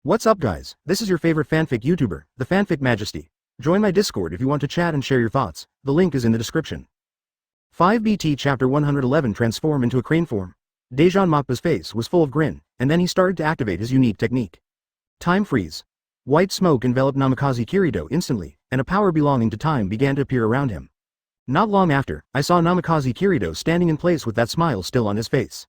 What's up guys, this is your favorite fanfic YouTuber, the Fanfic Majesty. Join my Discord if you want to chat and share your thoughts, the link is in the description. 5BT Chapter 111 Transform into a crane form. Daejeon Mokpa's face was full of grin, and then he started to activate his unique technique. Time freeze. White smoke enveloped Namikaze Minato instantly, and a power belonging to time began to appear around him. Not long after, I saw Namikaze Minato standing in place with that smile still on his face.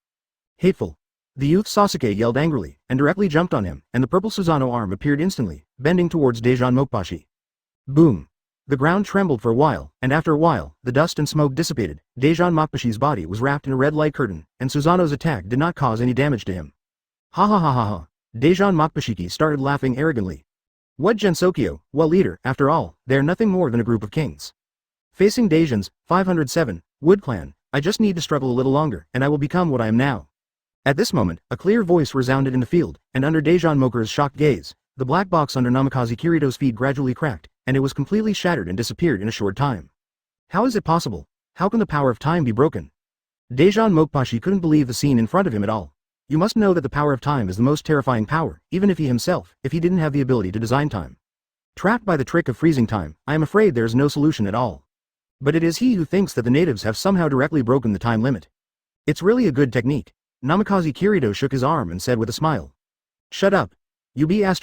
Hateful. The youth Sasuke yelled angrily, and directly jumped on him, and the purple Susanoo arm appeared instantly, bending towards Daejeon Mokpashi. Boom. The ground trembled for a while, and after a while, the dust and smoke dissipated. Daejeon Mokpashi's body was wrapped in a red light curtain, and Susanoo's attack did not cause any damage to him. Ha ha ha ha ha. Daejeon Mokpashiki started laughing arrogantly. What Gensokyo, well leader, after all, they are nothing more than a group of kings. Facing Daejeon's 507 Wood Clan, I just need to struggle a little longer, and I will become what I am now. At this moment, a clear voice resounded in the field, and under Daejeon Mokpa's shocked gaze, the black box under Namikaze Minato's feet gradually cracked, and it was completely shattered and disappeared in a short time. How is it possible? How can the power of time be broken? Daejeon Mokpashi couldn't believe the scene in front of him at all. You must know that the power of time is the most terrifying power, even if he didn't have the ability to design time. Trapped by the trick of freezing time, I am afraid there is no solution at all. But it is he who thinks that the natives have somehow directly broken the time limit. It's really a good technique. Namikaze Minato shook his arm and said with a smile. Shut up. You be ***************.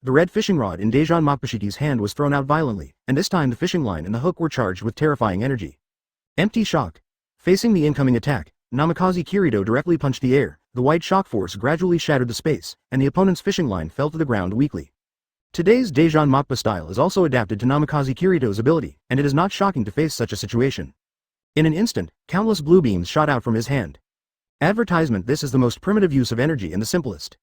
The red fishing rod in Daejeon Mokpashiki's hand was thrown out violently, and this time the fishing line and the hook were charged with terrifying energy. Empty shock. Facing the incoming attack, Namikaze Minato directly punched the air, the white shock force gradually shattered the space, and the opponent's fishing line fell to the ground weakly. Today's Daejeon Mokpa style is also adapted to Namikaze Minato's ability, and it is not shocking to face such a situation. In an instant, countless blue beams shot out from his hand. Advertisement: this is the most primitive use of energy and the simplest.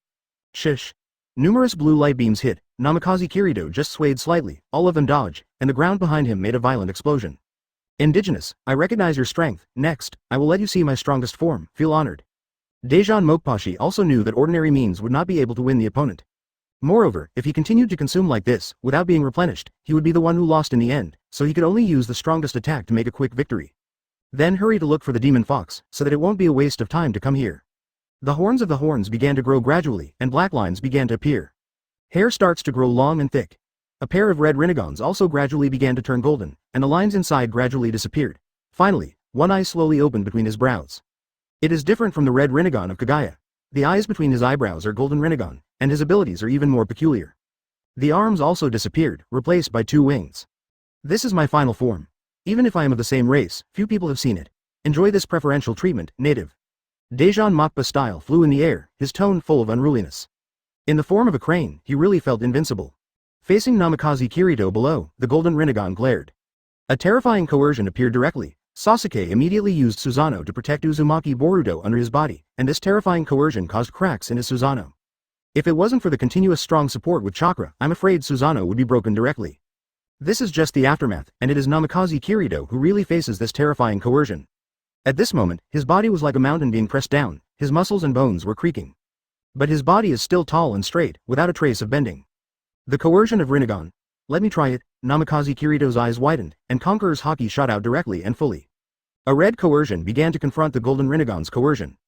Shish. Numerous blue light beams hit, Namikaze Minato just swayed slightly, all of them dodged, and the ground behind him made a violent explosion. Indigenous, I recognize your strength. Next, I will let you see my strongest form. Feel honored. Daejeon Mokpashi also knew that ordinary means would not be able to win the opponent. Moreover, if he continued to consume like this, without being replenished, he would be the one who lost in the end, so he could only use the strongest attack to make a quick victory. Then hurry to look for the demon fox, so that it won't be a waste of time to come here. The horns of the horns began to grow gradually, and black lines began to appear. Hair starts to grow long and thick. A pair of red rinagons also gradually began to turn golden, and the lines inside gradually disappeared. Finally, one eye slowly opened between his brows. It is different from the red rinagon of Kagaya. The eyes between his eyebrows are golden rinagon, and his abilities are even more peculiar. The arms also disappeared, replaced by two wings. This is my final form. Even if I am of the same race, few people have seen it. Enjoy this preferential treatment, native. Daejeon Mokpa's style flew in the air, his tone full of unruliness. In the form of a crane, he really felt invincible. Facing Namikaze Minato below, the golden rinnegan glared. A terrifying coercion appeared directly. Sasuke immediately used Susanoo to protect Uzumaki Boruto under his body, and this terrifying coercion caused cracks in his Susanoo. If it wasn't for the continuous strong support with chakra, I'm afraid Susanoo would be broken directly. This is just the aftermath, and it is Namikaze Minato who really faces this terrifying coercion. At this moment, his body was like a mountain being pressed down, his muscles and bones were creaking. But his body is still tall and straight, without a trace of bending. The coercion of Rinnegan. Let me try it. Namikaze Minato's eyes widened, and Conqueror's haki shot out directly and fully. A red coercion began to confront the golden Rinnegan's coercion.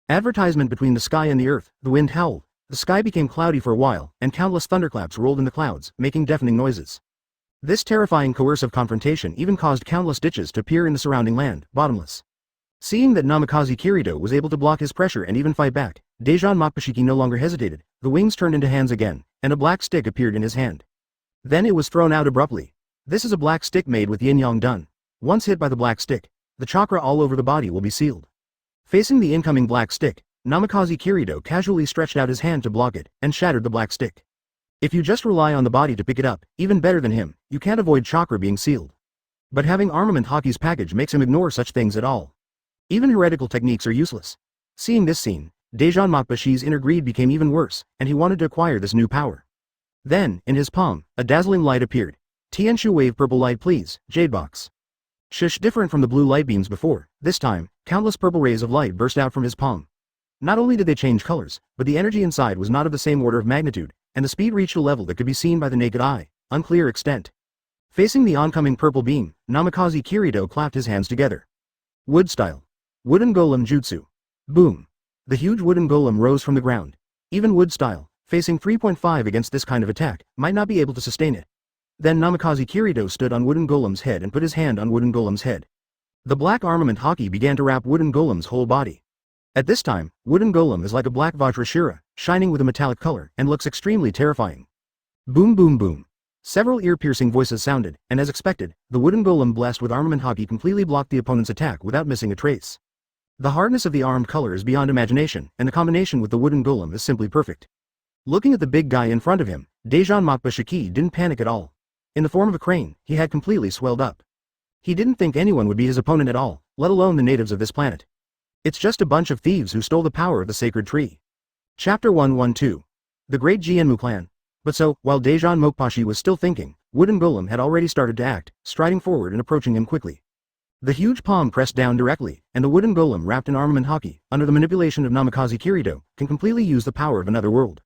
Advertisement: between the sky and the earth, the wind howled, the sky became cloudy for a while, and countless thunderclaps rolled in the clouds, making deafening noises. This terrifying coercive confrontation even caused countless ditches to appear in the surrounding land, bottomless. Seeing that Namikaze Minato was able to block his pressure and even fight back, Daejeon Mokpashiki no longer hesitated, the wings turned into hands again, and a black stick appeared in his hand. Then it was thrown out abruptly. This is a black stick made with yin-yang done. Once hit by the black stick, the chakra all over the body will be sealed. Facing the incoming black stick, Namikaze Minato casually stretched out his hand to block it, and shattered the black stick. If you just rely on the body to pick it up, even better than him, you can't avoid chakra being sealed. But having armament Haki's package makes him ignore such things at all. Even heretical techniques are useless. Seeing this scene, Daejeon Mokpashi's inner greed became even worse, and he wanted to acquire this new power. Then, in his palm, a dazzling light appeared. Tianshu wave purple light please, Jade box. Shush. Different from the blue light beams before, this time, countless purple rays of light burst out from his palm. Not only did they change colors, but the energy inside was not of the same order of magnitude, and the speed reached a level that could be seen by the naked eye, unclear extent. Facing the oncoming purple beam, Namikaze Minato clapped his hands together. Wood style. Wooden golem jutsu. Boom. The huge wooden golem rose from the ground. Even wood style, facing 3.5 against this kind of attack, might not be able to sustain it. Then Namikaze Kirito stood on Wooden Golem's head and put his hand on Wooden Golem's head. The black armament Haki began to wrap Wooden Golem's whole body. At this time, Wooden Golem is like a black Vajrashira, shining with a metallic color, and looks extremely terrifying. Boom boom boom. Several ear-piercing voices sounded, and as expected, the Wooden Golem blessed with armament Haki completely blocked the opponent's attack without missing a trace. The hardness of the armed color is beyond imagination, and the combination with the Wooden Golem is simply perfect. Looking at the big guy in front of him, Daejeon Mokbashiki didn't panic at all. In the form of a crane, he had completely swelled up. He didn't think anyone would be his opponent at all, let alone the natives of this planet. It's just a bunch of thieves who stole the power of the sacred tree. Chapter 112. The Great Jianmu Clan. But so, while Daejeon Mokbashi was still thinking, Wooden Golem had already started to act, striding forward and approaching him quickly. The huge palm pressed down directly, and the Wooden Golem wrapped in armament Haki, under the manipulation of Namikaze Kirito, can completely use the power of another world.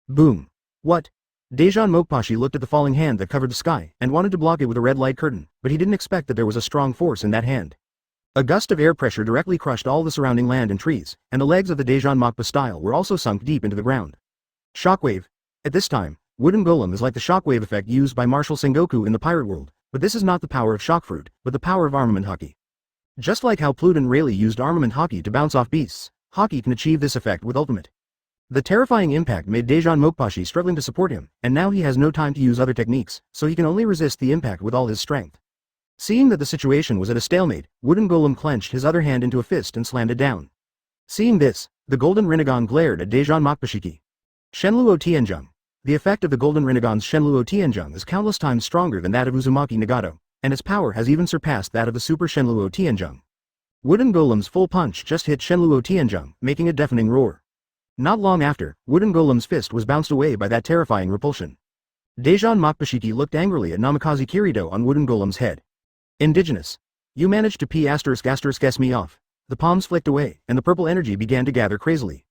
Boom. What? Daejeon Mokbashi looked at the falling hand that covered the sky, and wanted to block it with a red light curtain, but he didn't expect that there was a strong force in that hand. A gust of air pressure directly crushed all the surrounding land and trees, and the legs of the Daejeon Mokba style were also sunk deep into the ground. Shockwave. At this time, Wooden Golem is like the shockwave effect used by Martial Sengoku in the pirate world, but this is not the power of shock fruit, but the power of armament Haki. Just like how Pluton Rayleigh used armament Haki to bounce off beasts, Haki can achieve this effect with ultimate. The terrifying impact made Daejeon Mokbashi struggling to support him, and now he has no time to use other techniques, so he can only resist the impact with all his strength. Seeing that the situation was at a stalemate, Wooden Golem clenched his other hand into a fist and slammed it down. Seeing this, the Golden Rinnegan glared at Daejeon Mokbashiki. Shenluo Tianzheng. The effect of the Golden Rinnegan's Shenluo Tianzheng is countless times stronger than that of Uzumaki Nagato, and its power has even surpassed that of the Super Shenluo Tianzheng. Wooden Golem's full punch just hit Shenluo Tianzheng, making a deafening roar. Not long after, Wooden Golem's fist was bounced away by that terrifying repulsion. Daejeon Mokbashiki looked angrily at Namikaze Kirito on Wooden Golem's head. Indigenous. You managed to P***** me off. The palms flicked away, and the purple energy began to gather crazily.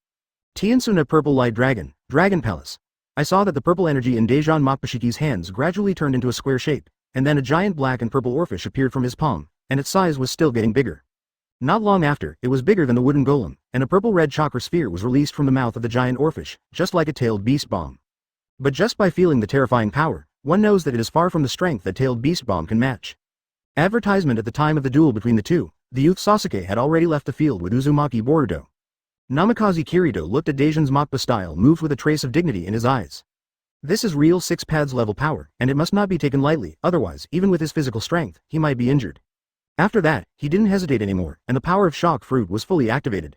Tiansuna Purple Light Dragon, Dragon Palace. I saw that the purple energy in Daejeon Mokbashiki's hands gradually turned into a square shape, and then a giant black and purple oarfish appeared from his palm, and its size was still getting bigger. Not long after, it was bigger than the Wooden Golem, and a purple-red chakra sphere was released from the mouth of the giant oarfish, just like a tailed beast bomb. But just by feeling the terrifying power, one knows that it is far from the strength that tailed beast bomb can match. Advertisement at the time of the duel between the two, the youth Sasuke had already left the field with Uzumaki Boruto. Namikaze Kirito looked at Daejeon's Mokba style moved with a trace of dignity in his eyes. This is real 6 pads level power, and it must not be taken lightly, otherwise, even with his physical strength, he might be injured. After that, he didn't hesitate anymore, and the power of shock fruit was fully activated.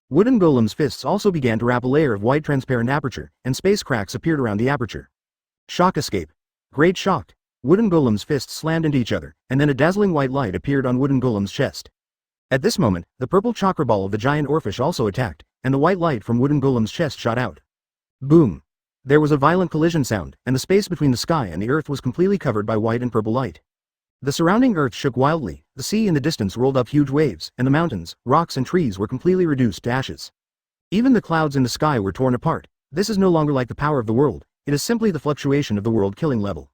Wooden Golem's fists also began to wrap a layer of white transparent aperture, and space cracks appeared around the aperture. Shock escape. Great shock. Wooden Golem's fists slammed into each other, and then a dazzling white light appeared on Wooden Golem's chest. At this moment, the purple chakra ball of the giant oarfish also attacked, and the white light from Wooden Golem's chest shot out. Boom. There was a violent collision sound, and the space between the sky and the earth was completely covered by white and purple light. The surrounding earth shook wildly, the sea in the distance rolled up huge waves, and the mountains, rocks and trees were completely reduced to ashes. Even the clouds in the sky were torn apart. This is no longer like the power of the world, it is simply the fluctuation of the world killing level.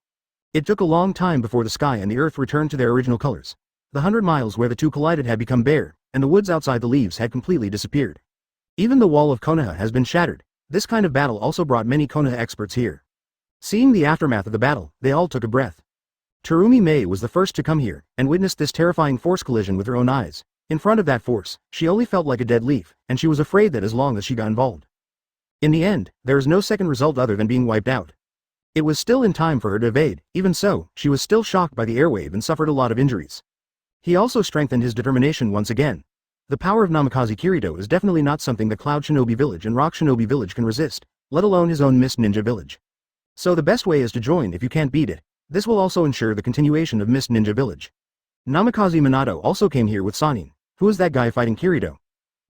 It took a long time before the sky and the earth returned to their original colors. The 100 miles where the two collided had become bare, and the woods outside the leaves had completely disappeared. Even the wall of Konoha has been shattered. This kind of battle also brought many Konoha experts here. Seeing the aftermath of the battle, they all took a breath. Terumi Mei was the first to come here, and witnessed this terrifying force collision with her own eyes. In front of that force, she only felt like a dead leaf, and she was afraid that as long as she got involved. In the end, there is no second result other than being wiped out. It was still in time for her to evade, even so, she was still shocked by the airwave and suffered a lot of injuries. He also strengthened his determination once again. The power of Namikaze Kirito is definitely not something that Cloud Shinobi Village and Rock Shinobi Village can resist, let alone his own Mist Ninja Village. So the best way is to join if you can't beat it. This will also ensure the continuation of Mist Ninja Village. Namikaze Minato also came here with Sanin. Who is that guy fighting Kirito?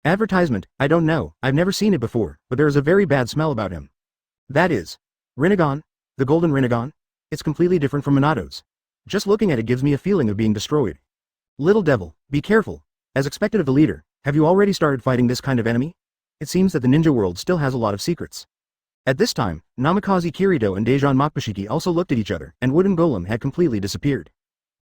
Advertisement, I don't know, I've never seen it before, but there is a very bad smell about him. That is. Rinnegan? The Golden Rinnegan? It's completely different from Minato's. Just looking at it gives me a feeling of being destroyed. Little devil, be careful. As expected of the leader, have you already started fighting this kind of enemy? It seems that the ninja world still has a lot of secrets. At this time, Namikaze Kirito and Daejeon Mokbashiki also looked at each other, and Wooden Golem had completely disappeared.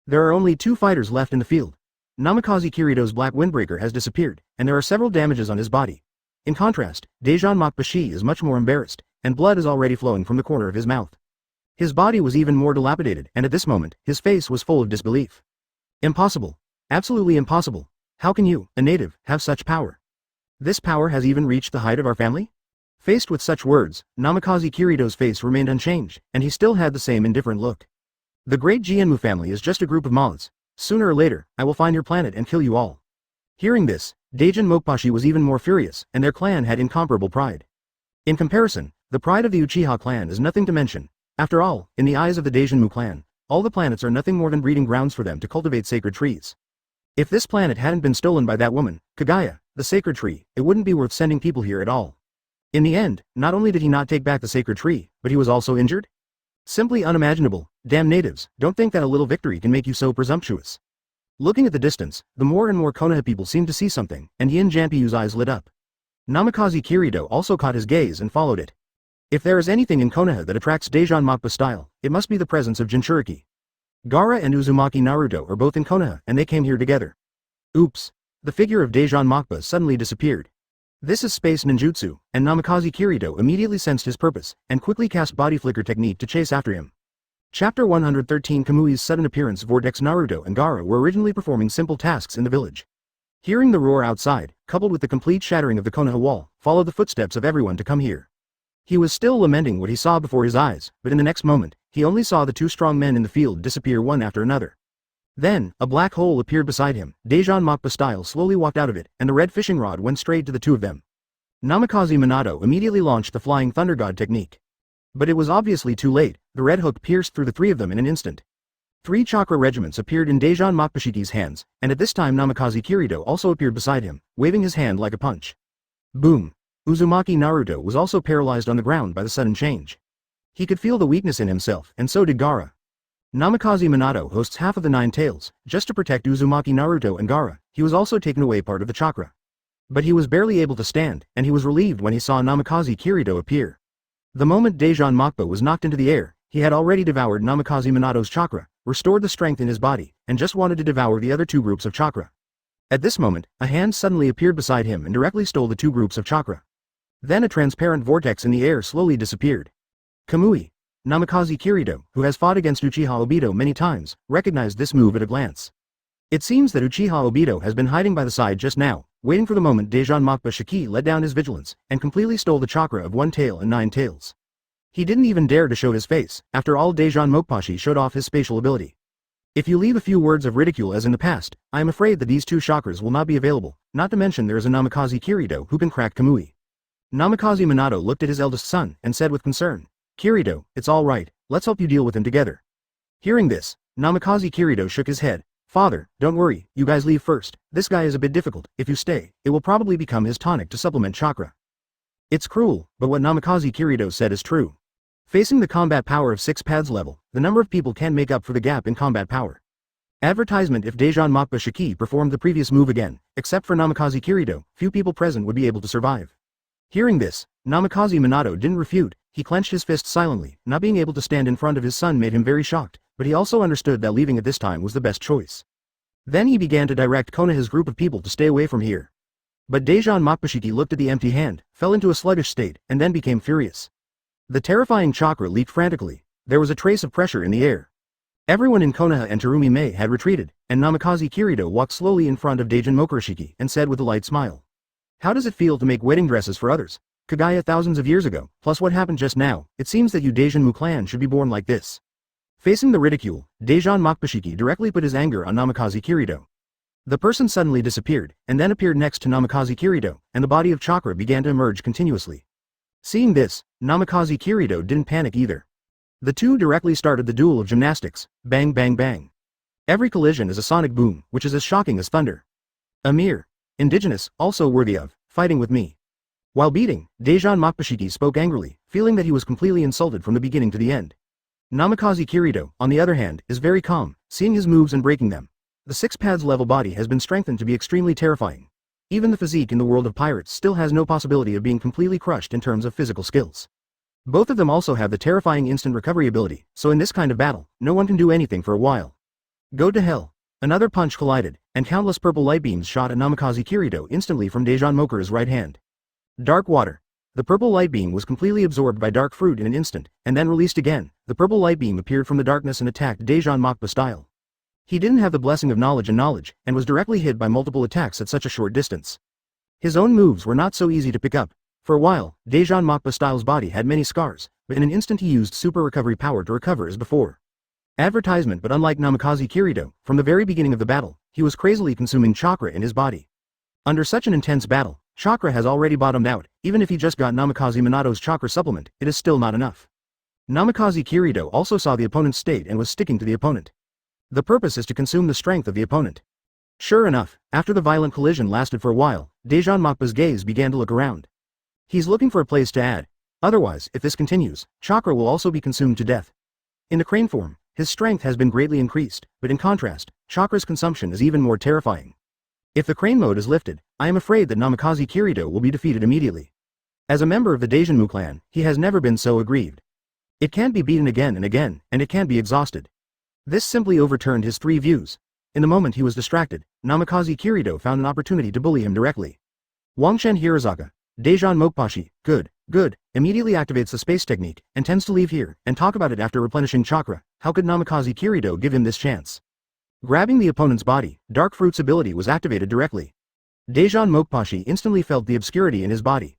There are only 2 fighters left in the field. Namikaze Kirito's black windbreaker has disappeared, and there are several damages on his body. In contrast, Daejeon Mokbashi is much more embarrassed, and blood is already flowing from the corner of his mouth. His body was even more dilapidated, and at this moment, his face was full of disbelief. Impossible. Absolutely impossible. How can you, a native, have such power? This power has even reached the height of our family? Faced with such words, Namikaze Kirito's face remained unchanged, and he still had the same indifferent look. The great Jianmu family is just a group of moths. Sooner or later, I will find your planet and kill you all. Hearing this, Daejeon Mokbashi was even more furious, and their clan had incomparable pride. In comparison, the pride of the Uchiha clan is nothing to mention. After all, in the eyes of the Daejeonmu clan, all the planets are nothing more than breeding grounds for them to cultivate sacred trees. If this planet hadn't been stolen by that woman, Kaguya, the sacred tree, it wouldn't be worth sending people here at all. In the end, not only did he not take back the sacred tree, but he was also injured? Simply unimaginable. Damn natives, don't think that a little victory can make you so presumptuous. Looking at the distance, the more and more Konoha people seemed to see something, and Yin Janpyu's eyes lit up. Namikaze Kirito also caught his gaze and followed it. If there is anything in Konoha that attracts Daejeon Mokba style, it must be the presence of Jinchuriki. Gaara and Uzumaki Naruto are both in Konoha, and they came here together. Oops. The figure of Daejeon Mokba suddenly disappeared. This is space ninjutsu, and Namikaze Kirito immediately sensed his purpose, and quickly cast body flicker technique to chase after him. Chapter 113 Kamui's sudden appearance. Vortex. Naruto and Gaara were originally performing simple tasks in the village. Hearing the roar outside, coupled with the complete shattering of the Konoha wall, followed the footsteps of everyone to come here. He was still lamenting what he saw before his eyes, but in the next moment, he only saw the two strong men in the field disappear one after another. Then, a black hole appeared beside him. Daejeon Mokba style slowly walked out of it, and the red fishing rod went straight to the two of them. Namikaze Minato immediately launched the Flying Thunder God technique. But it was obviously too late. The red hook pierced through the three of them in an instant. 3 chakra regiments appeared in Daejeon Mokbashiki's hands, and at this time Namikaze Kirito also appeared beside him, waving his hand like a punch. Boom! Uzumaki Naruto was also paralyzed on the ground by the sudden change. He could feel the weakness in himself, and so did Gaara. Namikaze Minato hosts half of the 9 tails. Just to protect Uzumaki Naruto and Gaara, he was also taken away part of the chakra. But he was barely able to stand, and he was relieved when he saw Namikaze Kirito appear. The moment Daejeon Mokba was knocked into the air, he had already devoured Namikaze Minato's chakra, restored the strength in his body, and just wanted to devour the other 2 groups of chakra. At this moment, a hand suddenly appeared beside him and directly stole the 2 groups of chakra. Then a transparent vortex in the air slowly disappeared. Kamui. Namikaze Kirito, who has fought against Uchiha Obito many times, recognized this move at a glance. It seems that Uchiha Obito has been hiding by the side just now, waiting for the moment Daejeon Mokba Shiki let down his vigilance, and completely stole the chakra of 1 tail and 9 tails. He didn't even dare to show his face. After all, Daejeon Mokbashi showed off his spatial ability. If you leave a few words of ridicule as in the past, I am afraid that these 2 chakras will not be available, not to mention there is a Namikaze Kirito who can crack Kamui. Namikaze Minato looked at his eldest son, and said with concern, Kirito, it's all right, let's help you deal with him together. Hearing this, Namikaze Kirito shook his head. Father, don't worry, you guys leave first. This guy is a bit difficult. If you stay, it will probably become his tonic to supplement chakra. It's cruel, but what Namikaze Kirito said is true. Facing the combat power of 6 paths level, the number of people can make up for the gap in combat power. Advertisement. If Daejeon Mokba Shiki performed the previous move again, except for Namikaze Kirito, few people present would be able to survive. Hearing this, Namikaze Minato didn't refute. He clenched his fist silently. Not being able to stand in front of his son made him very shocked, but he also understood that leaving at this time was the best choice. Then he began to direct Konoha's group of people to stay away from here. But Daejeon Mokbashiki looked at the empty hand, fell into a sluggish state, and then became furious. The terrifying chakra leaped frantically. There was a trace of pressure in the air. Everyone in Konoha and Terumi Mei had retreated, and Namikaze Kirito walked slowly in front of Daejeon Mokbashiki and said with a light smile. How does it feel to make wedding dresses for others? Kaguya thousands of years ago, plus what happened just now, it seems that you Daejeonmu clan should be born like this. Facing the ridicule, Daejeon Mokbashiki directly put his anger on Namikaze Kirito. The person suddenly disappeared, and then appeared next to Namikaze Kirito, and the body of chakra began to emerge continuously. Seeing this, Namikaze Kirito didn't panic either. The two directly started the duel of gymnastics, bang bang bang. Every collision is a sonic boom, which is as shocking as thunder. Amir. Indigenous, also worthy of, fighting with me. While beating, Daejeon Mokbashiki spoke angrily, feeling that he was completely insulted from the beginning to the end. Namikaze Kirito, on the other hand, is very calm, seeing his moves and breaking them. The 6 paths level body has been strengthened to be extremely terrifying. Even the physique in the world of pirates still has no possibility of being completely crushed in terms of physical skills. Both of them also have the terrifying instant recovery ability, so in this kind of battle, no one can do anything for a while. Go to hell. Another punch collided, and countless purple light beams shot at Namikaze Kirito instantly from Daejeon Mokura's right hand. Dark water. The purple light beam was completely absorbed by dark fruit in an instant, and then released again. The purple light beam appeared from the darkness and attacked Daejeon Mokpa style. He didn't have the blessing of knowledge and was directly hit by multiple attacks at such a short distance. His own moves were not so easy to pick up. For a while, Daejeon Mokpa style's body had many scars, but in an instant he used super recovery power to recover as before. Advertisement. But unlike Namikaze Kirito, from the very beginning of the battle, he was crazily consuming chakra in his body. Under such an intense battle, chakra has already bottomed out. Even if he just got Namikaze Minato's chakra supplement, it is still not enough. Namikaze Kirito also saw the opponent's state and was sticking to the opponent. The purpose is to consume the strength of the opponent. Sure enough, after the violent collision lasted for a while, Daejeon Mokpa's gaze began to look around. He's looking for a place to add. Otherwise, if this continues, chakra will also be consumed to death. In the crane form, his strength has been greatly increased, but in contrast, chakra's consumption is even more terrifying. If the crane mode is lifted, I am afraid that Namikaze Kirito will be defeated immediately. As a member of the Daejeonmu clan, he has never been so aggrieved. It can't be beaten again and again, and it can't be exhausted. This simply overturned his three views. In the moment he was distracted, Namikaze Kirito found an opportunity to bully him directly. Wangshen Hirazaka, Daejeon Mokpashi, good, immediately activates the space technique, and tends to leave here, and talk about it after replenishing chakra. How could Namikaze Kirito give him this chance? Grabbing the opponent's body, Dark Fruit's ability was activated directly. Daejeon Mokpashi instantly felt the obscurity in his body.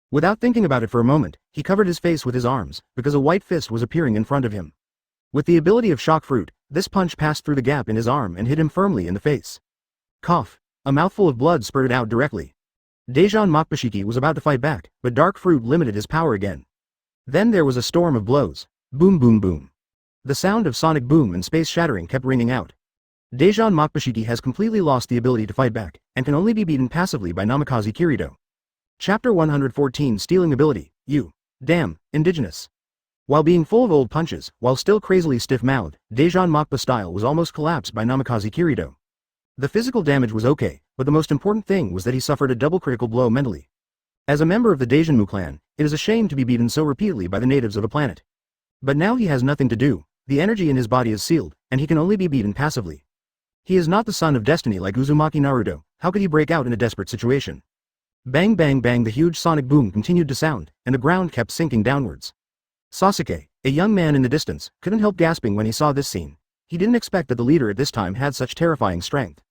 Without thinking about it for a moment, he covered his face with his arms, because a white fist was appearing in front of him. With the ability of Shock Fruit, this punch passed through the gap in his arm and hit him firmly in the face. Cough. A mouthful of blood spurted out directly. Daejeon Mokpashiki was about to fight back, but Dark Fruit limited his power again. Then there was a storm of blows. Boom boom boom. The sound of sonic boom and space shattering kept ringing out. Daejeon Mokpashiki has completely lost the ability to fight back, and can only be beaten passively by Namikaze Kirito. Chapter 114 Stealing Ability, You. Damn, indigenous. While being full of old punches, while still crazily stiff-mouthed, Daejeon Mokpa style was almost collapsed by Namikaze Kirito. The physical damage was okay, but the most important thing was that he suffered a double critical blow mentally. As a member of the Daejeonmu clan, it is a shame to be beaten so repeatedly by the natives of a planet. But now he has nothing to do, the energy in his body is sealed, and he can only be beaten passively. He is not the son of destiny like Uzumaki Naruto. How could he break out in a desperate situation? Bang bang bang, the huge sonic boom continued to sound, and the ground kept sinking downwards. Sasuke, a young man in the distance, couldn't help gasping when he saw this scene. He didn't expect that the leader at this time had such terrifying strength.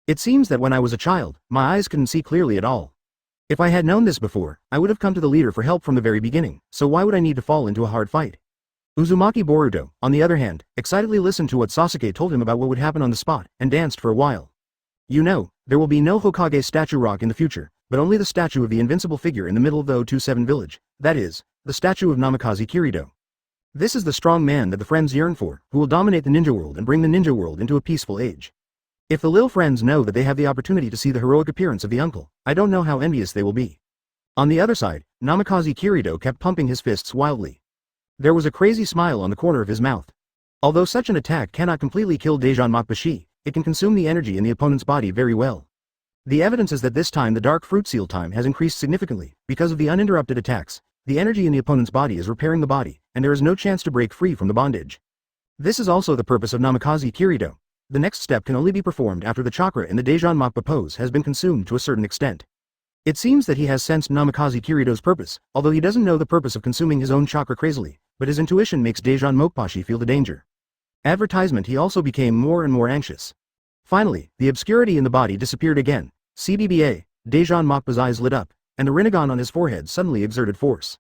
It seems that when I was a child, my eyes couldn't see clearly at all. If I had known this before, I would have come to the leader for help from the very beginning, so why would I need to fall into a hard fight? Uzumaki Boruto, on the other hand, excitedly listened to what Sasuke told him about what would happen on the spot, and danced for a while. You know, there will be no Hokage statue rock in the future, but only the statue of the invincible figure in the middle of the 027 village, that is, the statue of Namikaze Kirito. This is the strong man that the friends yearn for, who will dominate the ninja world and bring the ninja world into a peaceful age. If the little friends know that they have the opportunity to see the heroic appearance of the uncle, I don't know how envious they will be. On the other side, Namikaze Kirito kept pumping his fists wildly. There was a crazy smile on the corner of his mouth. Although such an attack cannot completely kill Daejeon Mokpashi, it can consume the energy in the opponent's body very well. The evidence is that this time the Dark Fruit Seal time has increased significantly. Because of the uninterrupted attacks, the energy in the opponent's body is repairing the body, and there is no chance to break free from the bondage. This is also the purpose of Namikaze Kirito. The next step can only be performed after the chakra in the Daejeon Mokpa pose has been consumed to a certain extent. It seems that he has sensed Namikaze Kirito's purpose, although he doesn't know the purpose of consuming his own chakra crazily, but his intuition makes Daejeon Mokpashi feel the danger. Advertisement. He also became more and more anxious. Finally, the obscurity in the body disappeared again. CBBA, Daejeon Mokpa's eyes lit up, and the Rinnegan on his forehead suddenly exerted force.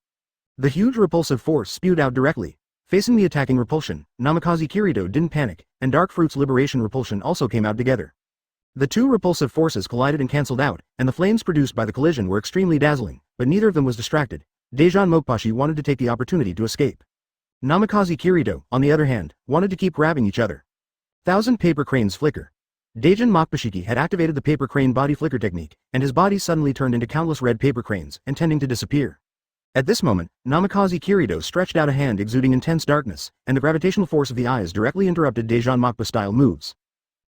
The huge repulsive force spewed out directly. Facing the attacking repulsion, Namikaze Kirito didn't panic, and Dark Fruit's liberation repulsion also came out together. The two repulsive forces collided and cancelled out, and the flames produced by the collision were extremely dazzling, but neither of them was distracted. Daejeon Mokpashi wanted to take the opportunity to escape. Namikaze Kirito, on the other hand, wanted to keep grabbing each other. 1,000 paper cranes flicker. Daejeon Mokpashiki had activated the paper crane body flicker technique, and his body suddenly turned into countless red paper cranes, intending to disappear. At this moment, Namikaze Kirito stretched out a hand exuding intense darkness, and the gravitational force of the eyes directly interrupted Daejeon Mokpa-style moves.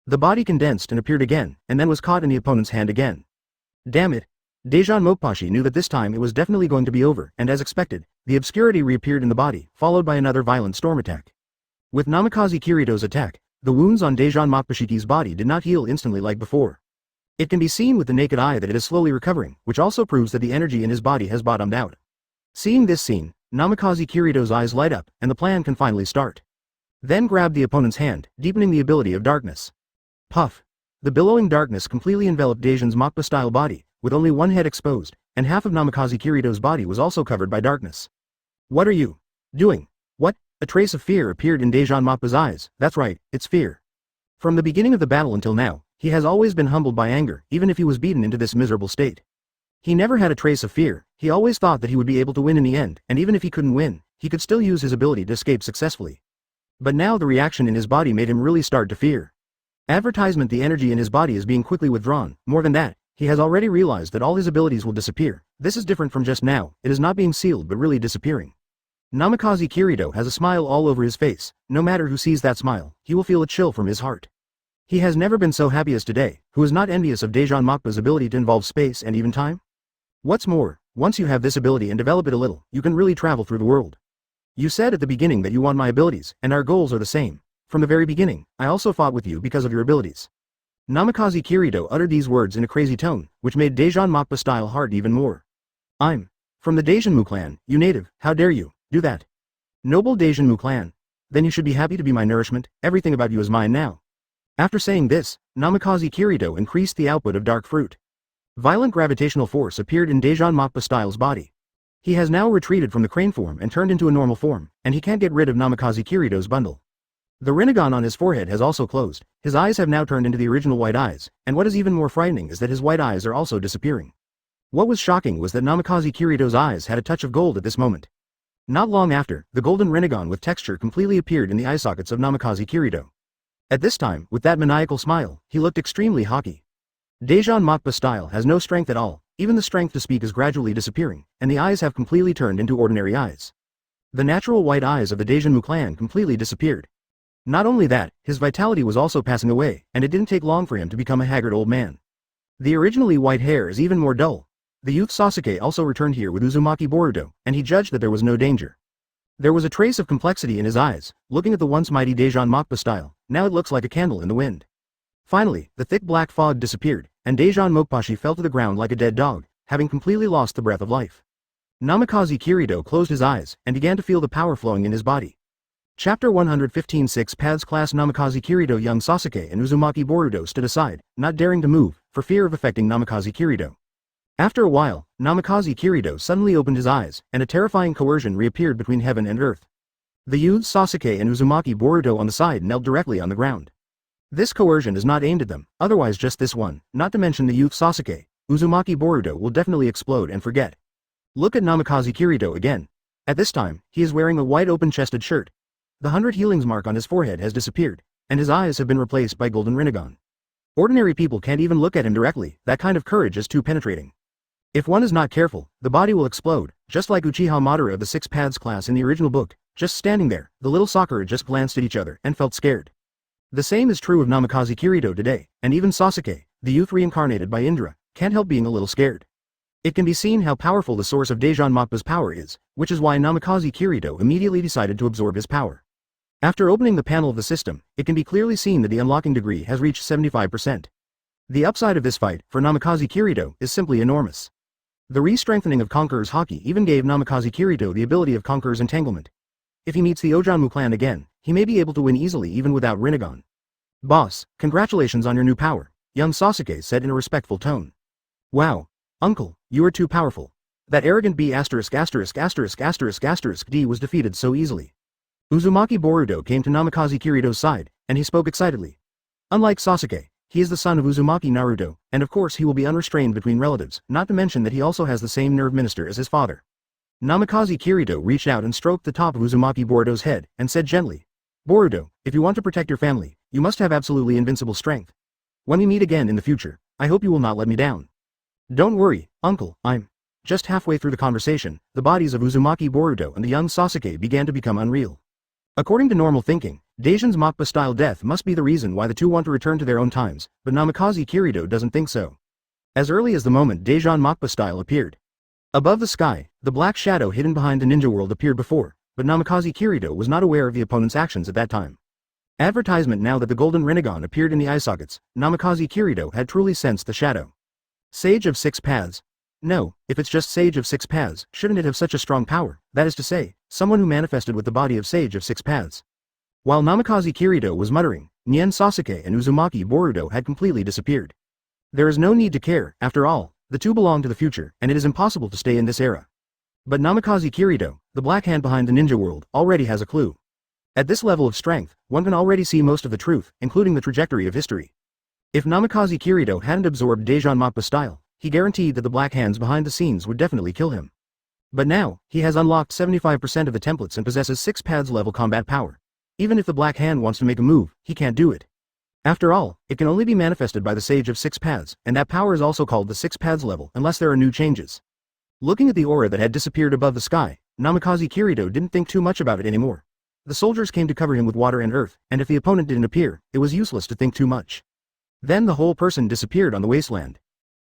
The body condensed and appeared again, and then was caught in the opponent's hand again. Damn it! Daejeon Mokpashi knew that this time it was definitely going to be over, and as expected, the obscurity reappeared in the body, followed by another violent storm attack. With Namikaze Kirito's attack, the wounds on Daejeon Mokpashiki's body did not heal instantly like before. It can be seen with the naked eye that it is slowly recovering, which also proves that the energy in his body has bottomed out. Seeing this scene, Namikaze Kirito's eyes light up, and the plan can finally start. Then grab the opponent's hand, deepening the ability of darkness. Puff! The billowing darkness completely enveloped Daijin's Mappa-style body, with only one head exposed, and half of Namikaze Kirito's body was also covered by darkness. What are you doing? What? A trace of fear appeared in Daijin Mappa's eyes. That's right, it's fear. From the beginning of the battle until now, he has always been humbled by anger, even if he was beaten into this miserable state. He never had a trace of fear. He always thought that he would be able to win in the end, and even if he couldn't win, he could still use his ability to escape successfully. But now the reaction in his body made him really start to fear. Advertisement: the energy in his body is being quickly withdrawn. More than that, he has already realized that all his abilities will disappear. This is different from just now. It is not being sealed but really disappearing. Namikaze Kirito has a smile all over his face. No matter who sees that smile, he will feel a chill from his heart. He has never been so happy as today. Who is not envious of Daijin Mappa's ability to involve space and even time? What's more, once you have this ability and develop it a little, you can really travel through the world. You said at the beginning that you want my abilities, and our goals are the same. From the very beginning, I also fought with you because of your abilities. Namikaze Kirito uttered these words in a crazy tone, which made Daijin Mappa's style heart even more. I'm from the Daijinmu clan, you native, how dare you do that? Noble Daijinmu clan. Then you should be happy to be my nourishment. Everything about you is mine now. After saying this, Namikaze Kirito increased the output of dark fruit. Violent gravitational force appeared in Daijin Mappa-style's body. He has now retreated from the crane form and turned into a normal form, and he can't get rid of Namikaze Kirito's bundle. The Rinnegan on his forehead has also closed. His eyes have now turned into the original white eyes, and what is even more frightening is that his white eyes are also disappearing. What was shocking was that Namikaze Kirito's eyes had a touch of gold at this moment. Not long after, the golden Rinnegan with texture completely appeared in the eye sockets of Namikaze Kirito. At this time, with that maniacal smile, he looked extremely haughty. Daijin Mappa style has no strength at all. Even the strength to speak is gradually disappearing, and the eyes have completely turned into ordinary eyes. The natural white eyes of the Daijinmu clan completely disappeared. Not only that, his vitality was also passing away, and it didn't take long for him to become a haggard old man. The originally white hair is even more dull. The youth Sasuke also returned here with Uzumaki Boruto, and he judged that there was no danger. There was a trace of complexity in his eyes. Looking at the once mighty Daijin Mappa style, now it looks like a candle in the wind. Finally, the thick black fog disappeared, and Daijin Mokpashi fell to the ground like a dead dog, having completely lost the breath of life. Namikaze Kirito closed his eyes, and began to feel the power flowing in his body. Chapter 115 6 Paths Class Namikaze Kirito. Young Sasuke and Uzumaki Boruto stood aside, not daring to move, for fear of affecting Namikaze Kirito. After a while, Namikaze Kirito suddenly opened his eyes, and a terrifying coercion reappeared between heaven and earth. The youths Sasuke and Uzumaki Boruto on the side knelt directly on the ground. This coercion is not aimed at them, otherwise just this one, not to mention the youth Sasuke, Uzumaki Boruto will definitely explode and forget. Look at Namikaze Kirito again. At this time, he is wearing a white open-chested shirt. The 100 healings mark on his forehead has disappeared, and his eyes have been replaced by golden Rinnegan. Ordinary people can't even look at him directly. That kind of courage is too penetrating. If one is not careful, the body will explode, just like Uchiha Madara of the Six Paths class in the original book. Just standing there, the little Sakura just glanced at each other and felt scared. The same is true of Namikaze Kirito today, and even Sasuke, the youth reincarnated by Indra, can't help being a little scared. It can be seen how powerful the source of Daijin Mappa's power is, which is why Namikaze Kirito immediately decided to absorb his power. After opening the panel of the system, it can be clearly seen that the unlocking degree has reached 75%. The upside of this fight, for Namikaze Kirito, is simply enormous. The re-strengthening of Conqueror's Haki even gave Namikaze Kirito the ability of Conqueror's Entanglement. If he meets the Ojanmu clan again, he may be able to win easily even without Rinnegan. Boss, congratulations on your new power, young Sasuke said in a respectful tone. Wow. Uncle, you are too powerful. That arrogant B************* D was defeated so easily. Uzumaki Boruto came to Namikaze Kirito's side, and he spoke excitedly. Unlike Sasuke, he is the son of Uzumaki Naruto, and of course he will be unrestrained between relatives, not to mention that he also has the same nerve minister as his father. Namikaze Kirito reached out and stroked the top of Uzumaki Boruto's head, and said gently, Boruto, if you want to protect your family, you must have absolutely invincible strength. When we meet again in the future, I hope you will not let me down. Don't worry, uncle, I'm... Just halfway through the conversation, the bodies of Uzumaki Boruto and the young Sasuke began to become unreal. According to normal thinking, Daijin's Mappa-style death must be the reason why the two want to return to their own times, but Namikaze Kirito doesn't think so. As early as the moment Daijin Mappa-style appeared. Above the sky, the black shadow hidden behind the ninja world appeared before, but Namikaze Kirito was not aware of the opponent's actions at that time. Advertisement. Now that the golden Rinnegan appeared in the eye sockets, Namikaze Kirito had truly sensed the shadow. Sage of Six Paths. No, if it's just Sage of Six Paths, shouldn't it have such a strong power? That is to say, someone who manifested with the body of Sage of Six Paths. While Namikaze Kirito was muttering, Nien Sasuke and Uzumaki Boruto had completely disappeared. There is no need to care, after all, the two belong to the future, and it is impossible to stay in this era. But Namikaze Kirito, the black hand behind the ninja world, already has a clue. At this level of strength, one can already see most of the truth, including the trajectory of history. If Namikaze Kirito hadn't absorbed Daejeon Mappa style, he guaranteed that the black hands behind the scenes would definitely kill him. But now, he has unlocked 75% of the templates and possesses 6 paths level combat power. Even if the black hand wants to make a move, he can't do it. After all, it can only be manifested by the Sage of Six Paths, and that power is also called the 6 paths level unless there are new changes. Looking at the aura that had disappeared above the sky, Namikaze Kirito didn't think too much about it anymore. The soldiers came to cover him with water and earth, and if the opponent didn't appear, it was useless to think too much. Then the whole person disappeared on the wasteland.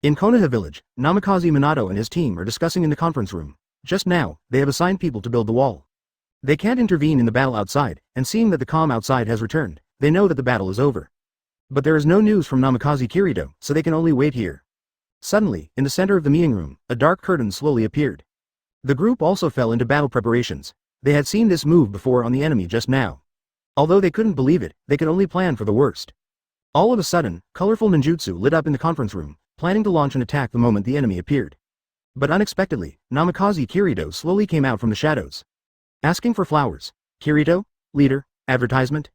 In Konoha village, Namikaze Minato and his team are discussing in the conference room. Just now, they have assigned people to build the wall. They can't intervene in the battle outside, and seeing that the calm outside has returned, they know that the battle is over. But there is no news from Namikaze Kirito, so they can only wait here. Suddenly, in the center of the meeting room, a dark curtain slowly appeared. The group also fell into battle preparations. They had seen this move before on the enemy just now. Although they couldn't believe it, they could only plan for the worst. All of a sudden, colorful ninjutsu lit up in the conference room, planning to launch an attack the moment the enemy appeared. But unexpectedly, Namikaze Kirito slowly came out from the shadows. Asking for flowers. Kirito? Leader? Advertisement?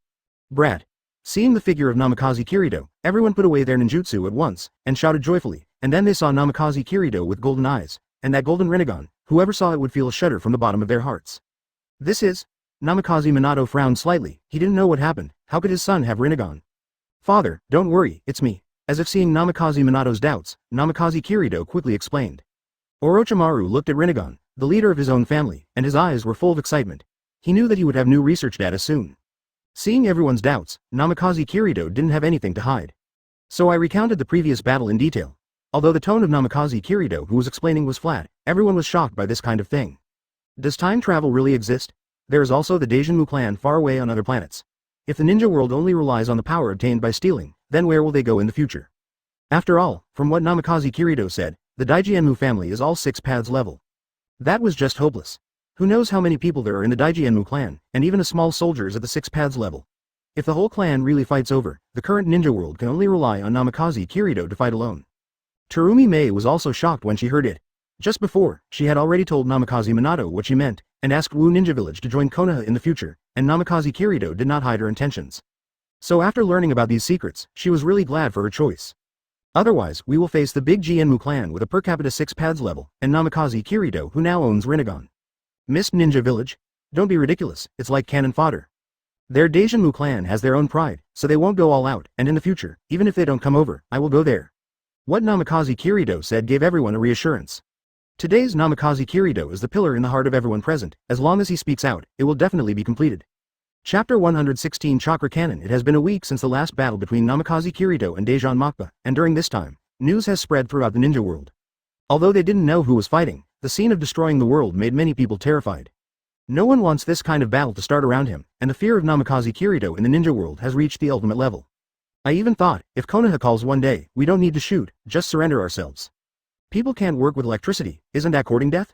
Brat. Seeing the figure of Namikaze Kirito, everyone put away their ninjutsu at once, and shouted joyfully, and then they saw Namikaze Kirito with golden eyes, and that golden Rinnegan. Whoever saw it would feel a shudder from the bottom of their hearts. This is... Namikaze Minato frowned slightly. He didn't know what happened. How could his son have Rinnegan? Father, don't worry, it's me. As if seeing Namikaze Minato's doubts, Namikaze Kirito quickly explained. Orochimaru looked at Rinnegan, the leader of his own family, and his eyes were full of excitement. He knew that he would have new research data soon. Seeing everyone's doubts, Namikaze Kirito didn't have anything to hide. So I recounted the previous battle in detail. Although the tone of Namikaze Kirito who was explaining was flat, everyone was shocked by this kind of thing. Does time travel really exist? There is also the Daejeon clan far away on other planets. If the ninja world only relies on the power obtained by stealing, then where will they go in the future? After all, from what Namikaze Kirito said, the Daijinmu family is all 6 paths level. That was just hopeless. Who knows how many people there are in the Daijinmu clan, and even a small soldier is at the 6 paths level. If the whole clan really fights over, the current ninja world can only rely on Namikaze Kirito to fight alone. Terumi Mei was also shocked when she heard it. Just before, she had already told Namikaze Minato what she meant, and asked Wu Ninja Village to join Konoha in the future, and Namikaze Kirito did not hide her intentions. So after learning about these secrets, she was really glad for her choice. Otherwise, we will face the big Jinmu clan with a per capita 6 paths level, and Namikaze Kirito who now owns Rinnegan. Mist Ninja Village? Don't be ridiculous, it's like cannon fodder. Their Daijinmu clan has their own pride, so they won't go all out, and in the future, even if they don't come over, I will go there. What Namikaze Kirito said gave everyone a reassurance. Today's Namikaze Kirito is the pillar in the heart of everyone present. As long as he speaks out, it will definitely be completed. Chapter 116 Chakra Cannon. It has been a week since the last battle between Namikaze Kirito and Daejeon Mappa, and during this time, news has spread throughout the ninja world. Although they didn't know who was fighting, the scene of destroying the world made many people terrified. No one wants this kind of battle to start around him, and the fear of Namikaze Kirito in the ninja world has reached the ultimate level. I even thought, if Konoha calls one day, we don't need to shoot, just surrender ourselves. People can't work with electricity, isn't that courting death?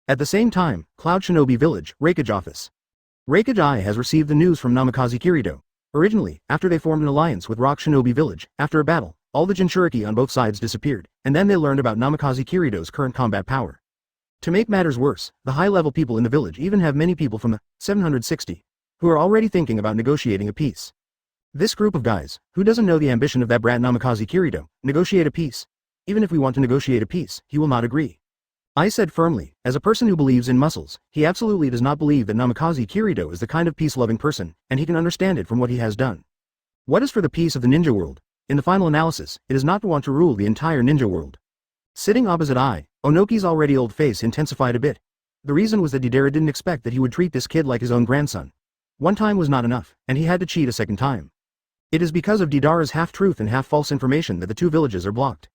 At the same time, Cloud Shinobi Village, Raikage Office. Raikage I has received the news from Namikaze Kirito. Originally, after they formed an alliance with Rock Shinobi Village, after a battle, all the Jinchuriki on both sides disappeared, and then they learned about Namikaze Kirito's current combat power. To make matters worse, the high-level people in the village even have many people from the 760, who are already thinking about negotiating a peace. This group of guys, who doesn't know the ambition of that brat Namikaze Kirito, negotiate a peace? Even if we want to negotiate a peace, he will not agree. I said firmly, as a person who believes in muscles, he absolutely does not believe that Namikaze Kirito is the kind of peace-loving person, and he can understand it from what he has done. What is for the peace of the ninja world? In the final analysis, it is not to want to rule the entire ninja world. Sitting opposite I, Onoki's already old face intensified a bit. The reason was that Deidara didn't expect that he would treat this kid like his own grandson. One time was not enough, and he had to cheat a second time. It is because of Deidara's half-truth and half-false information that the two villages are blocked.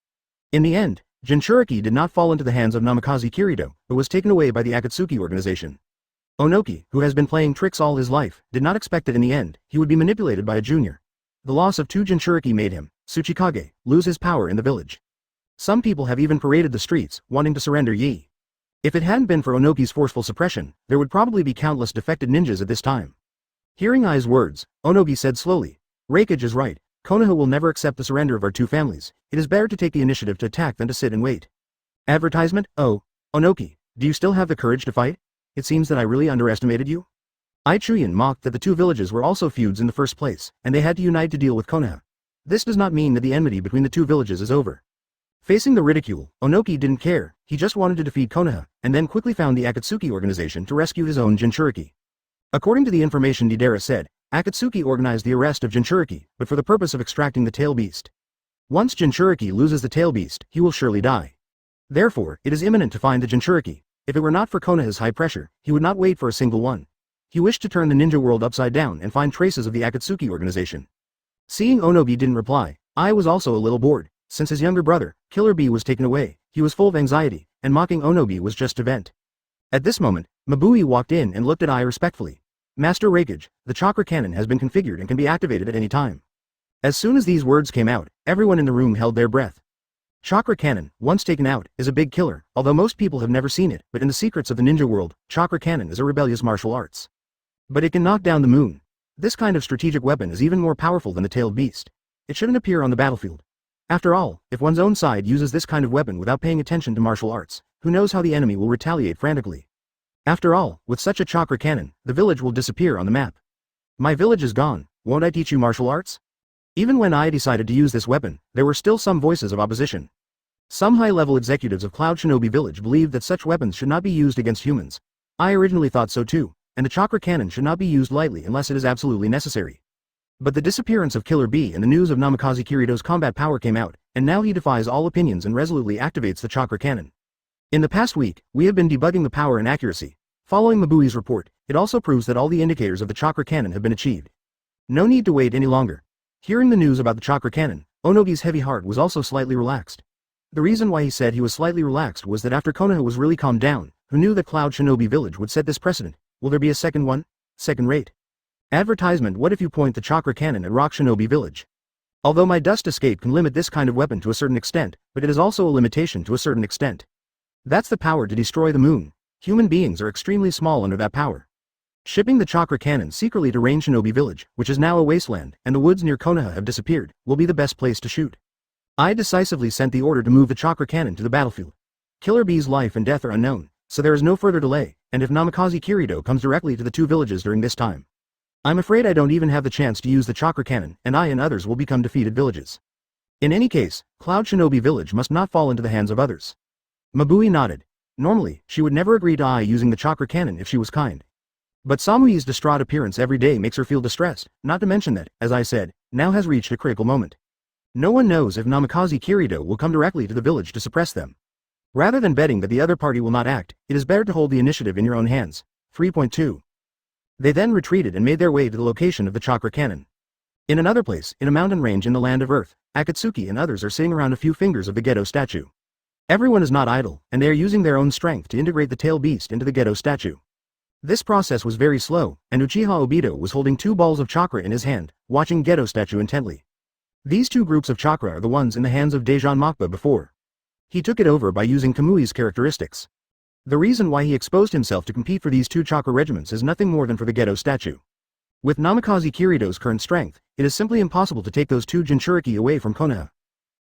In the end, Jinchuriki did not fall into the hands of Namikaze Kirito, but was taken away by the Akatsuki organization. Onoki, who has been playing tricks all his life, did not expect that in the end, he would be manipulated by a junior. The loss of 2 Jinchuriki made him, Tsuchikage, lose his power in the village. Some people have even paraded the streets, wanting to surrender Yi. If it hadn't been for Onoki's forceful suppression, there would probably be countless defected ninjas at this time. Hearing Ai's words, Onogi said slowly, Hokage is right, Konoha will never accept the surrender of our 2 families, it is better to take the initiative to attack than to sit and wait. Advertisement? Oh, Onoki, do you still have the courage to fight? It seems that I really underestimated you? Ai Chuyin mocked that the 2 villages were also feuds in the first place, and they had to unite to deal with Konoha. This does not mean that the enmity between the 2 villages is over. Facing the ridicule, Onoki didn't care, he just wanted to defeat Konoha, and then quickly found the Akatsuki organization to rescue his own Jinchuriki. According to the information Deidara said, Akatsuki organized the arrest of Jinchuriki, but for the purpose of extracting the tail beast. Once Jinchuriki loses the tail beast, he will surely die. Therefore, it is imminent to find the Jinchuriki. If it were not for Konoha's high pressure, he would not wait for a single one. He wished to turn the ninja world upside down and find traces of the Akatsuki organization. Seeing Onobi didn't reply, Ai was also a little bored. Since his younger brother, Killer Bee was taken away, he was full of anxiety, and mocking Onobi was just to vent. At this moment, Mabui walked in and looked at Ai respectfully. Master Hokage, the chakra cannon has been configured and can be activated at any time. As soon as these words came out, everyone in the room held their breath. Chakra cannon, once taken out, is a big killer, although most people have never seen it, but in the secrets of the ninja world, chakra cannon is a rebellious martial arts. But it can knock down the moon. This kind of strategic weapon is even more powerful than the tailed beast. It shouldn't appear on the battlefield. After all, if one's own side uses this kind of weapon without paying attention to martial arts, who knows how the enemy will retaliate frantically. After all, with such a chakra cannon, the village will disappear on the map. My village is gone, won't I teach you martial arts? Even when I decided to use this weapon, there were still some voices of opposition. Some high-level executives of Cloud Shinobi Village believed that such weapons should not be used against humans. I originally thought so too, and the chakra cannon should not be used lightly unless it is absolutely necessary. But the disappearance of Killer Bee and the news of Namikaze Kirito's combat power came out, and now he defies all opinions and resolutely activates the chakra cannon. In the past week, we have been debugging the power and accuracy. Following Mabui's report, it also proves that all the indicators of the chakra cannon have been achieved. No need to wait any longer. Hearing the news about the chakra cannon, Onogi's heavy heart was also slightly relaxed. The reason why he said he was slightly relaxed was that after Konoha was really calmed down, who knew that Cloud Shinobi Village would set this precedent? Will there be a second one? Second rate. Advertisement: what if you point the chakra cannon at Rock Shinobi Village? Although my dust escape can limit this kind of weapon to a certain extent, but it is also a limitation to a certain extent. That's the power to destroy the moon. Human beings are extremely small under that power. Shipping the chakra cannon secretly to Rain Shinobi Village, which is now a wasteland, and the woods near Konoha have disappeared, will be the best place to shoot. I decisively sent the order to move the chakra cannon to the battlefield. Killer Bee's life and death are unknown, so there is no further delay, and if Namikaze Kirito comes directly to the 2 villages during this time, I'm afraid I don't even have the chance to use the chakra cannon, and I and others will become defeated villages. In any case, Cloud Shinobi Village must not fall into the hands of others. Mabui nodded. Normally, she would never agree to Ai using the chakra cannon if she was kind. But Samui's distraught appearance every day makes her feel distressed, not to mention that, as I said, now has reached a critical moment. No one knows if Namikaze Kirito will come directly to the village to suppress them. Rather than betting that the other party will not act, it is better to hold the initiative in your own hands. 3.2. They then retreated and made their way to the location of the chakra cannon. In another place, in a mountain range in the land of Earth, Akatsuki and others are sitting around a few fingers of the Gedo statue. Everyone is not idle, and they are using their own strength to integrate the tail beast into the Gedo statue. This process was very slow, and Uchiha Obito was holding 2 balls of chakra in his hand, watching Gedo statue intently. These 2 groups of chakra are the ones in the hands of Daejeon Mokba before. He took it over by using Kamui's characteristics. The reason why he exposed himself to compete for these 2 chakra regiments is nothing more than for the Gedo statue. With Namikaze Kirito's current strength, it is simply impossible to take those 2 Jinchuriki away from Konoha.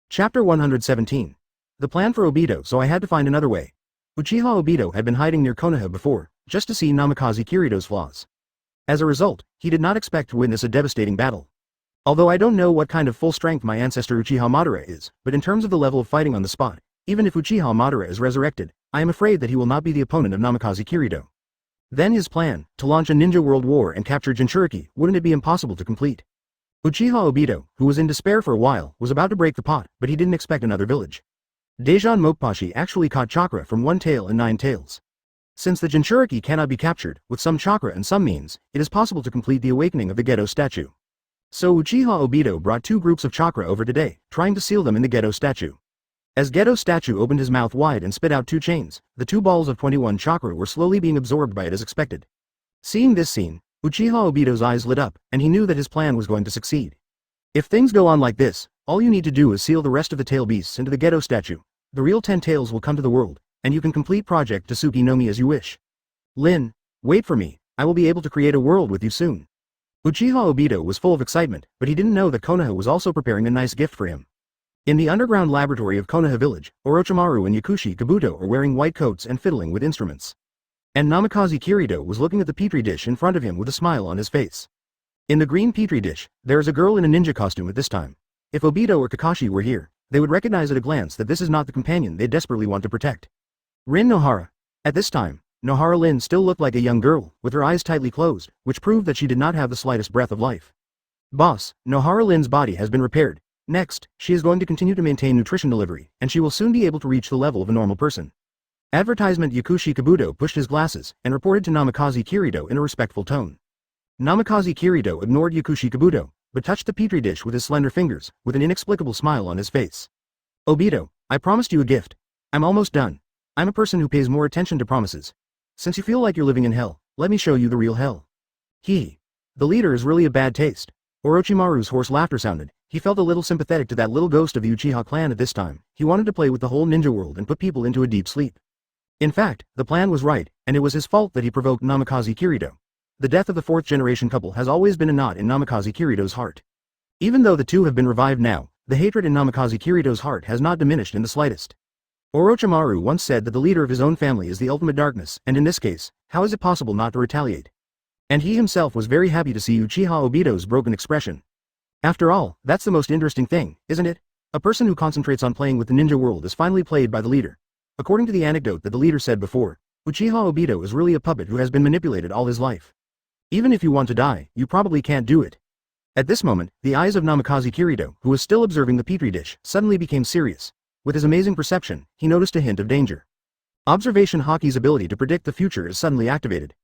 Chapter 117. The plan for Obito, so I had to find another way. Uchiha Obito had been hiding near Konoha before, just to see Namikaze Kirito's flaws. As a result, he did not expect to witness a devastating battle. Although I don't know what kind of full strength my ancestor Uchiha Madara is, but in terms of the level of fighting on the spot, even if Uchiha Madara is resurrected, I am afraid that he will not be the opponent of Namikaze Kirito. Then his plan, to launch a ninja world war and capture Jinchuriki, wouldn't it be impossible to complete? Uchiha Obito, who was in despair for a while, was about to break the pot, but he didn't expect another village. Daejeon Mokpashi actually caught chakra from 1 tail and 9 tails. Since the Jinchuriki cannot be captured, with some chakra and some means, it is possible to complete the awakening of the Gedo statue. So Uchiha Obito brought 2 groups of chakra over today, trying to seal them in the Gedo statue. As Gedo statue opened his mouth wide and spit out 2 chains, the 2 balls of 21 chakra were slowly being absorbed by it as expected. Seeing this scene, Uchiha Obito's eyes lit up, and he knew that his plan was going to succeed. If things go on like this, all you need to do is seal the rest of the tail beasts into the Geto statue. The real 10 tails will come to the world, and you can complete Project Tasuki no Mi as you wish. Lin, wait for me, I will be able to create a world with you soon. Uchiha Obito was full of excitement, but he didn't know that Konoha was also preparing a nice gift for him. In the underground laboratory of Konoha village, Orochimaru and Yakushi Kabuto are wearing white coats and fiddling with instruments. And Namikaze Kirito was looking at the petri dish in front of him with a smile on his face. In the green petri dish, there is a girl in a ninja costume at this time. If Obito or Kakashi were here, they would recognize at a glance that this is not the companion they desperately want to protect. Rin Nohara. At this time, Nohara Lin still looked like a young girl, with her eyes tightly closed, which proved that she did not have the slightest breath of life. Boss, Nohara Lin's body has been repaired. Next, she is going to continue to maintain nutrition delivery, and she will soon be able to reach the level of a normal person. Advertisement. Yakushi Kabuto pushed his glasses, and reported to Namikaze Kirito in a respectful tone. Namikaze Kirito ignored Yakushi Kabuto, but touched the petri dish with his slender fingers, with an inexplicable smile on his face. Obito, I promised you a gift. I'm almost done. I'm a person who pays more attention to promises. Since you feel like you're living in hell, let me show you the real hell. The leader is really a bad taste. Orochimaru's hoarse laughter sounded. He felt a little sympathetic to that little ghost of the Uchiha clan at this time. He wanted to play with the whole ninja world and put people into a deep sleep. In fact, the plan was right, and it was his fault that he provoked Namikaze Kirito. The death of the fourth-generation couple has always been a knot in Namikaze Kirito's heart. Even though the two have been revived now, the hatred in Namikaze Kirito's heart has not diminished in the slightest. Orochimaru once said that the leader of his own family is the ultimate darkness, and in this case, how is it possible not to retaliate? And he himself was very happy to see Uchiha Obito's broken expression. After all, that's the most interesting thing, isn't it? A person who concentrates on playing with the ninja world is finally played by the leader. According to the anecdote that the leader said before, Uchiha Obito is really a puppet who has been manipulated all his life. Even if you want to die, you probably can't do it. At this moment, the eyes of Namikaze Kirito, who was still observing the petri dish, suddenly became serious. With his amazing perception, he noticed a hint of danger. Observation. Haki's ability to predict the future is suddenly activated.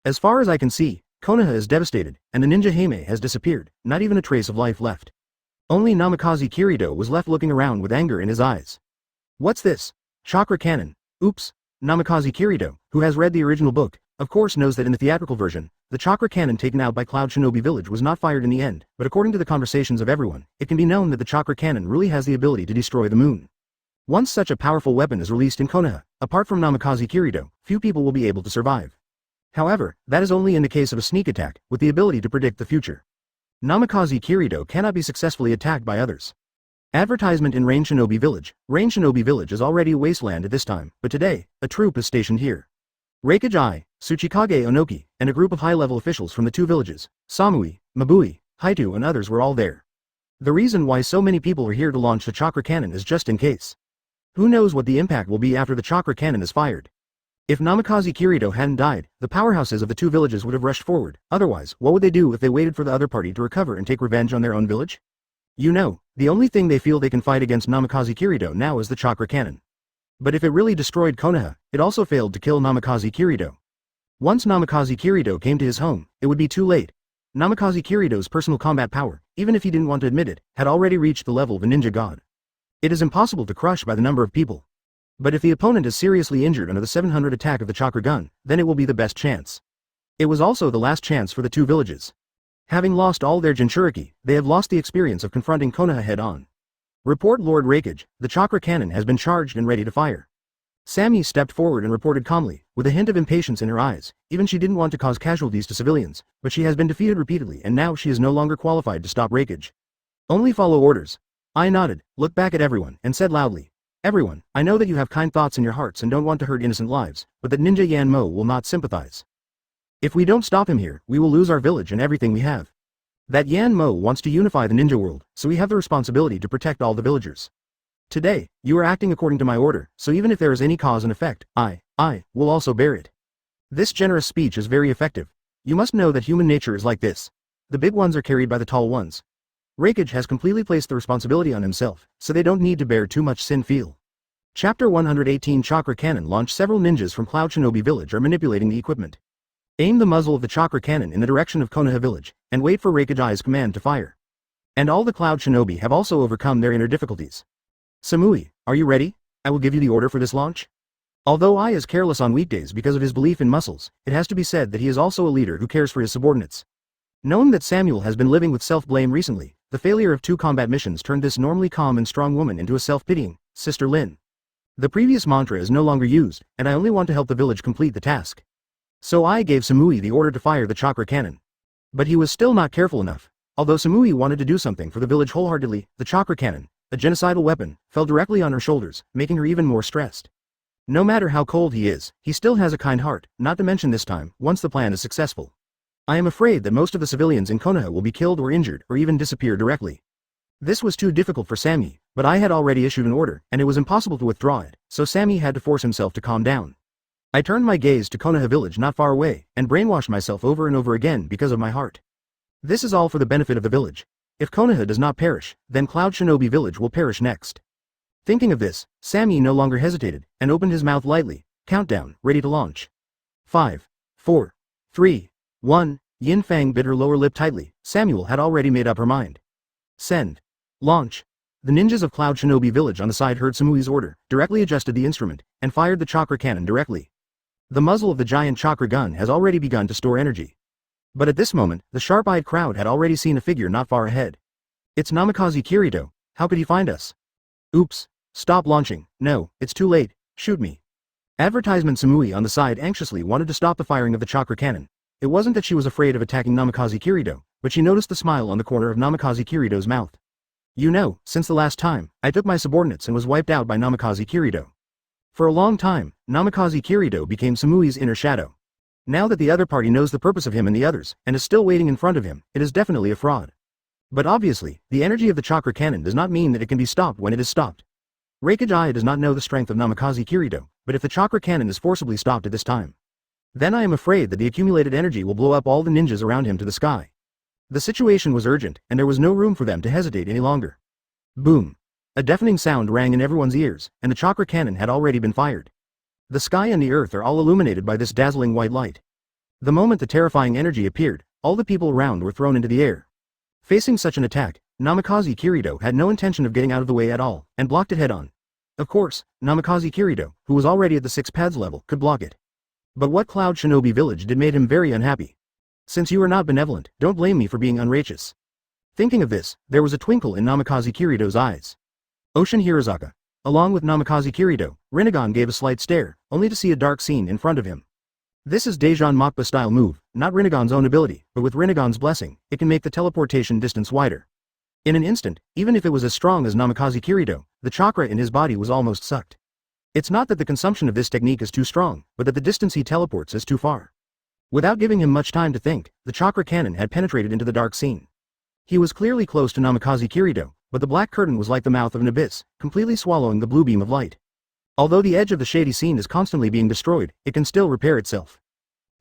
As far as I can see, Konoha is devastated, and the ninja Hime has disappeared, not even a trace of life left. Only Namikaze Kirito was left looking around with anger in his eyes. What's this? Chakra cannon. Oops. Namikaze Kirito, who has read the original book, of course knows that in the theatrical version, the chakra cannon taken out by Cloud Shinobi Village was not fired in the end, but according to the conversations of everyone, it can be known that the chakra cannon really has the ability to destroy the moon. Once such a powerful weapon is released in Konoha, apart from Namikaze Kirito, few people will be able to survive. However, that is only in the case of a sneak attack, with the ability to predict the future. Namikaze Kirito cannot be successfully attacked by others. Advertisement. In Rain Shinobi Village. Rain Shinobi Village is already a wasteland at this time, but today, a troop is stationed here. Reikage, Tsuchikage Onoki, and a group of high-level officials from the two villages, Samui, Mabui, Haitu and others were all there. The reason why so many people are here to launch the chakra cannon is just in case. Who knows what the impact will be after the chakra cannon is fired. If Namikaze Kirito hadn't died, the powerhouses of the two villages would have rushed forward. Otherwise, what would they do if they waited for the other party to recover and take revenge on their own village? You know, the only thing they feel they can fight against Namikaze Kirito now is the chakra cannon. But if it really destroyed Konoha, it also failed to kill Namikaze Kirito. Once Namikaze Kirito came to his home, it would be too late. Namikaze Kirito's personal combat power, even if he didn't want to admit it, had already reached the level of a ninja god. It is impossible to crush by the number of people. But if the opponent is seriously injured under the 700 attack of the chakra gun, then it will be the best chance. It was also the last chance for the two villages. Having lost all their Jinchuriki, they have lost the experience of confronting Konoha head-on. Report. Lord Reikage, the chakra cannon has been charged and ready to fire. Sammy stepped forward and reported calmly, with a hint of impatience in her eyes. Even she didn't want to cause casualties to civilians, but she has been defeated repeatedly and now she is no longer qualified to stop Reikage. Only follow orders. I nodded, looked back at everyone, and said loudly, everyone, I know that you have kind thoughts in your hearts and don't want to hurt innocent lives, but that Ninja Yanmo will not sympathize. If we don't stop him here, we will lose our village and everything we have. That Yanmo wants to unify the ninja world, so we have the responsibility to protect all the villagers. Today, you are acting according to my order, so even if there is any cause and effect, I will also bear it. This generous speech is very effective. You must know that human nature is like this. The big ones are carried by the tall ones. Reikage has completely placed the responsibility on himself, so they don't need to bear too much sin. Feel. Chapter 118. Chakra Cannon. Launch. Several ninjas from Cloud Shinobi Village are manipulating the equipment. Aim the muzzle of the chakra cannon in the direction of Konoha Village, and wait for Reikage's command to fire. And all the Cloud Shinobi have also overcome their inner difficulties. Samui, are you ready? I will give you the order for this launch. Although Ai is careless on weekdays because of his belief in muscles, it has to be said that he is also a leader who cares for his subordinates. Knowing that Samuel has been living with self-blame recently, the failure of 2 combat missions turned this normally calm and strong woman into a self-pitying, Sister Lin. The previous mantra is no longer used, and I only want to help the village complete the task. So I gave Samui the order to fire the chakra cannon. But he was still not careful enough. Although Samui wanted to do something for the village wholeheartedly, the chakra cannon, a genocidal weapon, fell directly on her shoulders, making her even more stressed. No matter how cold he is, he still has a kind heart, not to mention this time, once the plan is successful. I am afraid that most of the civilians in Konoha will be killed or injured or even disappear directly. This was too difficult for Sammy, but I had already issued an order, and it was impossible to withdraw it, so Sammy had to force himself to calm down. I turned my gaze to Konoha village not far away, and brainwashed myself over and over again because of my heart. This is all for the benefit of the village. If Konoha does not perish, then Cloud Shinobi village will perish next. Thinking of this, Sammy no longer hesitated, and opened his mouth lightly, countdown, ready to launch. 5, 4, 3, 1, Yin Fang bit her lower lip tightly. Samuel had already made up her mind. Send. Launch. The ninjas of Cloud Shinobi village on the side heard Samui's order, directly adjusted the instrument, and fired the chakra cannon directly. The muzzle of the giant chakra gun has already begun to store energy. But at this moment, the sharp-eyed crowd had already seen a figure not far ahead. It's Namikaze Kirito. How could he find us? Oops. Stop launching. No, it's too late. Shoot me. Advertisement Samui on the side anxiously wanted to stop the firing of the chakra cannon. It wasn't that she was afraid of attacking Namikaze Kirito, but she noticed the smile on the corner of Namikaze Kirito's mouth. You know, since the last time, I took my subordinates and was wiped out by Namikaze Kirito. For a long time, Namikaze Kirito became Samui's inner shadow. Now that the other party knows the purpose of him and the others, and is still waiting in front of him, it is definitely a fraud. But obviously, the energy of the chakra cannon does not mean that it can be stopped when it is stopped. Hokage does not know the strength of Namikaze Kirito, but if the chakra cannon is forcibly stopped at this time, then I am afraid that the accumulated energy will blow up all the ninjas around him to the sky. The situation was urgent, and there was no room for them to hesitate any longer. Boom. A deafening sound rang in everyone's ears, and the chakra cannon had already been fired. The sky and the earth are all illuminated by this dazzling white light. The moment the terrifying energy appeared, all the people around were thrown into the air. Facing such an attack, Namikaze Kirito had no intention of getting out of the way at all, and blocked it head-on. Of course, Namikaze Kirito, who was already at the 6 pads level, could block it. But what Cloud Shinobi village did made him very unhappy. Since you are not benevolent, don't blame me for being unrighteous. Thinking of this, there was a twinkle in Namikaze Kirito's eyes. Ocean Hirazaka. Along with Namikaze Kirito, Rinnegan gave a slight stare, only to see a dark scene in front of him. This is Daejeon Mokba style move, not Rinnegan's own ability, but with Rinnegan's blessing, it can make the teleportation distance wider. In an instant, even if it was as strong as Namikaze Kirito, the chakra in his body was almost sucked. It's not that the consumption of this technique is too strong, but that the distance he teleports is too far. Without giving him much time to think, the chakra cannon had penetrated into the dark scene. He was clearly close to Namikaze Kirito, but the black curtain was like the mouth of an abyss, completely swallowing the blue beam of light. Although the edge of the shady scene is constantly being destroyed, it can still repair itself.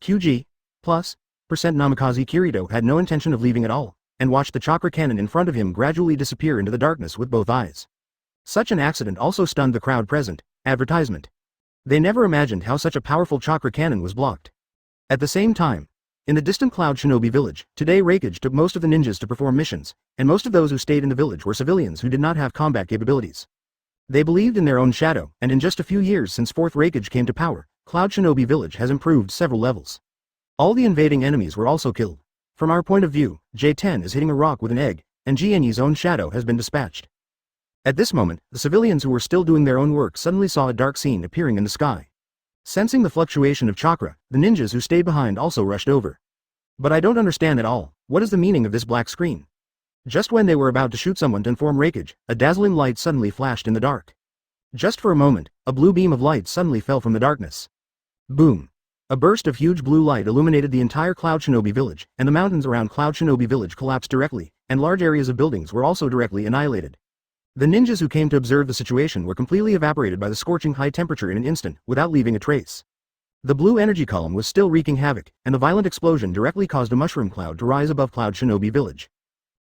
QG. Plus. Namikaze Kirito had no intention of leaving at all, and watched the chakra cannon in front of him gradually disappear into the darkness with both eyes. Such an accident also stunned the crowd present. Advertisement. They never imagined how such a powerful chakra cannon was blocked. At the same time, in the distant Cloud Shinobi village, today Hokage took most of the ninjas to perform missions, and most of those who stayed in the village were civilians who did not have combat capabilities. They believed in their own shadow, and in just a few years since 4th Hokage came to power, Cloud Shinobi village has improved several levels. All the invading enemies were also killed. From our point of view, J10 is hitting a rock with an egg, and Jienyi's own shadow has been dispatched. At this moment, the civilians who were still doing their own work suddenly saw a dark scene appearing in the sky. Sensing the fluctuation of chakra, the ninjas who stayed behind also rushed over. But I don't understand at all, what is the meaning of this black screen? Just when they were about to shoot someone to inform Hokage, a dazzling light suddenly flashed in the dark. Just for a moment, a blue beam of light suddenly fell from the darkness. Boom. A burst of huge blue light illuminated the entire Cloud Shinobi village, and the mountains around Cloud Shinobi village collapsed directly, and large areas of buildings were also directly annihilated. The ninjas who came to observe the situation were completely evaporated by the scorching high temperature in an instant, without leaving a trace. The blue energy column was still wreaking havoc, and the violent explosion directly caused a mushroom cloud to rise above Cloud Shinobi village.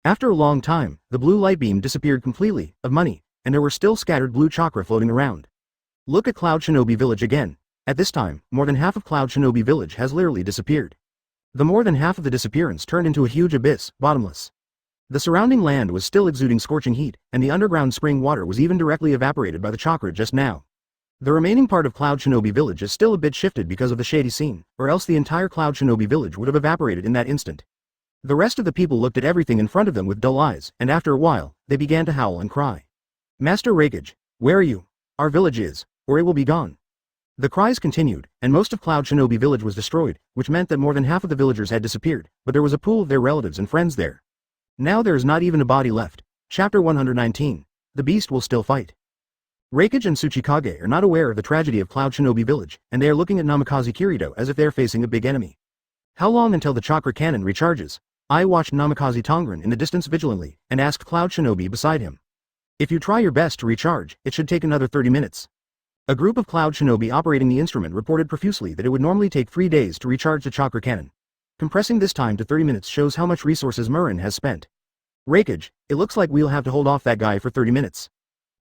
After a long time, the blue light beam disappeared completely, of money, and there were still scattered blue chakra floating around. Look at Cloud Shinobi village again. At this time, more than half of Cloud Shinobi village has literally disappeared. The more than half of the disappearance turned into a huge abyss, bottomless. The surrounding land was still exuding scorching heat, and the underground spring water was even directly evaporated by the chakra just now. The remaining part of Cloud Shinobi Village is still a bit shifted because of the shady scene, or else the entire Cloud Shinobi Village would have evaporated in that instant. The rest of the people looked at everything in front of them with dull eyes, and after a while, they began to howl and cry. Master Hokage, where are you? Our village is, or it will be gone. The cries continued, and most of Cloud Shinobi Village was destroyed, which meant that more than half of the villagers had disappeared, but there was a pool of their relatives and friends there. Now there is not even a body left. Chapter 119. The beast will still fight. Hokage and Tsuchikage are not aware of the tragedy of Cloud Shinobi Village, and they are looking at Namikaze Kirito as if they are facing a big enemy. How long until the chakra cannon recharges? I watched Namikaze Tongren in the distance vigilantly, and asked Cloud Shinobi beside him. If you try your best to recharge, it should take another 30 minutes. A group of Cloud Shinobi operating the instrument reported profusely that it would normally take 3 days to recharge the chakra cannon. Compressing this time to 30 minutes shows how much resources Murin has spent. Hokage, it looks like we'll have to hold off that guy for 30 minutes.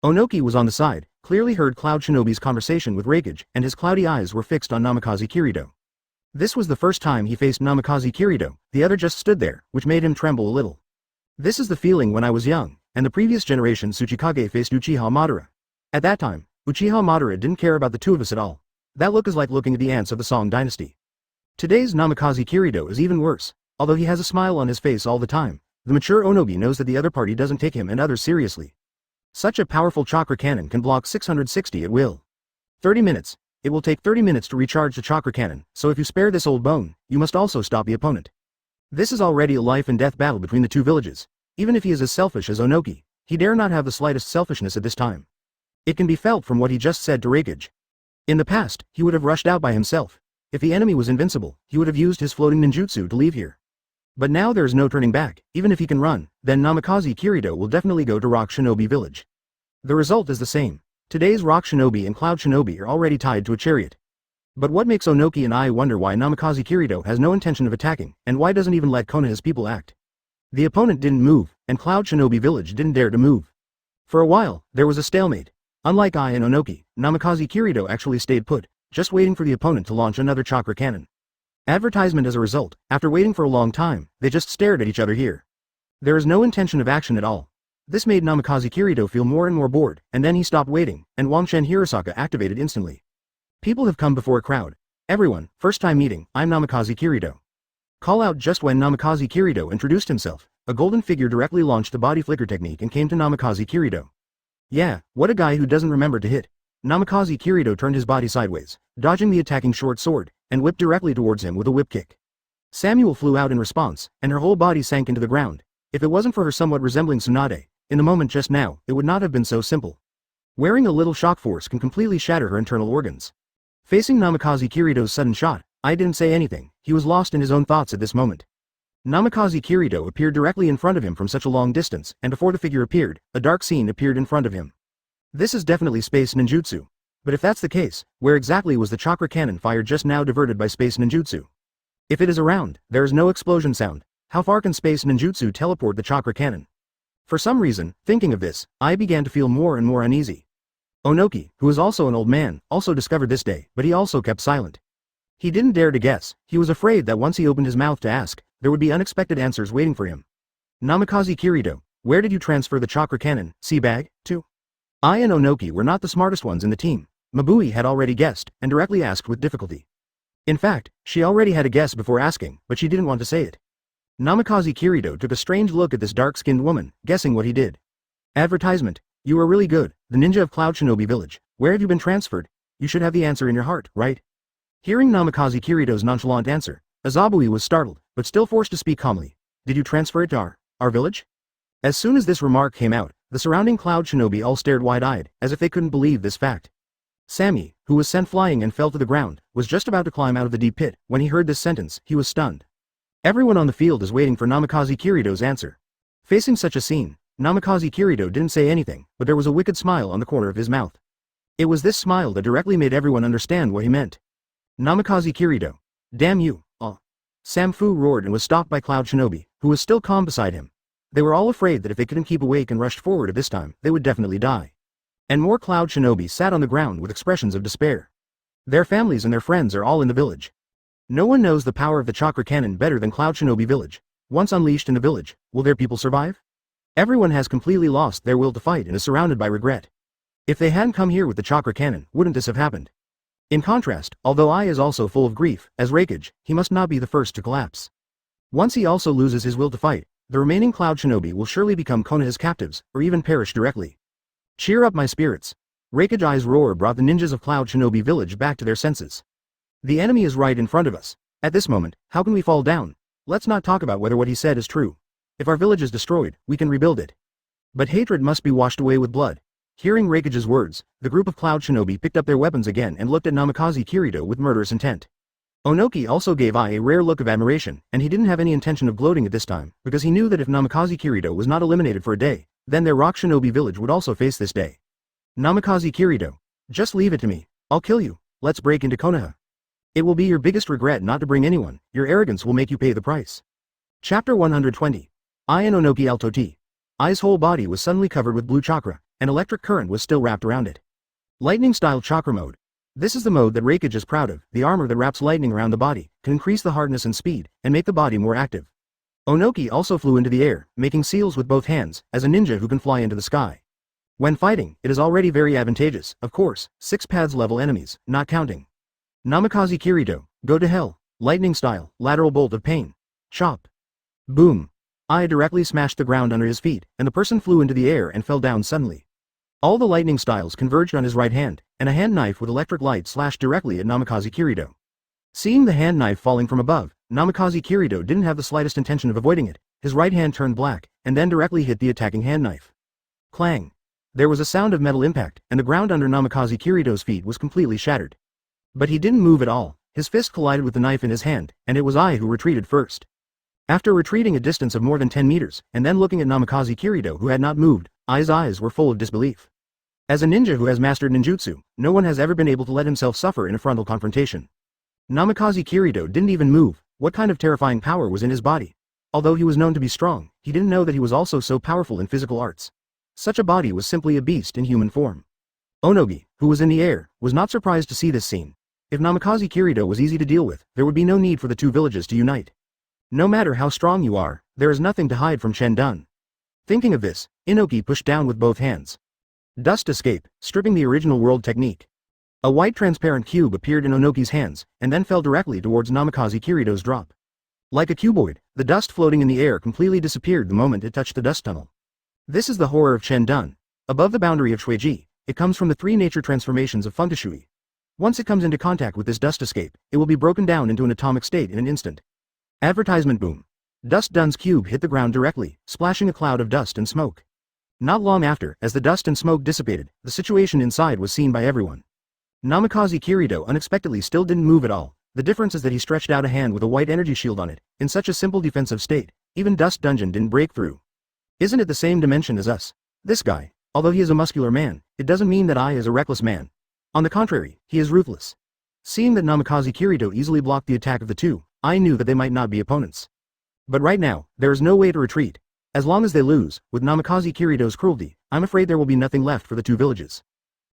Onoki was on the side, clearly heard Cloud Shinobi's conversation with Hokage, and his cloudy eyes were fixed on Namikaze Kirito. This was the first time he faced Namikaze Kirito, the other just stood there, which made him tremble a little. This is the feeling when I was young, and the previous generation Tsuchikage faced Uchiha Madara. At that time, Uchiha Madara didn't care about the two of us at all. That look is like looking at the ants of the Song dynasty. Today's Namikaze Kirito is even worse. Although he has a smile on his face all the time, the mature Onogi knows that the other party doesn't take him and others seriously. Such a powerful chakra cannon can block 660 at will. 30 minutes. It will take 30 minutes to recharge the chakra cannon, so if you spare this old bone, you must also stop the opponent. This is already a life and death battle between the two villages. Even if he is as selfish as Onoki, he dare not have the slightest selfishness at this time. It can be felt from what he just said to Hokage. In the past, he would have rushed out by himself. If the enemy was invincible, he would have used his floating ninjutsu to leave here. But now there is no turning back. Even if he can run, then Namikaze Kirito will definitely go to Rock Shinobi Village. The result is the same. Today's Rock Shinobi and Cloud Shinobi are already tied to a chariot. But what makes Onoki and I wonder why Namikaze Kirito has no intention of attacking, and why doesn't even let Konoha's people act. The opponent didn't move, and Cloud Shinobi Village didn't dare to move. For a while, there was a stalemate. Unlike I and Onoki, Namikaze Kirito actually stayed put, just waiting for the opponent to launch another chakra cannon. Advertisement as a result, after waiting for a long time, they just stared at each other here. There is no intention of action at all. This made Namikaze Kirito feel more and more bored, and then he stopped waiting, and Wangshen Hirosaka activated instantly. People have come before a crowd. Everyone, first time meeting, I'm Namikaze Kirito. Call out. Just when Namikaze Kirito introduced himself, a golden figure directly launched the body flicker technique and came to Namikaze Kirito. Yeah, what a guy who doesn't remember to hit. Namikaze Kirito turned his body sideways, dodging the attacking short sword, and whipped directly towards him with a whip kick. Samuel flew out in response, and her whole body sank into the ground. If it wasn't for her somewhat resembling Tsunade, in the moment just now, it would not have been so simple. Wearing a little shock force can completely shatter her internal organs. Facing Namikaze Kirito's sudden shot, I didn't say anything. He was lost in his own thoughts at this moment. Namikaze Kirito appeared directly in front of him from such a long distance, and before the figure appeared, a dark scene appeared in front of him. This is definitely space ninjutsu. But if that's the case, where exactly was the chakra cannon fired just now diverted by space ninjutsu? If it is around, there is no explosion sound. How far can space ninjutsu teleport the chakra cannon? For some reason, thinking of this, I began to feel more and more uneasy. Onoki, who is also an old man, also discovered this day, but he also kept silent. He didn't dare to guess. He was afraid that once he opened his mouth to ask, there would be unexpected answers waiting for him. Namikaze Kirito, where did you transfer the chakra cannon, sea bag, to? I and Onoki were not the smartest ones in the team. Mabui had already guessed, and directly asked with difficulty. In fact, she already had a guess before asking, but she didn't want to say it. Namikaze Kirito took a strange look at this dark-skinned woman, guessing what he did. Advertisement. You are really good, the ninja of Cloud Shinobi Village. Where have you been transferred? You should have the answer in your heart, right? Hearing Namikaze Kirito's nonchalant answer, Azabui was startled, but still forced to speak calmly. Did you transfer it to our village? As soon as this remark came out, the surrounding Cloud Shinobi all stared wide-eyed, as if they couldn't believe this fact. Sammy, who was sent flying and fell to the ground, was just about to climb out of the deep pit. When he heard this sentence, he was stunned. Everyone on the field is waiting for Namikaze Kirito's answer. Facing such a scene, Namikaze Kirito didn't say anything, but there was a wicked smile on the corner of his mouth. It was this smile that directly made everyone understand what he meant. Namikaze Kirito. Damn you, Sam Fu roared and was stopped by Cloud Shinobi, who was still calm beside him. They were all afraid that if they couldn't keep awake and rushed forward at this time, they would definitely die. And more Cloud Shinobi sat on the ground with expressions of despair. Their families and their friends are all in the village. No one knows the power of the chakra cannon better than Cloud Shinobi Village. Once unleashed in the village, will their people survive? Everyone has completely lost their will to fight and is surrounded by regret. If they hadn't come here with the chakra cannon, wouldn't this have happened? In contrast, although Ai is also full of grief, as Hokage, he must not be the first to collapse. Once he also loses his will to fight, the remaining Cloud Shinobi will surely become Konoha's captives, or even perish directly. Cheer up my spirits. Hokage Ai's roar brought the ninjas of Cloud Shinobi village back to their senses. The enemy is right in front of us. At this moment, how can we fall down? Let's not talk about whether what he said is true. If our village is destroyed, we can rebuild it. But hatred must be washed away with blood. Hearing Hokage's words, the group of Cloud Shinobi picked up their weapons again and looked at Namikaze Kirito with murderous intent. Onoki also gave Ai a rare look of admiration, and he didn't have any intention of gloating at this time, because he knew that if Namikaze Kirito was not eliminated for a day, then their Rock Shinobi village would also face this day. Namikaze Kirito, just leave it to me. I'll kill you. Let's break into Konoha. It will be your biggest regret not to bring anyone. Your arrogance will make you pay the price. Chapter 120. Ai and Onoki Altoti. Ai's whole body was suddenly covered with blue chakra, and electric current was still wrapped around it. Lightning-style chakra mode. This is the mode that Hokage is proud of. The armor that wraps lightning around the body can increase the hardness and speed, and make the body more active. Onoki also flew into the air, making seals with both hands, as a ninja who can fly into the sky. When fighting, it is already very advantageous, of course, 6 pads level enemies, not counting. Namikaze Kirito, go to hell, lightning style, lateral bolt of pain. Chop. Boom. Ai directly smashed the ground under his feet, and the person flew into the air and fell down suddenly. All the lightning styles converged on his right hand, and a hand knife with electric light slashed directly at Namikaze Kirito. Seeing the hand knife falling from above, Namikaze Kirito didn't have the slightest intention of avoiding it. His right hand turned black, and then directly hit the attacking hand knife. Clang. There was a sound of metal impact, and the ground under Namikaze Kirito's feet was completely shattered. But he didn't move at all. His fist collided with the knife in his hand, and it was Ai who retreated first. After retreating a distance of more than 10 meters, and then looking at Namikaze Kirito who had not moved, Ai's eyes were full of disbelief. As a ninja who has mastered ninjutsu, no one has ever been able to let himself suffer in a frontal confrontation. Namikaze Kirito didn't even move. What kind of terrifying power was in his body? Although he was known to be strong, he didn't know that he was also so powerful in physical arts. Such a body was simply a beast in human form. Onogi, who was in the air, was not surprised to see this scene. If Namikaze Kirito was easy to deal with, there would be no need for the two villages to unite. No matter how strong you are, there is nothing to hide from Chen Dun. Thinking of this, Inoki pushed down with both hands. Dust escape, stripping the original world technique. A white transparent cube appeared in Onoki's hands, and then fell directly towards Namikaze Kirito's drop. Like a cuboid, the dust floating in the air completely disappeared the moment it touched the dust tunnel. This is the horror of Chen Dun. Above the boundary of Shuiji, it comes from the 3 nature transformations of Feng-Shui. Once it comes into contact with this dust escape, it will be broken down into an atomic state in an instant. Advertisement boom. Dust Dun's cube hit the ground directly, splashing a cloud of dust and smoke. Not long after, as the dust and smoke dissipated, the situation inside was seen by everyone. Namikaze Kirito unexpectedly still didn't move at all. The difference is that he stretched out a hand with a white energy shield on it. In such a simple defensive state, even Dust Dungeon didn't break through. Isn't it the same dimension as us? This guy, although he is a muscular man, it doesn't mean that Ai is a reckless man. On the contrary, he is ruthless. Seeing that Namikaze Kirito easily blocked the attack of the two, Ai knew that they might not be opponents. But right now, there is no way to retreat. As long as they lose, with Namikaze Kirito's cruelty, I'm afraid there will be nothing left for the two villages.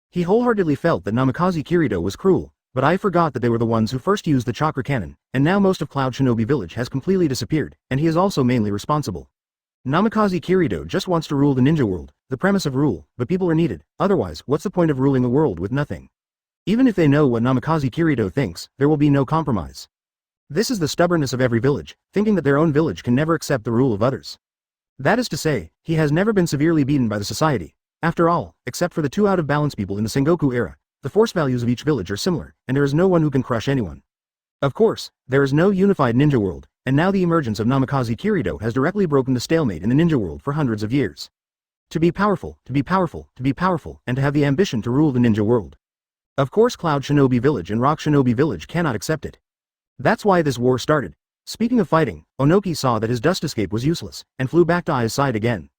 He wholeheartedly felt that Namikaze Kirito was cruel, but I forgot that they were the ones who first used the chakra cannon, and now most of Cloud Shinobi village has completely disappeared, and he is also mainly responsible. Namikaze Kirito just wants to rule the ninja world, the premise of rule, but people are needed, otherwise what's the point of ruling a world with nothing? Even if they know what Namikaze Kirito thinks, there will be no compromise. This is the stubbornness of every village, thinking that their own village can never accept the rule of others. That is to say, he has never been severely beaten by the society. After all, except for the 2 out-of-balance people in the Sengoku era, the force values of each village are similar, and there is no one who can crush anyone. Of course, there is no unified ninja world, and now the emergence of Namikaze Kirito has directly broken the stalemate in the ninja world for hundreds of years. To be powerful, to be powerful, to be powerful, and to have the ambition to rule the ninja world. Of course Cloud Shinobi Village and Rock Shinobi Village cannot accept it. That's why this war started. Speaking of fighting, Onoki saw that his dust escape was useless, and flew back to Ai's side again.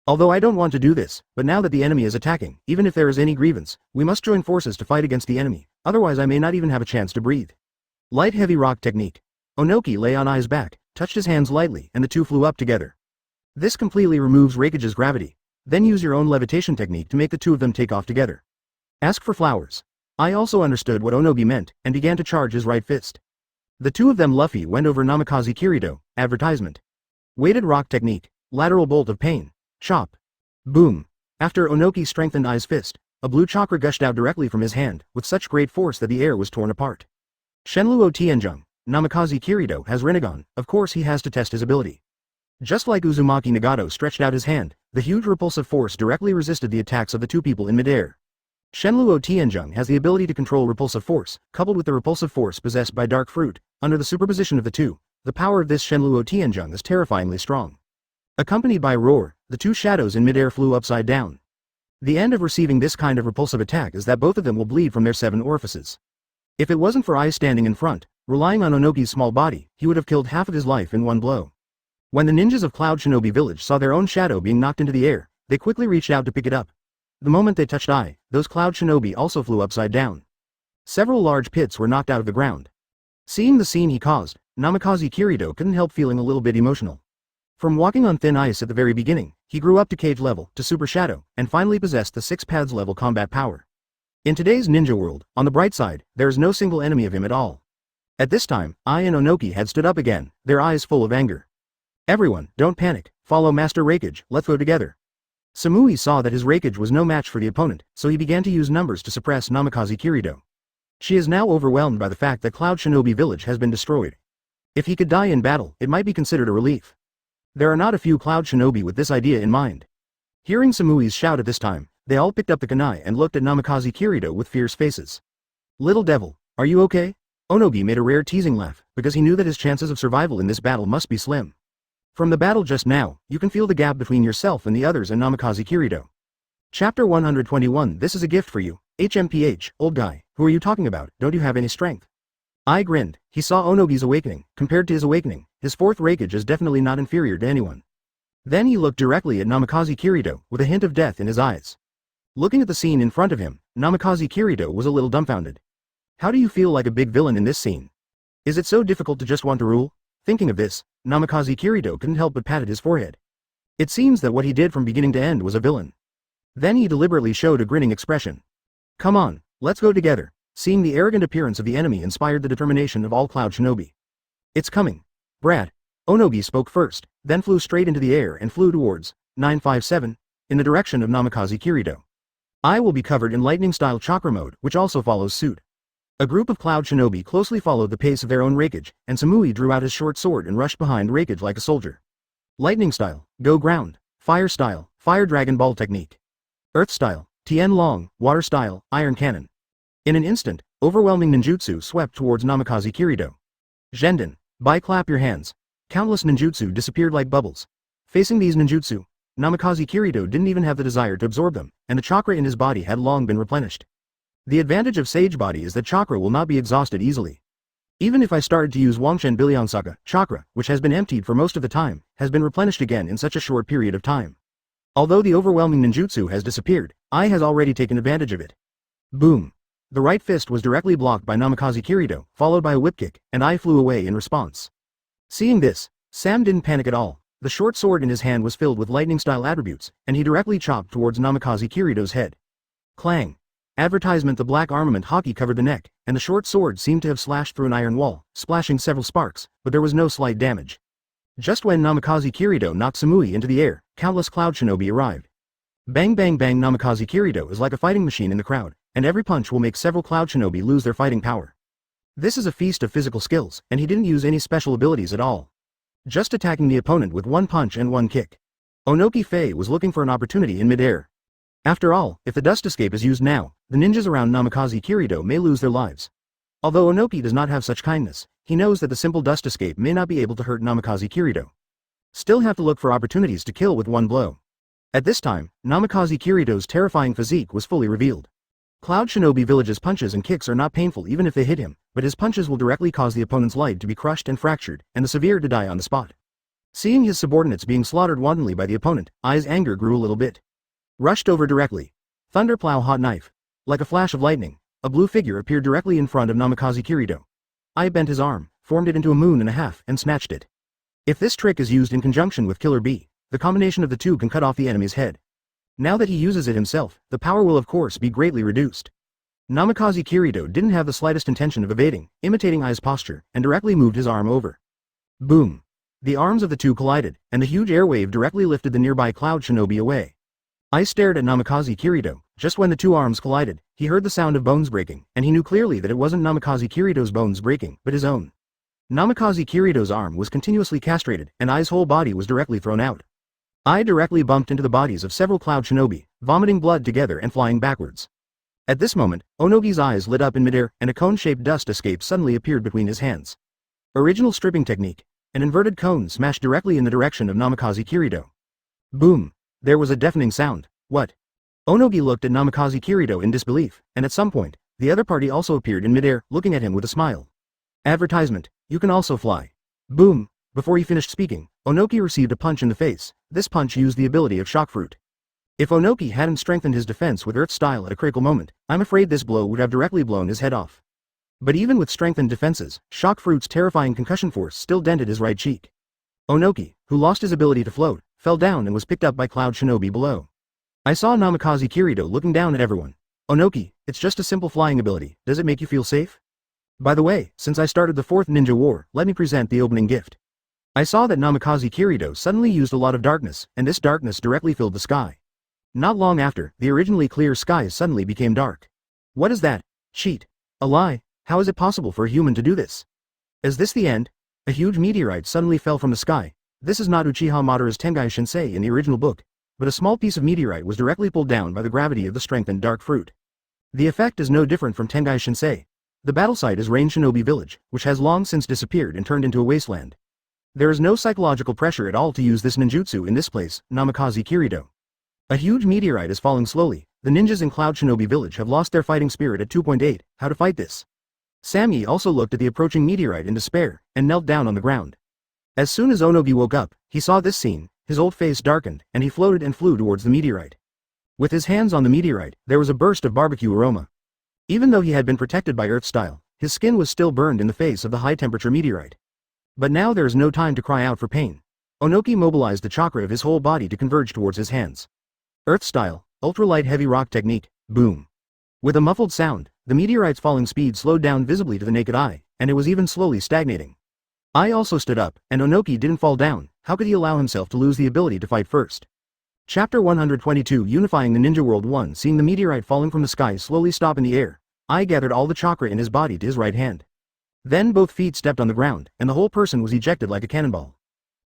Although I don't want to do this, but now that the enemy is attacking, even if there is any grievance, we must join forces to fight against the enemy, otherwise I may not even have a chance to breathe. Light heavy rock technique. Onoki lay on Ai's back, touched his hands lightly, and the two flew up together. This completely removes Hokage's gravity. Then use your own levitation technique to make the two of them take off together. Ask for flowers. Ai also understood what Onogi meant, and began to charge his right fist. The two of them Luffy went over Namikaze Kirito. Advertisement. Weighted rock technique. Lateral bolt of pain. Chop. Boom. After Onoki strengthened Ai's fist, a blue chakra gushed out directly from his hand, with such great force that the air was torn apart. Shenluo Tianzheng, Namikaze Kirito, has Rinnegan, of course he has to test his ability. Just like Uzumaki Nagato stretched out his hand, the huge repulsive force directly resisted the attacks of the two people in midair. Shenluo Tianzheng has the ability to control repulsive force, coupled with the repulsive force possessed by Dark Fruit. Under the superposition of the two, the power of this Shenluo Tianzheng is terrifyingly strong. Accompanied by roar, the two shadows in midair flew upside down. The end of receiving this kind of repulsive attack is that both of them will bleed from their 7 orifices. If it wasn't for Ai standing in front, relying on Onoki's small body, he would have killed half of his life in one blow. When the ninjas of Cloud Shinobi Village saw their own shadow being knocked into the air, they quickly reached out to pick it up. The moment they touched Ai, those Cloud Shinobi also flew upside down. Several large pits were knocked out of the ground. Seeing the scene he caused, Namikaze Kirito couldn't help feeling a little bit emotional. From walking on thin ice at the very beginning, he grew up to Cage level, to Super Shadow, and finally possessed the 6 Paths level combat power. In today's ninja world, on the bright side, there is no single enemy of him at all. At this time, Ai and Onoki had stood up again, their eyes full of anger. Everyone, don't panic, follow Master Raikage, let's go together. Samui saw that his Raikage was no match for the opponent, so he began to use numbers to suppress Namikaze Kirito. She is now overwhelmed by the fact that Cloud Shinobi Village has been destroyed. If he could die in battle, it might be considered a relief. There are not a few Cloud Shinobi with this idea in mind. Hearing Samui's shout at this time, they all picked up the kunai and looked at Namikaze Kirito with fierce faces. Little devil, are you okay? Onogi made a rare teasing laugh, because he knew that his chances of survival in this battle must be slim. From the battle just now, you can feel the gap between yourself and the others and Namikaze Kirito. Chapter 121. This is a gift for you. HMPH, old guy, who are you talking about? Don't you have any strength? I grinned. He saw Onogi's awakening. Compared to his awakening, his 4th Raikage is definitely not inferior to anyone. Then he looked directly at Namikaze Kirito, with a hint of death in his eyes. Looking at the scene in front of him, Namikaze Kirito was a little dumbfounded. How do you feel like a big villain in this scene? Is it so difficult to just want to rule? Thinking of this, Namikaze Kirito couldn't help but patted his forehead. It seems that what he did from beginning to end was a villain. Then he deliberately showed a grinning expression. Come on, let's go together. Seeing the arrogant appearance of the enemy inspired the determination of all Cloud Shinobi. It's coming. Brad. Onogi spoke first, then flew straight into the air and flew towards 957, in the direction of Namikaze Kirito. I will be covered in lightning-style chakra mode, which also follows suit. A group of Cloud Shinobi closely followed the pace of their own Raikage, and Samui drew out his short sword and rushed behind Raikage like a soldier. Lightning style, go ground. Fire style, fire Dragon Ball technique. Earth style, Tien Long, water style, iron cannon. In an instant, overwhelming ninjutsu swept towards Namikaze Kirito. Zhendon, clap your hands. Countless ninjutsu disappeared like bubbles. Facing these ninjutsu, Namikaze Kirito didn't even have the desire to absorb them, and the chakra in his body had long been replenished. The advantage of Sage Body is that chakra will not be exhausted easily. Even if I started to use Wangshen Bilyansaka, chakra, which has been emptied for most of the time, has been replenished again in such a short period of time. Although the overwhelming ninjutsu has disappeared, Ai has already taken advantage of it. Boom. The right fist was directly blocked by Namikaze Kirito, followed by a whip kick, and Ai flew away in response. Seeing this, Sam didn't panic at all. The short sword in his hand was filled with lightning-style attributes, and he directly chopped towards Namikaze Kirito's head. Clang. Advertisement. The black armament hockey covered the neck, and the short sword seemed to have slashed through an iron wall, splashing several sparks, but there was no slight damage. Just when Namikaze Kirito knocked Samui into the air, countless Cloud Shinobi arrived. Bang bang bang. Namikaze Kirito is like a fighting machine in the crowd, and every punch will make several Cloud Shinobi lose their fighting power. This is a feast of physical skills, and he didn't use any special abilities at all. Just attacking the opponent with one punch and one kick. Onoki Fei was looking for an opportunity in midair. After all, if the dust escape is used now, the ninjas around Namikaze Kirito may lose their lives. Although Onoki does not have such kindness, he knows that the simple dust escape may not be able to hurt Namikaze Kirito. Still have to look for opportunities to kill with one blow. At this time, Namikaze Kirito's terrifying physique was fully revealed. Cloud Shinobi Village's punches and kicks are not painful even if they hit him, but his punches will directly cause the opponent's leg to be crushed and fractured, and the severe to die on the spot. Seeing his subordinates being slaughtered wantonly by the opponent, Ai's anger grew a little bit. Rushed over directly. Thunderplow hot knife. Like a flash of lightning, a blue figure appeared directly in front of Namikaze Kirito. Ai bent his arm, formed it into a moon and a half, and snatched it. If this trick is used in conjunction with Killer Bee, the combination of the two can cut off the enemy's head. Now that he uses it himself, the power will of course be greatly reduced. Namikaze Kirito didn't have the slightest intention of evading, imitating Ai's posture, and directly moved his arm over. Boom. The arms of the two collided, and the huge airwave directly lifted the nearby Cloud Shinobi away. I stared at Namikaze Kirito. Just when the two arms collided, he heard the sound of bones breaking, and he knew clearly that it wasn't Namikaze Kirito's bones breaking, but his own. Namikaze Kirito's arm was continuously castrated, and I's whole body was directly thrown out. I directly bumped into the bodies of several cloud shinobi, vomiting blood together and flying backwards. At this moment, Onogi's eyes lit up in midair, and a cone-shaped dust escape suddenly appeared between his hands. Original stripping technique. An inverted cone smashed directly in the direction of Namikaze Kirito. Boom! There was a deafening sound. What? Onogi looked at Namikaze Kirito in disbelief, and at some point, the other party also appeared in midair, looking at him with a smile. Advertisement. You can also fly. Boom! Before he finished speaking, Onoki received a punch in the face. This punch used the ability of Shock Fruit. If Onoki hadn't strengthened his defense with Earth Style at a critical moment, I'm afraid this blow would have directly blown his head off. But even with strengthened defenses, Shock Fruit's terrifying concussion force still dented his right cheek. Onoki, who lost his ability to float, fell down and was picked up by Cloud Shinobi below. I saw Namikaze Kirito looking down at everyone. Onoki, it's just a simple flying ability, does it make you feel safe? By the way, since I started the 4th Ninja War, let me present the opening gift. I saw that Namikaze Kirito suddenly used a lot of darkness, and this darkness directly filled the sky. Not long after, the originally clear skies suddenly became dark. What is that? Cheat. A lie? How is it possible for a human to do this? Is this the end? A huge meteorite suddenly fell from the sky. This is not Uchiha Madara's Tengai Shinsei in the original book, but a small piece of meteorite was directly pulled down by the gravity of the strengthened dark fruit. The effect is no different from Tengai Shinsei. The battle site is Rain Shinobi Village, which has long since disappeared and turned into a wasteland. There is no psychological pressure at all to use this ninjutsu in this place, Namikaze Kirito. A huge meteorite is falling slowly. The ninjas in Cloud Shinobi Village have lost their fighting spirit at 2.8. How to fight this? Sammy also looked at the approaching meteorite in despair, and knelt down on the ground. As soon as Onogi woke up, he saw this scene, his old face darkened, and he floated and flew towards the meteorite. With his hands on the meteorite, there was a burst of barbecue aroma. Even though he had been protected by Earth Style, his skin was still burned in the face of the high-temperature meteorite. But now there is no time to cry out for pain. Onoki mobilized the chakra of his whole body to converge towards his hands. Earth Style, ultralight heavy rock technique, boom. With a muffled sound, the meteorite's falling speed slowed down visibly to the naked eye, and it was even slowly stagnating. I also stood up, and Onoki didn't fall down. How could he allow himself to lose the ability to fight first? Chapter 122 Unifying the Ninja World 1 Seeing the meteorite falling from the sky slowly stop in the air, I gathered all the chakra in his body to his right hand. Then both feet stepped on the ground, and the whole person was ejected like a cannonball.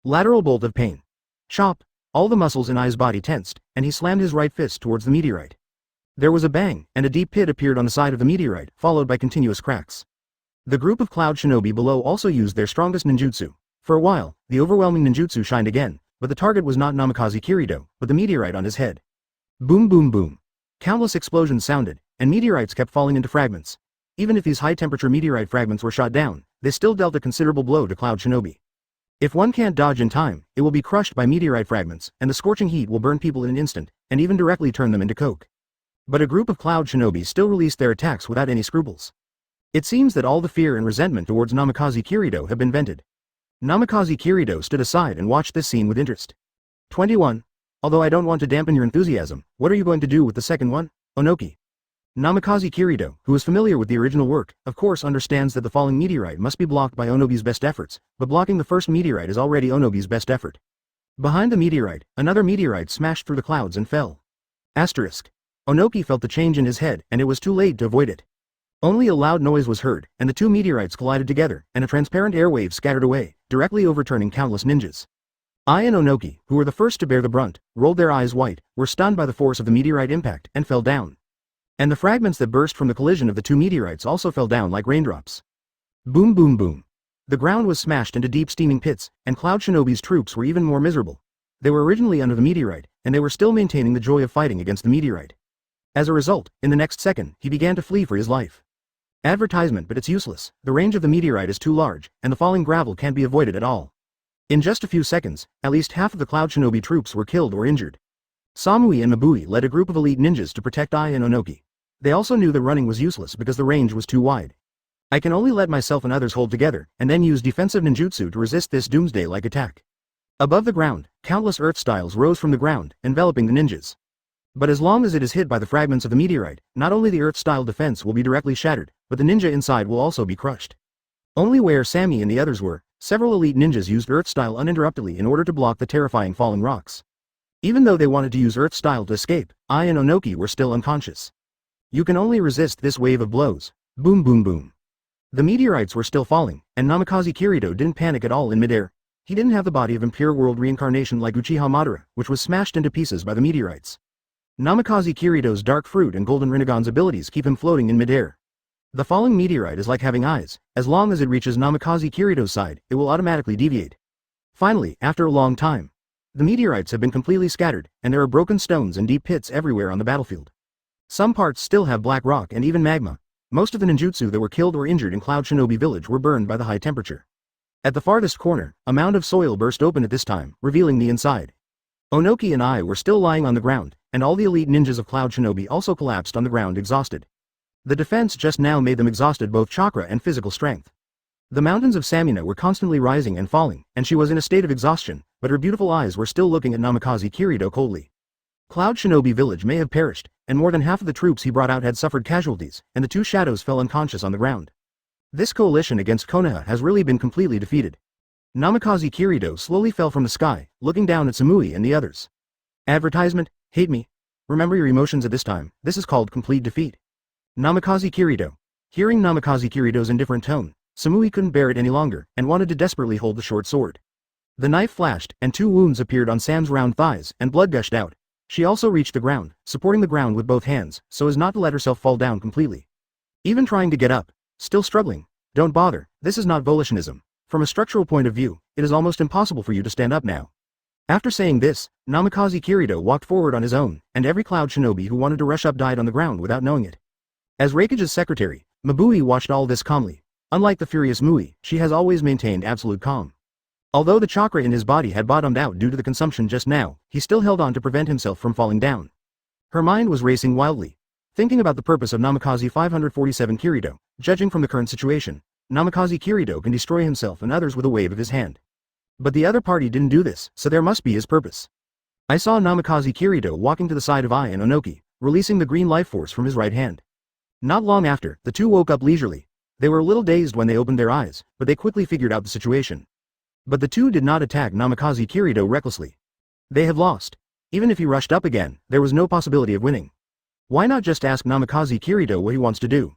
Lateral bolt of pain. Chop! All the muscles in I's body tensed, and he slammed his right fist towards the meteorite. There was a bang, and a deep pit appeared on the side of the meteorite, followed by continuous cracks. The group of Cloud Shinobi below also used their strongest ninjutsu. For a while, the overwhelming ninjutsu shined again, but the target was not Namikaze Kirito, but the meteorite on his head. Boom boom boom. Countless explosions sounded, and meteorites kept falling into fragments. Even if these high-temperature meteorite fragments were shot down, they still dealt a considerable blow to Cloud Shinobi. If one can't dodge in time, it will be crushed by meteorite fragments, and the scorching heat will burn people in an instant, and even directly turn them into coke. But a group of Cloud Shinobi still released their attacks without any scruples. It seems that all the fear and resentment towards Namikaze Kirito have been vented. Namikaze Kirito stood aside and watched this scene with interest. 21. Although I don't want to dampen your enthusiasm, what are you going to do with the second one, Onoki? Namikaze Kirito, who is familiar with the original work, of course understands that the falling meteorite must be blocked by Onogi's best efforts, but blocking the first meteorite is already Onogi's best effort. Behind the meteorite, another meteorite smashed through the clouds and fell. Asterisk. Onoki felt the change in his head, and it was too late to avoid it. Only a loud noise was heard, and the two meteorites collided together, and a transparent airwave scattered away, directly overturning countless ninjas. I and Onoki, who were the first to bear the brunt, rolled their eyes white, were stunned by the force of the meteorite impact, and fell down. And the fragments that burst from the collision of the two meteorites also fell down like raindrops. Boom boom boom. The ground was smashed into deep steaming pits, and Cloud Shinobi's troops were even more miserable. They were originally under the meteorite, and they were still maintaining the joy of fighting against the meteorite. As a result, in the next second, he began to flee for his life. Advertisement, but it's useless. The range of the meteorite is too large, and the falling gravel can't be avoided at all. In just a few seconds, at least half of the Cloud Shinobi troops were killed or injured. Samui and Mabui led a group of elite ninjas to protect Ai and Onoki. They also knew that running was useless because the range was too wide. I can only let myself and others hold together, and then use defensive ninjutsu to resist this doomsday-like attack. Above the ground, countless earth styles rose from the ground, enveloping the ninjas. But as long as it is hit by the fragments of the meteorite, not only the earth-style defense will be directly shattered, but the ninja inside will also be crushed. Only where Sammy and the others were, several elite ninjas used earth-style uninterruptedly in order to block the terrifying falling rocks. Even though they wanted to use Earth style to escape, Ai and Onoki were still unconscious. You can only resist this wave of blows. Boom boom boom. The meteorites were still falling, and Namikaze Kirito didn't panic at all in midair. He didn't have the body of Impure World reincarnation like Uchiha Madara, which was smashed into pieces by the meteorites. Namikaze Kirito's Dark Fruit and Golden Rinnegan's abilities keep him floating in midair. The falling meteorite is like having eyes. As long as it reaches Namikaze Kirito's side, it will automatically deviate. Finally, after a long time, the meteorites have been completely scattered, and there are broken stones and deep pits everywhere on the battlefield. Some parts still have black rock and even magma. Most of the ninjutsu that were killed or injured in Cloud Shinobi Village were burned by the high temperature. At the farthest corner, a mound of soil burst open at this time, revealing the inside. Onoki and Ai were still lying on the ground, and all the elite ninjas of Cloud Shinobi also collapsed on the ground exhausted. The defense just now made them exhausted both chakra and physical strength. The mountains of Samina were constantly rising and falling, and she was in a state of exhaustion, but her beautiful eyes were still looking at Namikaze Kirito coldly. Cloud Shinobi Village may have perished, and more than half of the troops he brought out had suffered casualties, and the two shadows fell unconscious on the ground. This coalition against Konoha has really been completely defeated. Namikaze Kirito slowly fell from the sky, looking down at Samui and the others. Advertisement, hate me. Remember your emotions at this time, this is called complete defeat. Namikaze Kirito. Hearing Namikaze Kirito's indifferent tone, Samui couldn't bear it any longer, and wanted to desperately hold the short sword. The knife flashed, and 2 wounds appeared on Sam's round thighs, and blood gushed out. She also reached the ground, supporting the ground with both hands, so as not to let herself fall down completely. Even trying to get up. Still struggling. Don't bother, this is not volitionism. From a structural point of view, it is almost impossible for you to stand up now. After saying this, Namikaze Kirito walked forward on his own, and every Cloud Shinobi who wanted to rush up died on the ground without knowing it. As Raikage's secretary, Mabui watched all this calmly. Unlike the furious Mui, she has always maintained absolute calm. Although the chakra in his body had bottomed out due to the consumption just now, he still held on to prevent himself from falling down. Her mind was racing wildly, thinking about the purpose of Namikaze 547 Kirito. Judging from the current situation, Namikaze Kirito can destroy himself and others with a wave of his hand. But the other party didn't do this, so there must be his purpose. I saw Namikaze Kirito walking to the side of Ai and Onoki, releasing the green life force from his right hand. Not long after, the two woke up leisurely. They were a little dazed when they opened their eyes, but they quickly figured out the situation. But the two did not attack Namikaze Kirito recklessly. They have lost. Even if he rushed up again, there was no possibility of winning. Why not just ask Namikaze Kirito what he wants to do?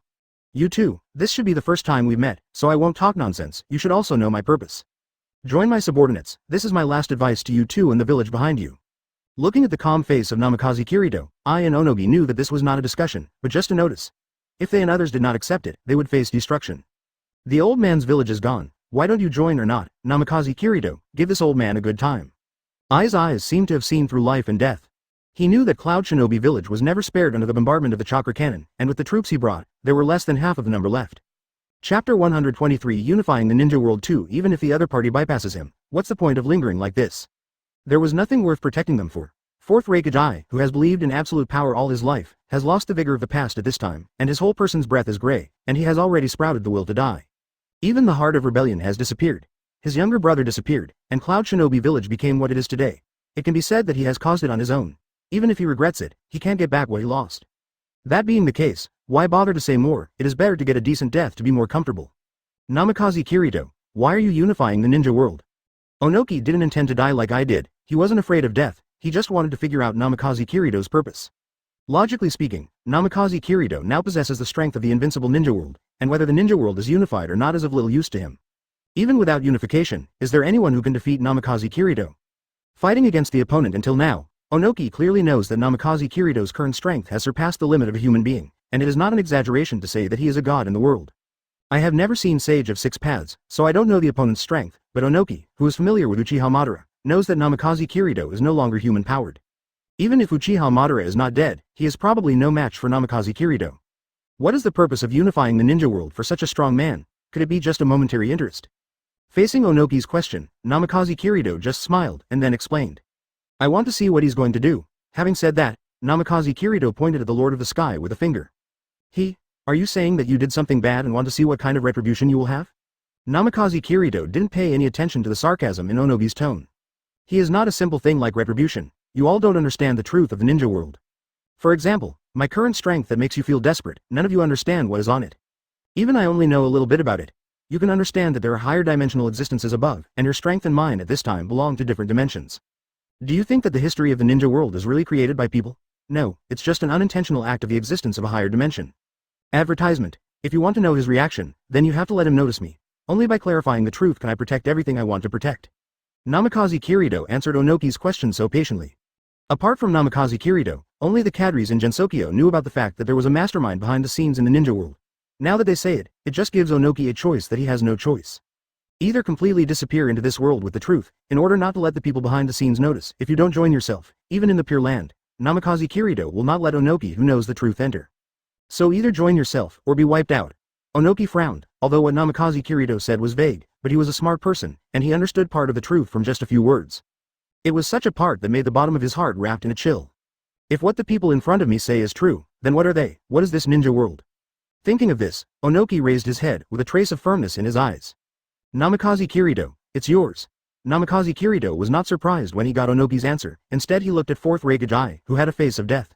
You two, this should be the first time we've met, so I won't talk nonsense, you should also know my purpose. Join my subordinates, this is my last advice to you two in the village behind you. Looking at the calm face of Namikaze Kirito, Ai and Onogi knew that this was not a discussion, but just a notice. If they and others did not accept it, they would face destruction. The old man's village is gone, why don't you join or not, Namikaze Kirito, give this old man a good time. Ai's eyes seemed to have seen through life and death. He knew that Cloud Shinobi Village was never spared under the bombardment of the chakra cannon, and with the troops he brought, there were less than half of the number left. Chapter 123 Unifying the Ninja World 2. Even if the other party bypasses him, what's the point of lingering like this? There was nothing worth protecting them for. Fourth Raikage Ai, who has believed in absolute power all his life, has lost the vigor of the past at this time, and his whole person's breath is gray, and he has already sprouted the will to die. Even the heart of rebellion has disappeared. His younger brother disappeared, and Cloud Shinobi Village became what it is today. It can be said that he has caused it on his own. Even if he regrets it, he can't get back what he lost. That being the case, why bother to say more? It is better to get a decent death to be more comfortable. Namikaze Kirito, why are you unifying the ninja world? Onoki didn't intend to die like I did, he wasn't afraid of death, he just wanted to figure out Namikaze Kirito's purpose. Logically speaking, Namikaze Kirito now possesses the strength of the invincible ninja world, and whether the ninja world is unified or not is of little use to him. Even without unification, is there anyone who can defeat Namikaze Kirito? Fighting against the opponent until now, Onoki clearly knows that Namikaze Kirito's current strength has surpassed the limit of a human being, and it is not an exaggeration to say that he is a god in the world. I have never seen Sage of Six Paths, so I don't know the opponent's strength, but Onoki, who is familiar with Uchiha Madara, knows that Namikaze Kirito is no longer human-powered. Even if Uchiha Madara is not dead, he is probably no match for Namikaze Kirito. What is the purpose of unifying the ninja world for such a strong man? Could it be just a momentary interest? Facing Onoki's question, Namikaze Kirito just smiled and then explained. I want to see what he's going to do. Having said that, Namikaze Kirito pointed at the Lord of the Sky with a finger. Are you saying that you did something bad and want to see what kind of retribution you will have? Namikaze Kirito didn't pay any attention to the sarcasm in Onogi's tone. He is not a simple thing like retribution, you all don't understand the truth of the ninja world. For example, my current strength that makes you feel desperate, none of you understand what is on it. Even I only know a little bit about it. You can understand that there are higher dimensional existences above, and your strength and mine at this time belong to different dimensions. Do you think that the history of the ninja world is really created by people? No, it's just an unintentional act of the existence of a higher dimension. Advertisement. If you want to know his reaction, then you have to let him notice me. Only by clarifying the truth can I protect everything I want to protect. Namikaze Kirito answered Onoki's question so patiently. Apart from Namikaze Kirito, only the cadres in Gensokyo knew about the fact that there was a mastermind behind the scenes in the ninja world. Now that they say it, it just gives Onoki a choice that he has no choice. Either completely disappear into this world with the truth, in order not to let the people behind the scenes notice. If you don't join yourself, even in the Pure Land, Namikaze Kirito will not let Onoki who knows the truth enter. So either join yourself, or be wiped out. Onoki frowned, although what Namikaze Kirito said was vague, but he was a smart person, and he understood part of the truth from just a few words. It was such a part that made the bottom of his heart wrapped in a chill. If what the people in front of me say is true, then what are they? What is this ninja world? Thinking of this, Onoki raised his head, with a trace of firmness in his eyes. Namikaze Kirito, it's yours. Namikaze Kirito was not surprised when he got Onoki's answer. Instead he looked at fourth Hokage, who had a face of death.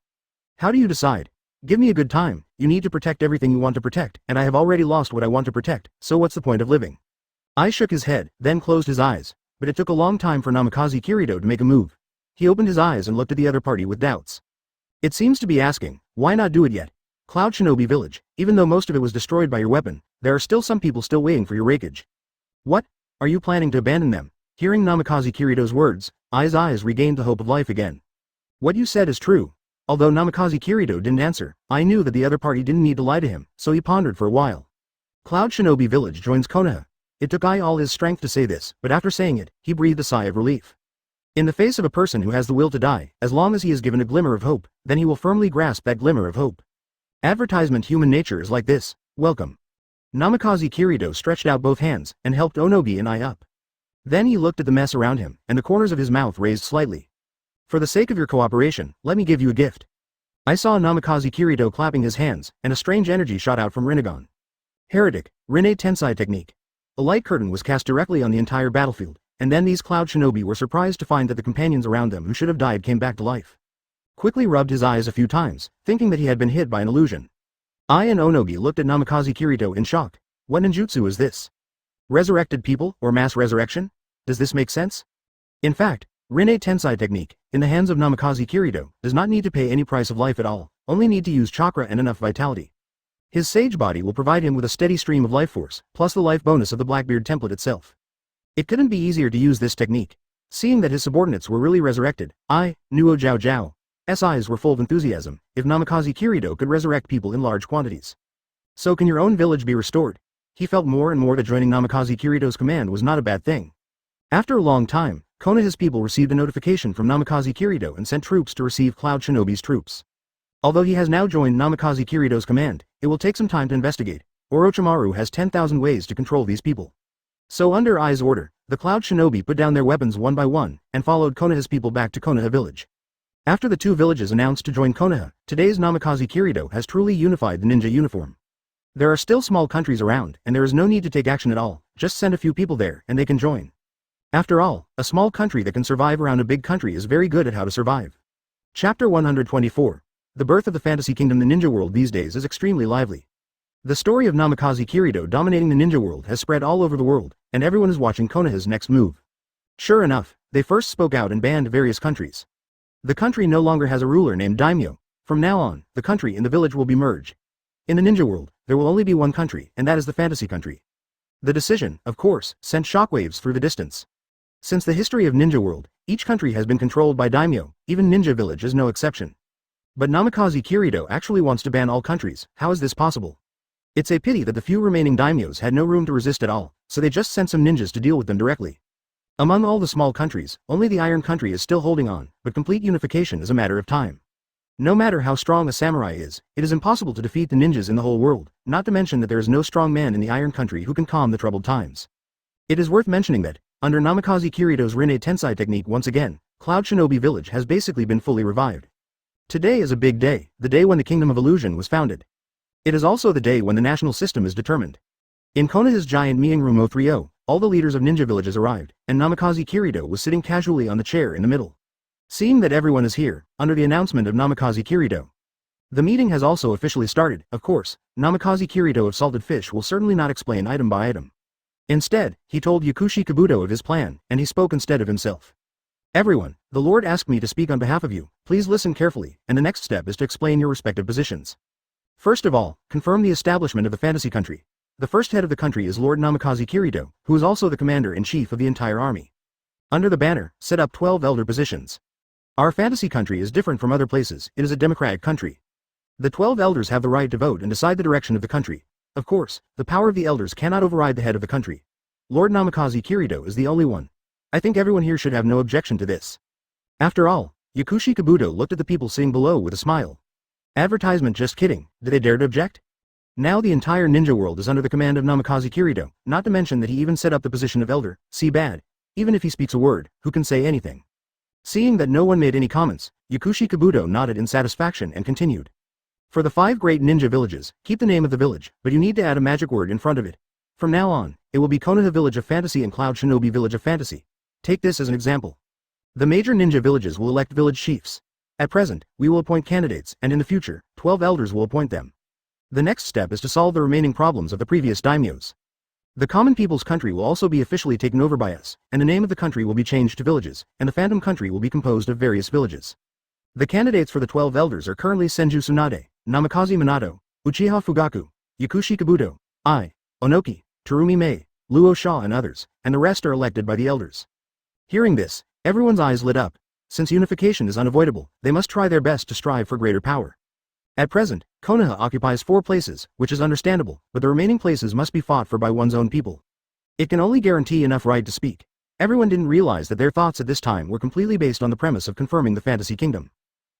How do you decide? Give me a good time. You need to protect everything you want to protect, and I have already lost what I want to protect, so what's the point of living? I shook his head, then closed his eyes, but it took a long time for Namikaze Kirito to make a move. He opened his eyes and looked at the other party with doubts. It seems to be asking, why not do it yet? Cloud Shinobi Village, even though most of it was destroyed by your weapon, there are still some people still waiting for your Hokage. What? Are you planning to abandon them? Hearing Namikaze Kirito's words, Ai's eyes regained the hope of life again. What you said is true. Although Namikaze Kirito didn't answer, I knew that the other party didn't need to lie to him, so he pondered for a while. Cloud Shinobi Village joins Konoha. It took Ai all his strength to say this, but after saying it, he breathed a sigh of relief. In the face of a person who has the will to die, as long as he is given a glimmer of hope, then he will firmly grasp that glimmer of hope. Advertisement. Human nature is like this. Welcome. Namikaze Kirito stretched out both hands, and helped Onogi and Ai up. Then he looked at the mess around him, and the corners of his mouth raised slightly. For the sake of your cooperation, let me give you a gift. I saw Namikaze Kirito clapping his hands, and a strange energy shot out from Rinnegan. Heretic, Rinne Tensai technique. A light curtain was cast directly on the entire battlefield, and then these Cloud Shinobi were surprised to find that the companions around them who should have died came back to life. Quickly rubbed his eyes a few times, thinking that he had been hit by an illusion. Ai and Onogi looked at Namikaze Kirito in shock. What ninjutsu is this? Resurrected people, or mass resurrection? Does this make sense? In fact, Rinne Tensai technique, in the hands of Namikaze Kirito, does not need to pay any price of life at all, only need to use chakra and enough vitality. His sage body will provide him with a steady stream of life force, plus the life bonus of the Blackbeard template itself. It couldn't be easier to use this technique. Seeing that his subordinates were really resurrected, Nuo Jiao Jiao's eyes were full of enthusiasm. If Namikaze Kirito could resurrect people in large quantities, so can your own village be restored? He felt more and more that joining Namikaze Kirito's command was not a bad thing. After a long time, Konoha's people received a notification from Namikaze Kirito and sent troops to receive Cloud Shinobi's troops. Although he has now joined Namikaze Kirito's command, it will take some time to investigate. Orochimaru has 10,000 ways to control these people. So under Ai's order, the Cloud Shinobi put down their weapons one by one, and followed Konoha's people back to Konoha village. After the two villages announced to join Konoha, today's Namikaze Kirito has truly unified the ninja uniform. There are still small countries around, and there is no need to take action at all, just send a few people there, and they can join. After all, a small country that can survive around a big country is very good at how to survive. Chapter 124. The birth of the fantasy kingdom. The ninja world these days is extremely lively. The story of Namikaze Kirito dominating the ninja world has spread all over the world, and everyone is watching Konoha's next move. Sure enough, they first spoke out and banned various countries. The country no longer has a ruler named Daimyo. From now on, the country and the village will be merged. In the ninja world, there will only be one country, and that is the fantasy country. The decision, of course, sent shockwaves through the distance. Since the history of ninja world, each country has been controlled by daimyo, even Ninja Village is no exception. But Namikaze Kirito actually wants to ban all countries. How is this possible? It's a pity that the few remaining daimyos had no room to resist at all, so they just sent some ninjas to deal with them directly. Among all the small countries, only the Iron Country is still holding on, but complete unification is a matter of time. No matter how strong a samurai is, it is impossible to defeat the ninjas in the whole world, not to mention that there is no strong man in the Iron Country who can calm the troubled times. It is worth mentioning that, under Namikaze Kirito's Rinne Tensai technique once again, Cloud Shinobi Village has basically been fully revived. Today is a big day, the day when the Kingdom of Illusion was founded. It is also the day when the national system is determined. In Konoha's giant meeting room 030, all the leaders of ninja villages arrived, and Namikaze Kirito was sitting casually on the chair in the middle. Seeing that everyone is here, under the announcement of Namikaze Kirito, the meeting has also officially started. Of course, Namikaze Kirito of Salted Fish will certainly not explain item by item. Instead, he told Yakushi Kabuto of his plan, and he spoke instead of himself. Everyone, The Lord asked me to speak on behalf of you, please listen carefully, and the next step is to explain your respective positions. First of all, confirm the establishment of the fantasy country. The first head of the country is Lord Namikaze Minato, who is also the commander-in-chief of the entire army. Under the banner, set up 12 elder positions. Our fantasy country is different from other places, it is a democratic country. The 12 elders have the right to vote and decide the direction of the country. Of course, the power of the elders cannot override the head of the country. Lord Namikaze Minato is the only one. I think everyone here should have no objection to this. After all, Yakushi Kabuto looked at the people sitting below with a smile. Advertisement, just kidding, did they dare to object? Now the entire ninja world is under the command of Namikaze Minato, not to mention that he even set up the position of elder, see bad. Even if he speaks a word, who can say anything? Seeing that no one made any comments, Yakushi Kabuto nodded in satisfaction and continued. For the 5 great ninja villages, keep the name of the village, but you need to add a magic word in front of it. From now on, it will be Konoha Village of Fantasy and Cloud Shinobi Village of Fantasy. Take this as an example. The major ninja villages will elect village chiefs. At present, we will appoint candidates, and in the future, 12 elders will appoint them. The next step is to solve the remaining problems of the previous daimyos. The common people's country will also be officially taken over by us, and the name of the country will be changed to villages, and the phantom country will be composed of various villages. The candidates for the 12 elders are currently Senju Tsunade, Namikaze Minato, Uchiha Fugaku, Yakushi Kabuto, Onoki, Terumi Mei, Luo Sha and others, and the rest are elected by the elders. Hearing this, everyone's eyes lit up. Since unification is unavoidable, they must try their best to strive for greater power. At present, Konoha occupies 4 places, which is understandable, but the remaining places must be fought for by one's own people. It can only guarantee enough right to speak. Everyone didn't realize that their thoughts at this time were completely based on the premise of confirming the fantasy kingdom.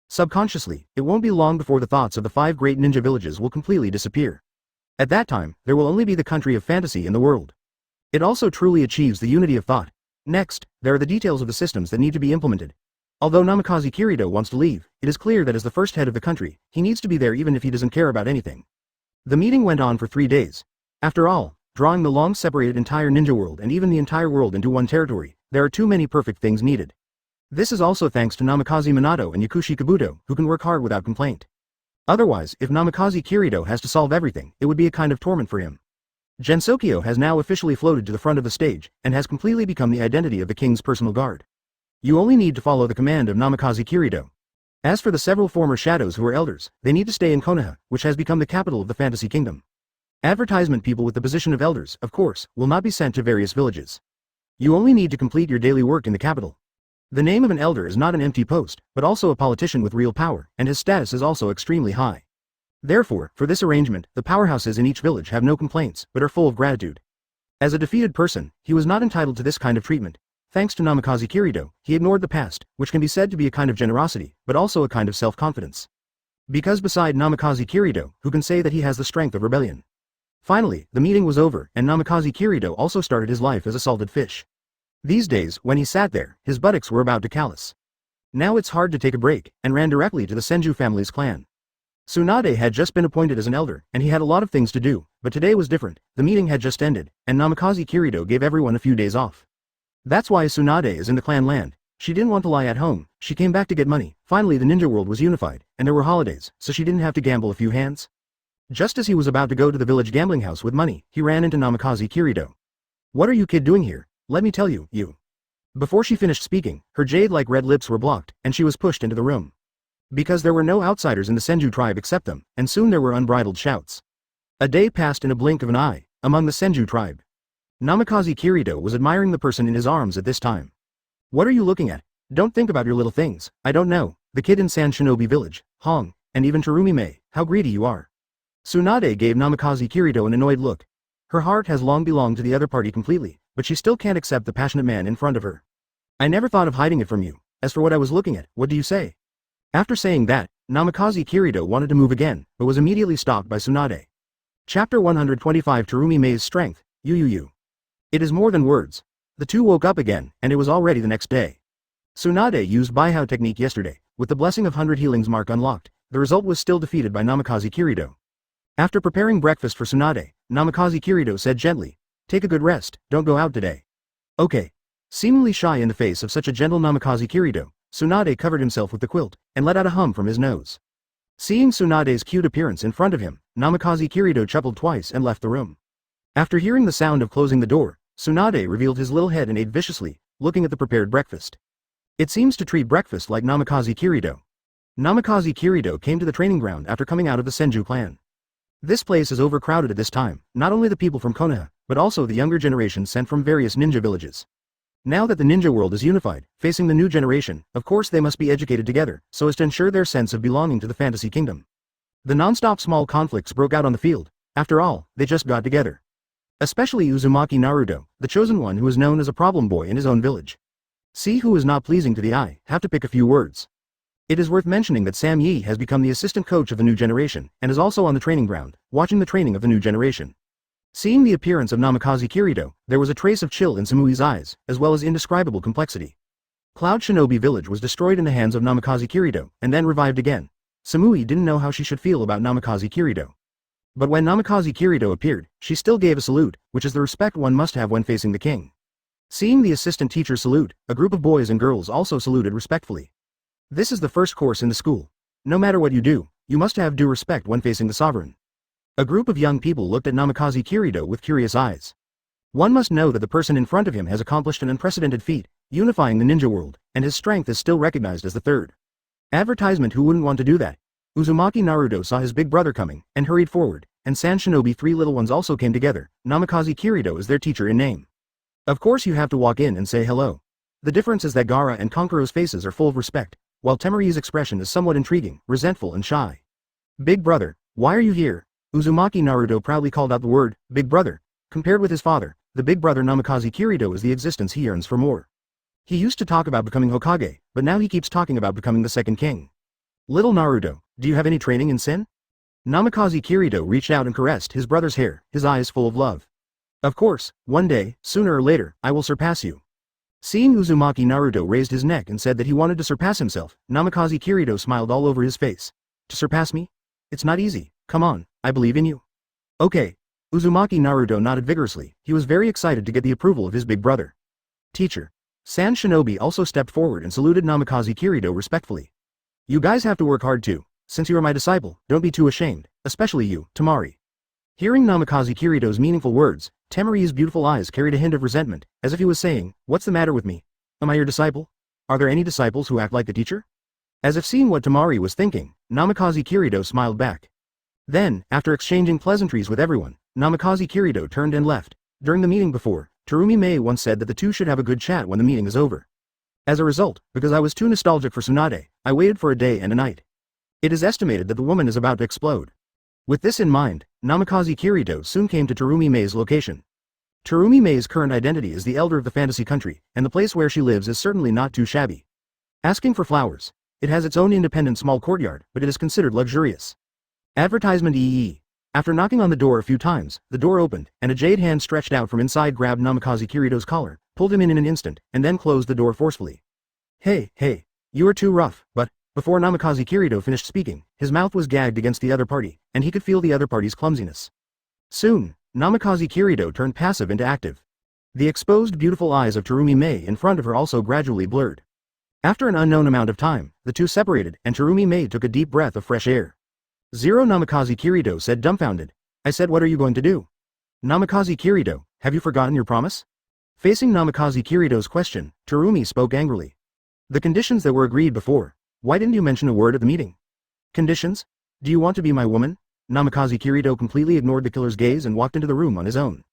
Subconsciously, it won't be long before the thoughts of the 5 great ninja villages will completely disappear. At that time, there will only be the country of fantasy in the world. It also truly achieves the unity of thought. Next, there are the details of the systems that need to be implemented. Although Namikaze Minato wants to leave, it is clear that as the first head of the country, he needs to be there even if he doesn't care about anything. The meeting went on for 3 days. After all, drawing the long-separated entire ninja world and even the entire world into one territory, there are too many perfect things needed. This is also thanks to Namikaze Minato and Yakushi Kabuto, who can work hard without complaint. Otherwise, if Namikaze Minato has to solve everything, it would be a kind of torment for him. Gensokyo has now officially floated to the front of the stage, and has completely become the identity of the king's personal guard. You only need to follow the command of Namikaze Minato. As for the several former shadows who are elders, they need to stay in Konoha, which has become the capital of the fantasy kingdom. Advertisement people with the position of elders, of course, will not be sent to various villages. You only need to complete your daily work in the capital. The name of an elder is not an empty post, but also a politician with real power, and his status is also extremely high. Therefore, for this arrangement, the powerhouses in each village have no complaints, but are full of gratitude. As a defeated person, he was not entitled to this kind of treatment. Thanks to Namikaze Minato, he ignored the past, which can be said to be a kind of generosity, but also a kind of self-confidence. Because beside Namikaze Minato, who can say that he has the strength of rebellion? Finally, the meeting was over, and Namikaze Minato also started his life as a salted fish. These days, when he sat there, his buttocks were about to callous. Now it's hard to take a break, and ran directly to the Senju family's clan. Tsunade had just been appointed as an elder, and he had a lot of things to do, but today was different. The meeting had just ended, and Namikaze Minato gave everyone a few days off. That's why Tsunade is in the clan land. She didn't want to lie at home, she came back to get money. Finally the ninja world was unified, and there were holidays, so she didn't have to gamble a few hands. Just as he was about to go to the village gambling house with money, he ran into Namikaze Minato. "What are you kid doing here? Let me tell you, you." Before she finished speaking, her jade-like red lips were blocked, and she was pushed into the room. Because there were no outsiders in the Senju tribe except them, and soon there were unbridled shouts. A day passed in a blink of an eye, among the Senju tribe. Namikaze Minato was admiring the person in his arms at this time. "What are you looking at? Don't think about your little things. I don't know, the kid in San Shinobi village, Hong, and even Terumi Mei, how greedy you are." Tsunade gave Namikaze Minato an annoyed look. Her heart has long belonged to the other party completely, but she still can't accept the passionate man in front of her. "I never thought of hiding it from you. As for what I was looking at, what do you say?" After saying that, Namikaze Minato wanted to move again, but was immediately stopped by Tsunade. Chapter 125 Terumi Mei's Strength, you. It is more than words. The two woke up again, and it was already the next day. Tsunade used Baihao technique yesterday, with the blessing of 100 healings mark unlocked. The result was still defeated by Namikaze Minato. After preparing breakfast for Tsunade, Namikaze Minato said gently, "Take a good rest, don't go out today." "Okay." Seemingly shy in the face of such a gentle Namikaze Minato, Tsunade covered himself with the quilt, and let out a hum from his nose. Seeing Tsunade's cute appearance in front of him, Namikaze Minato chuckled twice and left the room. After hearing the sound of closing the door, Tsunade revealed his little head and ate viciously, looking at the prepared breakfast. It seems to treat breakfast like Namikaze Kirito. Namikaze Kirito came to the training ground after coming out of the Senju clan. This place is overcrowded at this time, not only the people from Konoha, but also the younger generation sent from various ninja villages. Now that the ninja world is unified, facing the new generation, of course they must be educated together, so as to ensure their sense of belonging to the fantasy kingdom. The non-stop small conflicts broke out on the field. After all, they just got together. Especially Uzumaki Naruto, the chosen one who is known as a problem boy in his own village. See who is not pleasing to the eye, have to pick a few words. It is worth mentioning that Sam Yi has become the assistant coach of the new generation, and is also on the training ground, watching the training of the new generation. Seeing the appearance of Namikaze Kirito, there was a trace of chill in Samui's eyes, as well as indescribable complexity. Cloud Shinobi Village was destroyed in the hands of Namikaze Kirito, and then revived again. Samui didn't know how she should feel about Namikaze Kirito. But when Namikaze Kirito appeared, she still gave a salute, which is the respect one must have when facing the king. Seeing the assistant teacher salute, a group of boys and girls also saluted respectfully. This is the first course in the school. No matter what you do, you must have due respect when facing the sovereign. A group of young people looked at Namikaze Kirito with curious eyes. One must know that the person in front of him has accomplished an unprecedented feat, unifying the ninja world, and his strength is still recognized as the third. Advertisement. Who wouldn't want to do that? Uzumaki Naruto saw his big brother coming, and hurried forward, and San Shinobi three little ones also came together. Namikaze Kirito is their teacher in name. Of course you have to walk in and say hello. The difference is that Gaara and Konkuro's faces are full of respect, while Temari's expression is somewhat intriguing, resentful and shy. Big brother, why are you here? Uzumaki Naruto proudly called out the word, big brother. Compared with his father, the big brother Namikaze Kirito is the existence he yearns for more. He used to talk about becoming Hokage, but now he keeps talking about becoming the second king. Little Naruto, do you have any training in Sin? Namikaze Kirito reached out and caressed his brother's hair, his eyes full of love. Of course, one day, sooner or later, I will surpass you. Seeing Uzumaki Naruto raised his neck and said that he wanted to surpass himself, Namikaze Kirito smiled all over his face. To surpass me? It's not easy, come on, I believe in you. Okay. Uzumaki Naruto nodded vigorously, he was very excited to get the approval of his big brother. Teacher. San Shinobi also stepped forward and saluted Namikaze Kirito respectfully. You guys have to work hard too. Since you are my disciple, don't be too ashamed, especially you, Temari. Hearing Namikaze Kirito's meaningful words, Temari's beautiful eyes carried a hint of resentment, as if he was saying, what's the matter with me? Am I your disciple? Are there any disciples who act like the teacher? As if seeing what Temari was thinking, Namikaze Kirito smiled back. Then, after exchanging pleasantries with everyone, Namikaze Kirito turned and left. During the meeting before, Terumi Mei once said that the two should have a good chat when the meeting is over. As a result, because I was too nostalgic for Tsunade, I waited for a day and a night. It is estimated that the woman is about to explode. With this in mind, Namikaze Kirito soon came to Terumi Mei's location. Terumi Mei's current identity is the elder of the fantasy country, and the place where she lives is certainly not too shabby. Asking for flowers. It has its own independent small courtyard, but it is considered luxurious. Advertisement EE. After knocking on the door a few times, the door opened, and a jade hand stretched out from inside grabbed Namikaze Kirito's collar, pulled him in an instant, and then closed the door forcefully. Hey, you are too rough, but, before Namikaze Kirito finished speaking, his mouth was gagged against the other party, and he could feel the other party's clumsiness. Soon, Namikaze Kirito turned passive into active. The exposed beautiful eyes of Terumi Mei in front of her also gradually blurred. After an unknown amount of time, the two separated, and Terumi Mei took a deep breath of fresh air. Zero. Namikaze Kirito said dumbfounded. I said, what are you going to do? Namikaze Kirito, have you forgotten your promise? Facing Namikaze Kirito's question, Terumi spoke angrily. The conditions that were agreed before. Why didn't you mention a word at the meeting? Conditions? Do you want to be my woman? Namikaze Kirito completely ignored the killer's gaze and walked into the room on his own.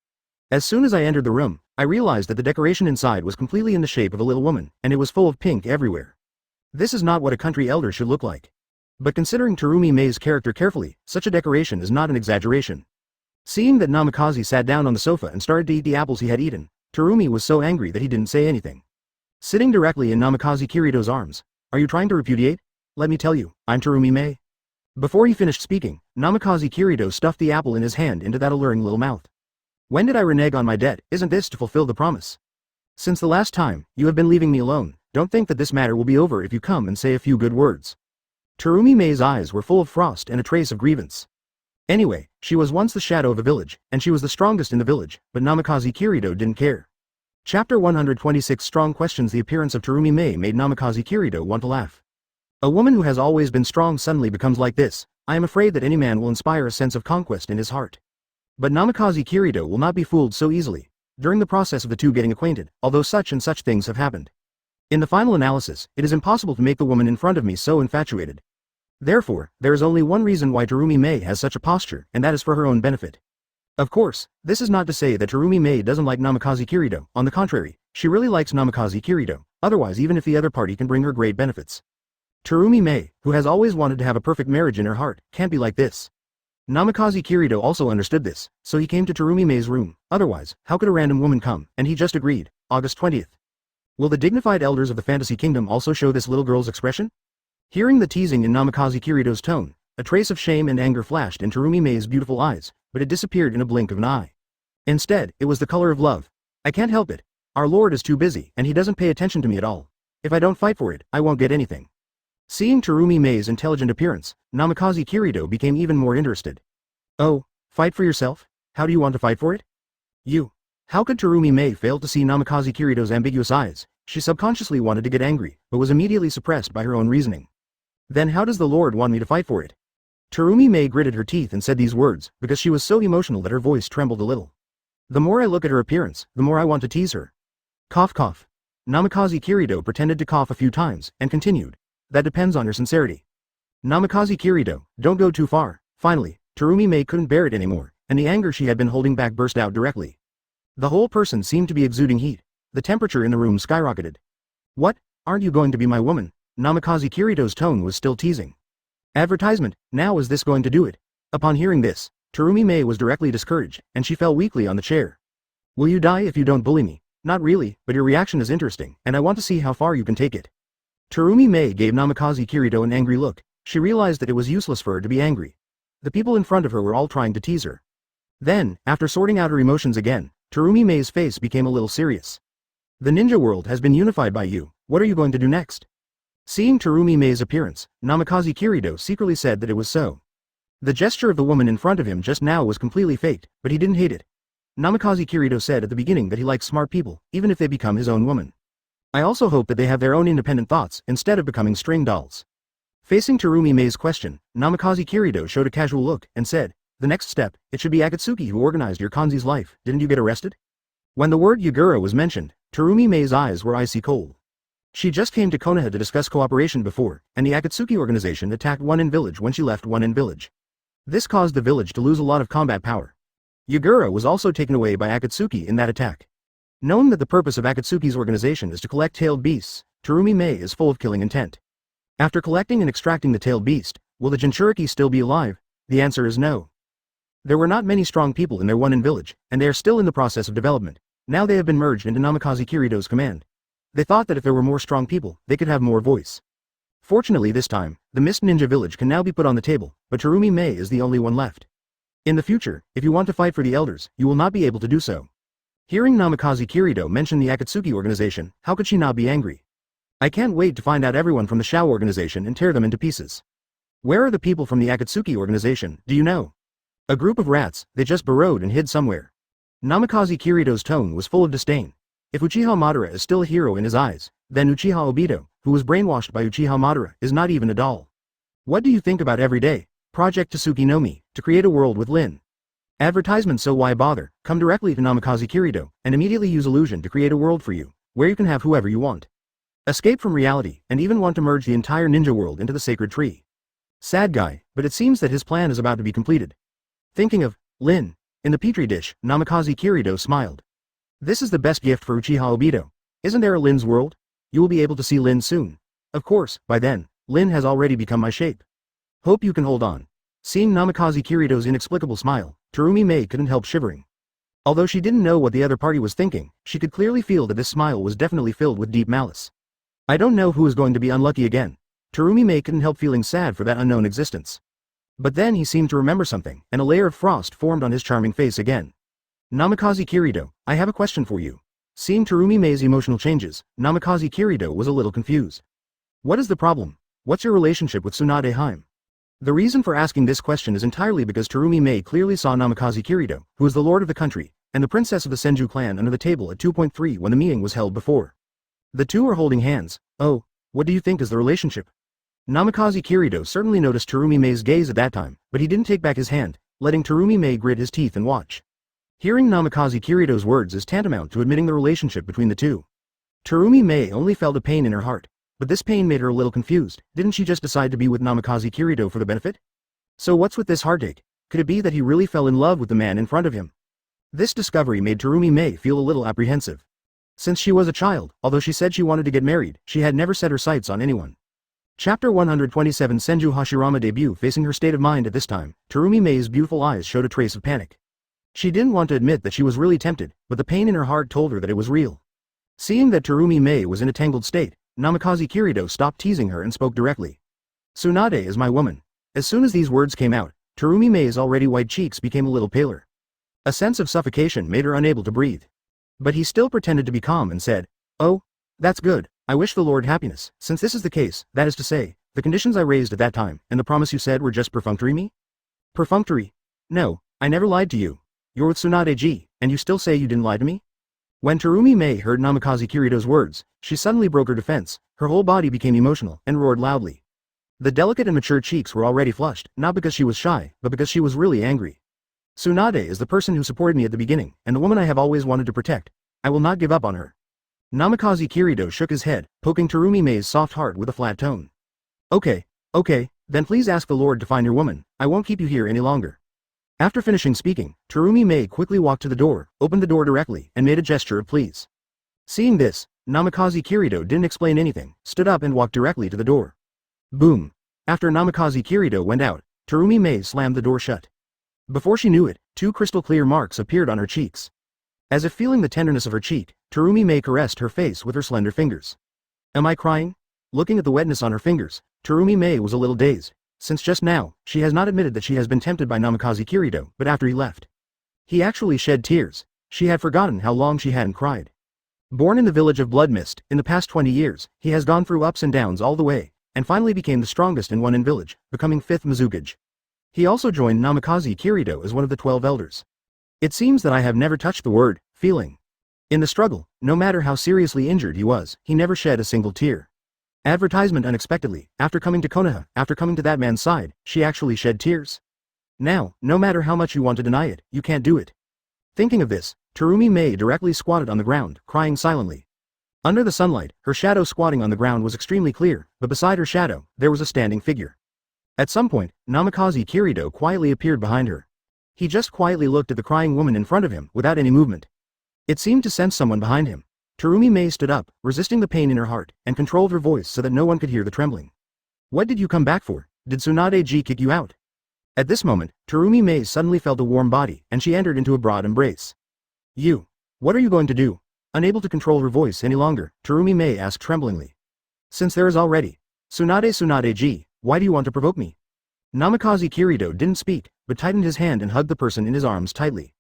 As soon as I entered the room, I realized that the decoration inside was completely in the shape of a little woman, and it was full of pink everywhere. This is not what a country elder should look like. But considering Terumi Mei's character carefully, such a decoration is not an exaggeration. Seeing that Namikaze sat down on the sofa and started to eat the apples he had eaten, Terumi was so angry that he didn't say anything. Sitting directly in Namikaze Kirito's arms. Are you trying to repudiate? Let me tell you, I'm Terumi Mei. Before he finished speaking, Namikaze Kirito stuffed the apple in his hand into that alluring little mouth. When did I renege on my debt? Isn't this to fulfill the promise? Since the last time, you have been leaving me alone. Don't think that this matter will be over if you come and say a few good words. Terumi Mei's eyes were full of frost and a trace of grievance. Anyway, she was once the shadow of a village, and she was the strongest in the village, but Namikaze Kirito didn't care. Chapter 126 Strong questions. The appearance of Terumi Mei made Namikaze Kirito want to laugh. A woman who has always been strong suddenly becomes like this. I am afraid that any man will inspire a sense of conquest in his heart. But Namikaze Kirito will not be fooled so easily. During the process of the two getting acquainted, although such and such things have happened. In the final analysis, it is impossible to make the woman in front of me so infatuated. Therefore, there is only one reason why Terumi Mei has such a posture, and that is for her own benefit. Of course, this is not to say that Terumi Mei doesn't like Namikaze Kirito, on the contrary, she really likes Namikaze Kirito, otherwise even if the other party can bring her great benefits. Terumi Mei, who has always wanted to have a perfect marriage in her heart, can't be like this. Namikaze Kirito also understood this, so he came to Terumi Mei's room, otherwise, how could a random woman come, and he just agreed. August 20th. Will the dignified elders of the Fantasy Kingdom also show this little girl's expression? Hearing the teasing in Namikaze Kirito's tone, a trace of shame and anger flashed in Terumi Mei's beautiful eyes, but it disappeared in a blink of an eye. Instead, it was the color of love. I can't help it. Our lord is too busy, and he doesn't pay attention to me at all. If I don't fight for it, I won't get anything. Seeing Terumi Mei's intelligent appearance, Namikaze Kirito became even more interested. Oh, fight for yourself? How do you want to fight for it? You. How could Terumi Mei fail to see Namikaze Kirito's ambiguous eyes? She subconsciously wanted to get angry, but was immediately suppressed by her own reasoning. Then how does the lord want me to fight for it? Terumi Mei gritted her teeth and said these words, because she was so emotional that her voice trembled a little. The more I look at her appearance, the more I want to tease her. Cough cough. Namikaze Kirito pretended to cough a few times, and continued. That depends on your sincerity. Namikaze Kirito, don't go too far. Finally, Terumi Mei couldn't bear it anymore, and the anger she had been holding back burst out directly. The whole person seemed to be exuding heat. The temperature in the room skyrocketed. What? Aren't you going to be my woman? Namikaze Kirito's tone was still teasing. Advertisement, now is this going to do it? Upon hearing this, Terumi Mei was directly discouraged, and she fell weakly on the chair. Will you die if you don't bully me? Not really, but your reaction is interesting, and I want to see how far you can take it. Terumi Mei gave Namikaze Kirito an angry look. She realized that it was useless for her to be angry. The people in front of her were all trying to tease her. Then, after sorting out her emotions again, Terumi Mei's face became a little serious. The ninja world has been unified by you. What are you going to do next? Seeing Terumi Mei's appearance, Namikaze Kirito secretly said that it was so. The gesture of the woman in front of him just now was completely faked, but he didn't hate it. Namikaze Kirito said at the beginning that he likes smart people, even if they become his own woman. I also hope that they have their own independent thoughts, instead of becoming string dolls. Facing Terumi Mei's question, Namikaze Kirito showed a casual look, and said, the next step, it should be Akatsuki who organized your Kanzi's life, didn't you get arrested? When the word Yagura was mentioned, Terumi Mei's eyes were icy cold. She just came to Konoha to discuss cooperation before, and the Akatsuki organization attacked One In Village when she left One In Village. This caused the village to lose a lot of combat power. Yagura was also taken away by Akatsuki in that attack. Knowing that the purpose of Akatsuki's organization is to collect tailed beasts, Terumi Mei is full of killing intent. After collecting and extracting the tailed beast, will the Jinchuriki still be alive? The answer is no. There were not many strong people in their One In Village, and they are still in the process of development. Now they have been merged into Namikaze Kirito's command. They thought that if there were more strong people, they could have more voice. Fortunately this time, the Mist Ninja Village can now be put on the table, but Terumi Mei is the only one left. In the future, if you want to fight for the elders, you will not be able to do so. Hearing Namikaze Kirito mention the Akatsuki organization, how could she not be angry? I can't wait to find out everyone from the Shao organization and tear them into pieces. Where are the people from the Akatsuki organization, do you know? A group of rats, they just burrowed and hid somewhere. Namikaze Kirito's tone was full of disdain. If Uchiha Madara is still a hero in his eyes, then Uchiha Obito, who was brainwashed by Uchiha Madara, is not even a doll. What do you think about every day? Project Tasuki no Mi, to create a world with Lin. Advertisement, so why bother? Come directly to Namikaze Kirito, and immediately use illusion to create a world for you, where you can have whoever you want. Escape from reality, and even want to merge the entire ninja world into the sacred tree. Sad guy, but it seems that his plan is about to be completed. Thinking of Lin in the petri dish, Namikaze Kirito smiled. This is the best gift for Uchiha Obito. Isn't there a Lin's world? You will be able to see Lin soon. Of course, by then, Lin has already become my shape. Hope you can hold on. Seeing Namikaze Kirito's inexplicable smile, Terumi Mei couldn't help shivering. Although she didn't know what the other party was thinking, she could clearly feel that this smile was definitely filled with deep malice. I don't know who is going to be unlucky again. Terumi Mei couldn't help feeling sad for that unknown existence. But then he seemed to remember something, and a layer of frost formed on his charming face again. Namikaze Kirito, I have a question for you. Seeing Terumi Mei's emotional changes, Namikaze Kirito was a little confused. What is the problem? What's your relationship with Tsunade Haim? The reason for asking this question is entirely because Terumi Mei clearly saw Namikaze Kirito, who is the lord of the country, and the princess of the Senju clan under the table at 2.3 when the meeting was held before. The two are holding hands. Oh, what do you think is the relationship? Namikaze Kirito certainly noticed Terumi Mei's gaze at that time, but he didn't take back his hand, letting Terumi Mei grit his teeth and watch. Hearing Namikaze Kirito's words is tantamount to admitting the relationship between the two. Terumi Mei only felt a pain in her heart, but this pain made her a little confused. Didn't she just decide to be with Namikaze Kirito for the benefit? So what's with this heartache? Could it be that he really fell in love with the man in front of him? This discovery made Terumi Mei feel a little apprehensive. Since she was a child, although she said she wanted to get married, she had never set her sights on anyone. Chapter 127 Senju Hashirama debut. Facing her state of mind at this time, Terumi Mei's beautiful eyes showed a trace of panic. She didn't want to admit that she was really tempted, but the pain in her heart told her that it was real. Seeing that Terumi Mei was in a tangled state, Namikaze Kirito stopped teasing her and spoke directly. Tsunade is my woman. As soon as these words came out, Terumi Mei's already white cheeks became a little paler. A sense of suffocation made her unable to breathe. But he still pretended to be calm and said, "Oh, that's good. I wish the Lord happiness. Since this is the case, that is to say, the conditions I raised at that time and the promise you said were just perfunctory me?" Perfunctory? No, I never lied to you. You're with Tsunade-ji, and you still say you didn't lie to me? When Terumi Mei heard Namikaze Kirito's words, she suddenly broke her defense. Her whole body became emotional and roared loudly. The delicate and mature cheeks were already flushed, not because she was shy, but because she was really angry. Tsunade is the person who supported me at the beginning, and the woman I have always wanted to protect. I will not give up on her. Namikaze Kirito shook his head, poking Terumi Mei's soft heart with a flat tone. Okay, then please ask the Lord to find your woman. I won't keep you here any longer. After finishing speaking, Terumi Mei quickly walked to the door, opened the door directly, and made a gesture of please. Seeing this, Namikaze Kirito didn't explain anything, stood up and walked directly to the door. Boom. After Namikaze Kirito went out, Terumi Mei slammed the door shut. Before she knew it, two crystal-clear marks appeared on her cheeks. As if feeling the tenderness of her cheek, Terumi Mei caressed her face with her slender fingers. Am I crying? Looking at the wetness on her fingers, Terumi Mei was a little dazed. Since just now, she has not admitted that she has been tempted by Namikaze Kirito, but after he left, he actually shed tears. She had forgotten how long she hadn't cried. Born in the village of Blood Mist, in the past 20 years, he has gone through ups and downs all the way, and finally became the strongest in one in village, becoming 5th Mizukage. He also joined Namikaze Kirito as one of the 12 elders. It seems that I have never touched the word, feeling. In the struggle, no matter how seriously injured he was, he never shed a single tear. Advertisement unexpectedly, after coming to Konoha, after coming to that man's side, she actually shed tears. Now, no matter how much you want to deny it, you can't do it. Thinking of this, Terumi Mei directly squatted on the ground, crying silently. Under the sunlight, her shadow squatting on the ground was extremely clear, but beside her shadow, there was a standing figure. At some point, Namikaze Kirito quietly appeared behind her. He just quietly looked at the crying woman in front of him, without any movement. It seemed to sense someone behind him. Terumi Mei stood up, resisting the pain in her heart, and controlled her voice so that no one could hear the trembling. What did you come back for? Did Tsunade-ji kick you out? At this moment, Terumi Mei suddenly felt a warm body, and she entered into a broad embrace. You. What are you going to do? Unable to control her voice any longer, Terumi Mei asked tremblingly. Since there is already Tsunade-ji, why do you want to provoke me? Namikaze Kirito didn't speak, but tightened his hand and hugged the person in his arms tightly.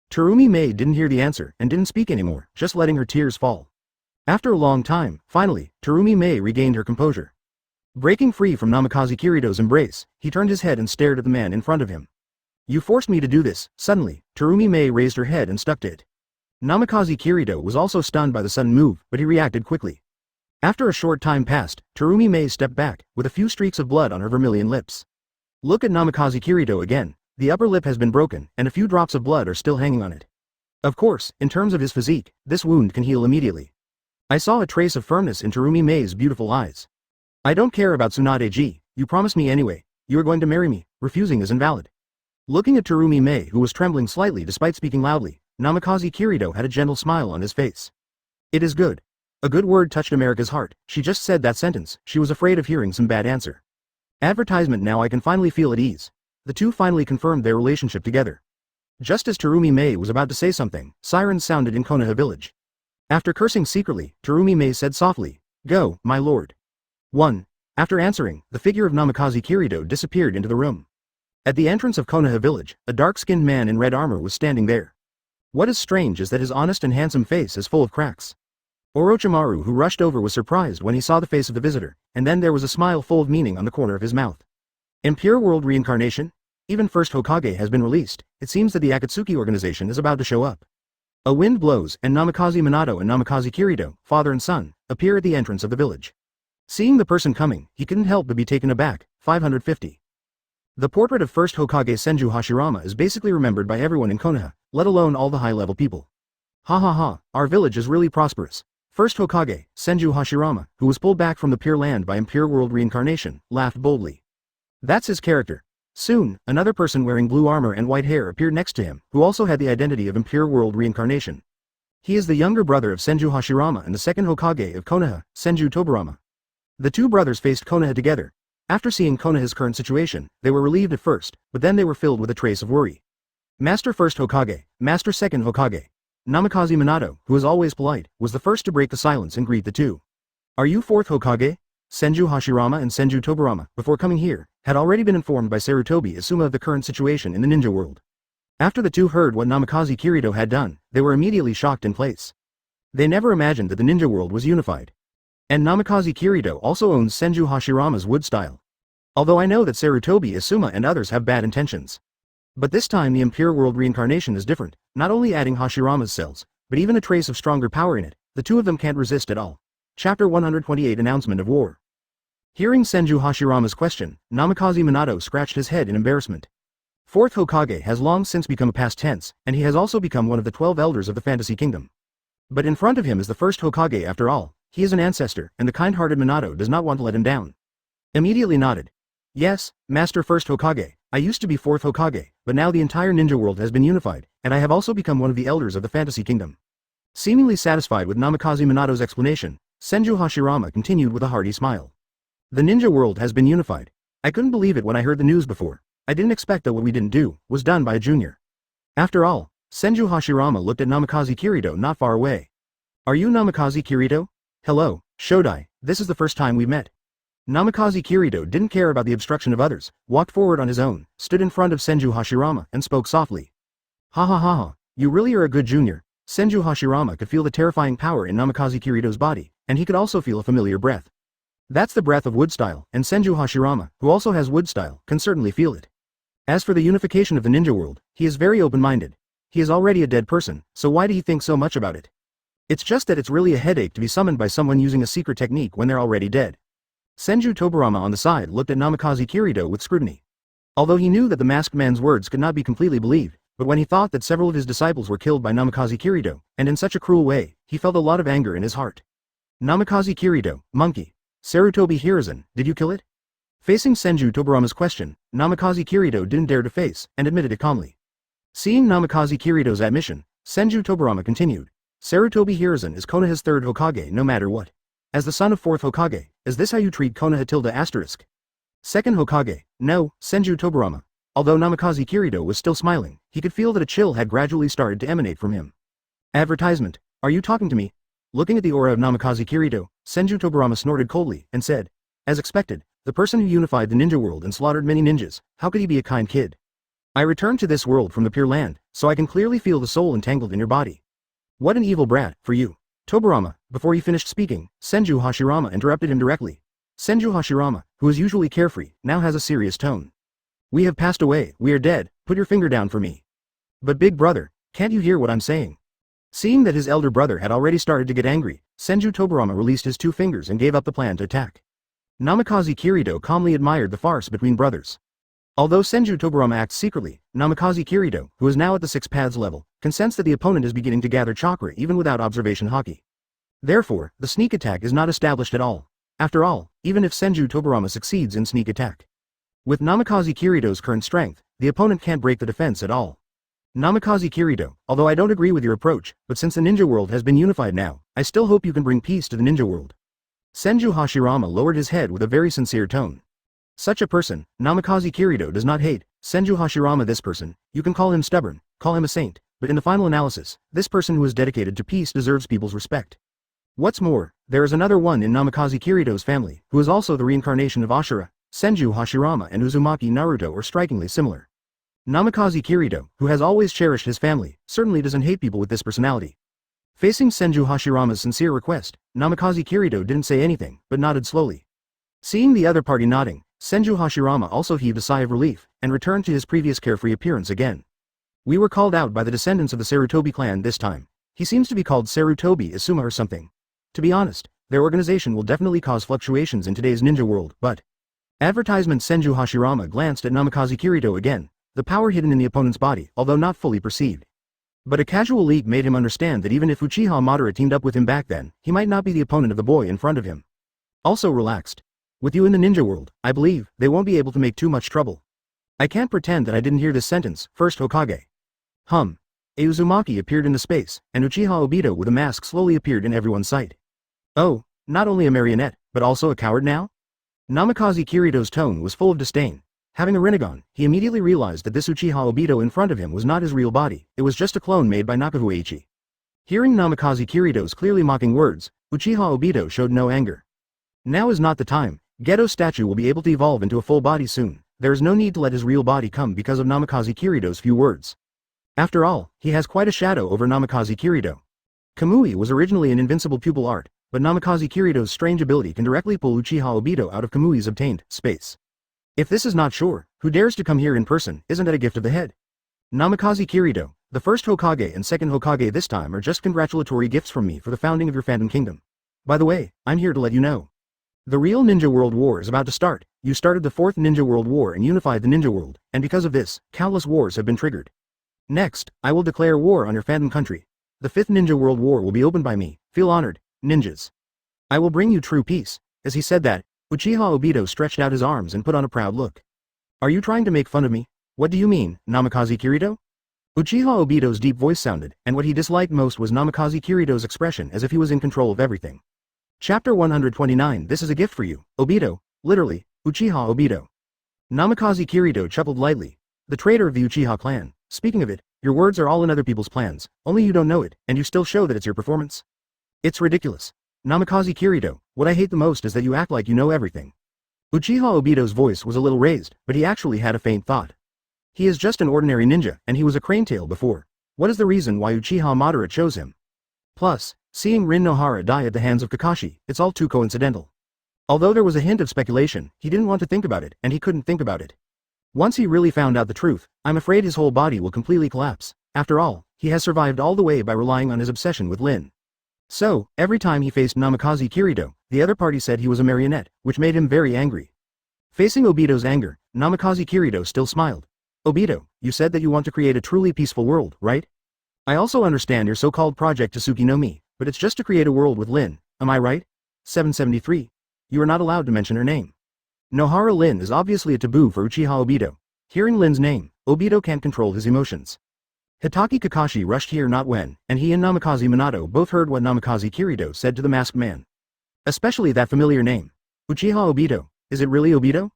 Terumi Mei didn't hear the answer and didn't speak anymore, just letting her tears fall. After a long time, finally, Terumi Mei regained her composure. Breaking free from Namikaze Kirito's embrace, he turned his head and stared at the man in front of him. You forced me to do this. Suddenly, Terumi Mei raised her head and stuck to it. Namikaze Kirito was also stunned by the sudden move, but he reacted quickly. After a short time passed, Terumi Mei stepped back, with a few streaks of blood on her vermilion lips. Look at Namikaze Kirito again. The upper lip has been broken, and a few drops of blood are still hanging on it. Of course, in terms of his physique, this wound can heal immediately. I saw a trace of firmness in Terumi Mei's beautiful eyes. I don't care about Tsunade-ji, you promised me anyway. You are going to marry me. Refusing is invalid. Looking at Terumi Mei, who was trembling slightly despite speaking loudly, Namikaze Kirito had a gentle smile on his face. It is good. A good word touched America's heart. She just said that sentence. She was afraid of hearing some bad answer. Advertisement. Now I can finally feel at ease. The two finally confirmed their relationship together. Just as Terumi Mei was about to say something, sirens sounded in Konoha village. After cursing secretly, Terumi Mei said softly, "Go, my lord." 1. After answering, the figure of Namikaze Kirito disappeared into the room. At the entrance of Konoha village, a dark-skinned man in red armor was standing there. What is strange is that his honest and handsome face is full of cracks. Orochimaru, who rushed over, was surprised when he saw the face of the visitor, and then there was a smile full of meaning on the corner of his mouth. In Pure World Reincarnation, even first Hokage has been released. It seems that the Akatsuki organization is about to show up. A wind blows, and Namikaze Minato and Namikaze Kirito, father and son, appear at the entrance of the village. Seeing the person coming, he couldn't help but be taken aback. 550. The portrait of first Hokage Senju Hashirama is basically remembered by everyone in Konoha, let alone all the high-level people. Ha ha ha, our village is really prosperous. First Hokage, Senju Hashirama, who was pulled back from the Pure Land by Impure World reincarnation, laughed boldly. That's his character. Soon, another person wearing blue armor and white hair appeared next to him, who also had the identity of Impure World reincarnation. He is the younger brother of Senju Hashirama and the second Hokage of Konoha, Senju Tobarama. The two brothers faced Konoha together. After seeing Konoha's current situation, they were relieved at first, but then they were filled with a trace of worry. Master First Hokage, Master Second Hokage. Namikaze Minato, who is always polite, was the first to break the silence and greet the two. Are you Fourth Hokage? Senju Hashirama and Senju Tobarama, before coming here, had already been informed by Sarutobi Asuma of the current situation in the ninja world. After the two heard what Namikaze Kirito had done, they were immediately shocked in place. They never imagined that the ninja world was unified. And Namikaze Kirito also owns Senju Hashirama's wood style. Although I know that Sarutobi Asuma and others have bad intentions. But this time the Impure World reincarnation is different, not only adding Hashirama's cells, but even a trace of stronger power in it. The two of them can't resist at all. Chapter 128 Announcement of War. Hearing Senju Hashirama's question, Namikaze Minato scratched his head in embarrassment. Fourth Hokage has long since become a past tense, and he has also become one of the 12 elders of the Fantasy Kingdom. But in front of him is the first Hokage after all. He is an ancestor, and the kind-hearted Minato does not want to let him down. Immediately nodded. Yes, Master First Hokage, I used to be Fourth Hokage, but now the entire ninja world has been unified, and I have also become one of the elders of the Fantasy Kingdom. Seemingly satisfied with Namikaze Minato's explanation, Senju Hashirama continued with a hearty smile. The ninja world has been unified. I couldn't believe it when I heard the news before. I didn't expect that what we didn't do was done by a junior. After all, Senju Hashirama looked at Namikaze Kirito not far away. Are you Namikaze Kirito? Hello, Shodai, this is the first time we met. Namikaze Kirito didn't care about the obstruction of others, walked forward on his own, stood in front of Senju Hashirama and spoke softly. Ha ha ha ha, you really are a good junior. Senju Hashirama could feel the terrifying power in Namikaze Kirito's body, and he could also feel a familiar breath. That's the breath of wood style, and Senju Hashirama, who also has wood style, can certainly feel it. As for the unification of the ninja world, he is very open-minded. He is already a dead person, so why do he think so much about it? It's just that it's really a headache to be summoned by someone using a secret technique when they're already dead. Senju Tobarama on the side looked at Namikaze Kirito with scrutiny. Although he knew that the masked man's words could not be completely believed, but when he thought that several of his disciples were killed by Namikaze Kirito, and in such a cruel way, he felt a lot of anger in his heart. Namikaze Kirito, monkey. Sarutobi Hiruzen, did you kill it? Facing Senju Tobarama's question, Namikaze Kirito didn't dare to face, and admitted it calmly. Seeing Namikaze Kirito's admission, Senju Tobarama continued. Sarutobi Hiruzen is Konoha's third Hokage no matter what. As the son of fourth Hokage, is this how you treat Konoha tilde asterisk? Second Hokage, no, Senju Tobarama. Although Namikaze Kirito was still smiling, he could feel that a chill had gradually started to emanate from him. Advertisement, are you talking to me? Looking at the aura of Namikaze Kirito, Senju Tobarama snorted coldly, and said, as expected, the person who unified the ninja world and slaughtered many ninjas, how could he be a kind kid? I returned to this world from the Pure Land, so I can clearly feel the soul entangled in your body. What an evil brat, for you. Tobarama, before he finished speaking, Senju Hashirama interrupted him directly. Senju Hashirama, who is usually carefree, now has a serious tone. We have passed away, we are dead, put your finger down for me. But big brother, can't you hear what I'm saying? Seeing that his elder brother had already started to get angry, Senju Tobarama released his two fingers and gave up the plan to attack. Namikaze Kirito calmly admired the farce between brothers. Although Senju Tobarama acts secretly, Namikaze Kirito, who is now at the 6 paths level, can sense that the opponent is beginning to gather chakra even without observation haki. Therefore, the sneak attack is not established at all. After all, even if Senju Tobarama succeeds in sneak attack. With Namikaze Kirito's current strength, the opponent can't break the defense at all. Namikaze Kirito, although I don't agree with your approach, but since the ninja world has been unified now, I still hope you can bring peace to the ninja world. Senju Hashirama lowered his head with a very sincere tone. Such a person, Namikaze Kirito does not hate. Senju Hashirama, this person, you can call him stubborn, call him a saint, but in the final analysis, this person who is dedicated to peace deserves people's respect. What's more, there is another one in Namikaze Kirito's family, who is also the reincarnation of Ashura. Senju Hashirama and Uzumaki Naruto are strikingly similar. Namikaze Kirito, who has always cherished his family, certainly doesn't hate people with this personality. Facing Senju Hashirama's sincere request, Namikaze Kirito didn't say anything, but nodded slowly. Seeing the other party nodding, Senju Hashirama also heaved a sigh of relief, and returned to his previous carefree appearance again. We were called out by the descendants of the Sarutobi clan this time. He seems to be called Sarutobi Asuma or something. To be honest, their organization will definitely cause fluctuations in today's ninja world, but... Advertisement. Senju Hashirama glanced at Namikaze Kirito again, the power hidden in the opponent's body, although not fully perceived. But a casual leak made him understand that even if Uchiha Madara teamed up with him back then, he might not be the opponent of the boy in front of him. Also relaxed. With you in the ninja world, I believe, they won't be able to make too much trouble. I can't pretend that I didn't hear this sentence, first Hokage. A Uzumaki appeared into space, and Uchiha Obito with a mask slowly appeared in everyone's sight. Oh, not only a marionette, but also a coward now? Namikaze Kirito's tone was full of disdain. Having a Rinnegan, he immediately realized that this Uchiha Obito in front of him was not his real body, it was just a clone made by Nakahueichi. Hearing Namikaze Kirito's clearly mocking words, Uchiha Obito showed no anger. Now is not the time. Geto's statue will be able to evolve into a full body soon. There is no need to let his real body come because of Namikaze Kirito's few words. After all, he has quite a shadow over Namikaze Kirito. Kamui was originally an invincible pupil art, but Namikaze Kirito's strange ability can directly pull Uchiha Obito out of Kamui's obtained space. If this is not sure, who dares to come here in person, isn't that a gift of the head? Namikaze Kirito, the first Hokage and second Hokage this time are just congratulatory gifts from me for the founding of your Phantom Kingdom. By the way, I'm here to let you know. The real Ninja World War is about to start. You started the 4th Ninja World War and unified the Ninja World, and because of this, countless wars have been triggered. Next, I will declare war on your Phantom Country. The 5th Ninja World War will be opened by me. Feel honored, ninjas. I will bring you true peace. As he said that, Uchiha Obito stretched out his arms and put on a proud look. Are you trying to make fun of me? What do you mean, Namikaze Kirito? Uchiha Obito's deep voice sounded, and what he disliked most was Namikaze Kirito's expression as if he was in control of everything. Chapter 129. This is a gift for you, Obito. Literally, Uchiha Obito. Namikaze Kirito chuckled lightly. The traitor of the Uchiha clan. Speaking of it, your words are all in other people's plans, only you don't know it, and you still show that it's your performance. It's ridiculous. Namikaze Kirito, what I hate the most is that you act like you know everything. Uchiha Obito's voice was a little raised, but he actually had a faint thought. He is just an ordinary ninja, and he was a cranetail before. What is the reason why Uchiha Madara chose him? Plus, seeing Rin Nohara die at the hands of Kakashi, it's all too coincidental. Although there was a hint of speculation, he didn't want to think about it, and he couldn't think about it. Once he really found out the truth, I'm afraid his whole body will completely collapse. After all, he has survived all the way by relying on his obsession with Lin. So, every time he faced Namikaze Kirito, the other party said he was a marionette, which made him very angry. Facing Obito's anger, Namikaze Kirito still smiled. Obito, you said that you want to create a truly peaceful world, right? I also understand your so-called project Tasuki no Mi, but it's just to create a world with Lin, am I right? 773. You are not allowed to mention her name. Nohara Lin is obviously a taboo for Uchiha Obito. Hearing Lin's name, Obito can't control his emotions. Hitaki Kakashi rushed here not when, and he and Namikaze Minato both heard what Namikaze Kirito said to the masked man. Especially that familiar name. Uchiha Obito, is it really Obito?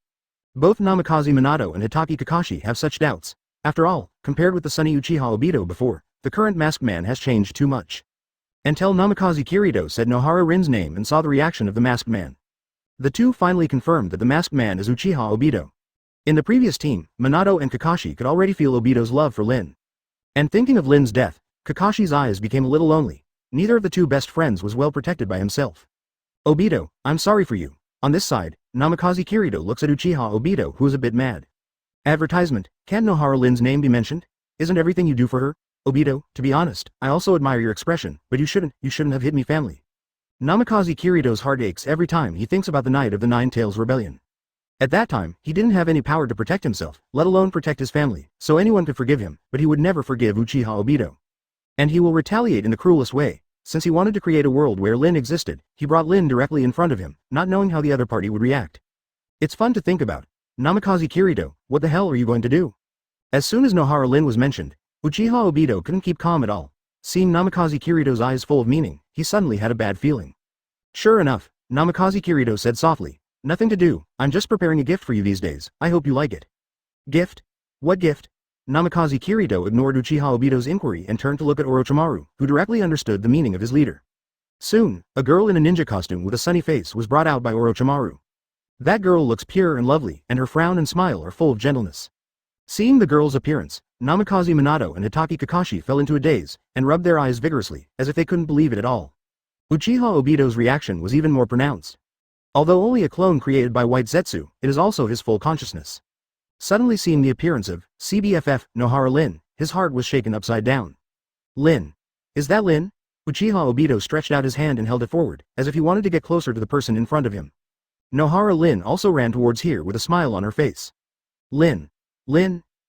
Both Namikaze Minato and Hitaki Kakashi have such doubts. After all, compared with the sunny Uchiha Obito before, the current masked man has changed too much. Until Namikaze Kirito said Nohara Rin's name and saw the reaction of the masked man. The two finally confirmed that the masked man is Uchiha Obito. In the previous team, Minato and Kakashi could already feel Obito's love for Lin. And thinking of Lin's death, Kakashi's eyes became a little lonely. Neither of the two best friends was well protected by himself. Obito, I'm sorry for you. On this side, Namikaze Kirito looks at Uchiha Obito who is a bit mad. Advertisement, can Nohara Lin's name be mentioned? Isn't everything you do for her? Obito, to be honest, I also admire your expression, but you shouldn't have hit me family. Namikaze Kirito's heart aches every time he thinks about the night of the Nine Tails Rebellion. At that time, he didn't have any power to protect himself, let alone protect his family, so anyone could forgive him, but he would never forgive Uchiha Obito. And he will retaliate in the cruelest way. Since he wanted to create a world where Lin existed, he brought Lin directly in front of him, not knowing how the other party would react. It's fun to think about. Namikaze Kirito, what the hell are you going to do? As soon as Nohara Lin was mentioned, Uchiha Obito couldn't keep calm at all. Seeing Namikaze Kirito's eyes full of meaning, he suddenly had a bad feeling. Sure enough, Namikaze Kirito said softly, nothing to do, I'm just preparing a gift for you these days, I hope you like it. Gift? What gift? Namikaze Kirito ignored Uchiha Obito's inquiry and turned to look at Orochimaru, who directly understood the meaning of his leader. Soon, a girl in a ninja costume with a sunny face was brought out by Orochimaru. That girl looks pure and lovely, and her frown and smile are full of gentleness. Seeing the girl's appearance, Namikaze Minato and Hitaki Kakashi fell into a daze, and rubbed their eyes vigorously, as if they couldn't believe it at all. Uchiha Obito's reaction was even more pronounced. Although only a clone created by White Zetsu, it is also his full consciousness. Suddenly seeing the appearance of CBFF Nohara Lin, his heart was shaken upside down. Lin. Is that Lin? Uchiha Obito stretched out his hand and held it forward, as if he wanted to get closer to the person in front of him. Nohara Lin also ran towards here with a smile on her face. Lin. Lin.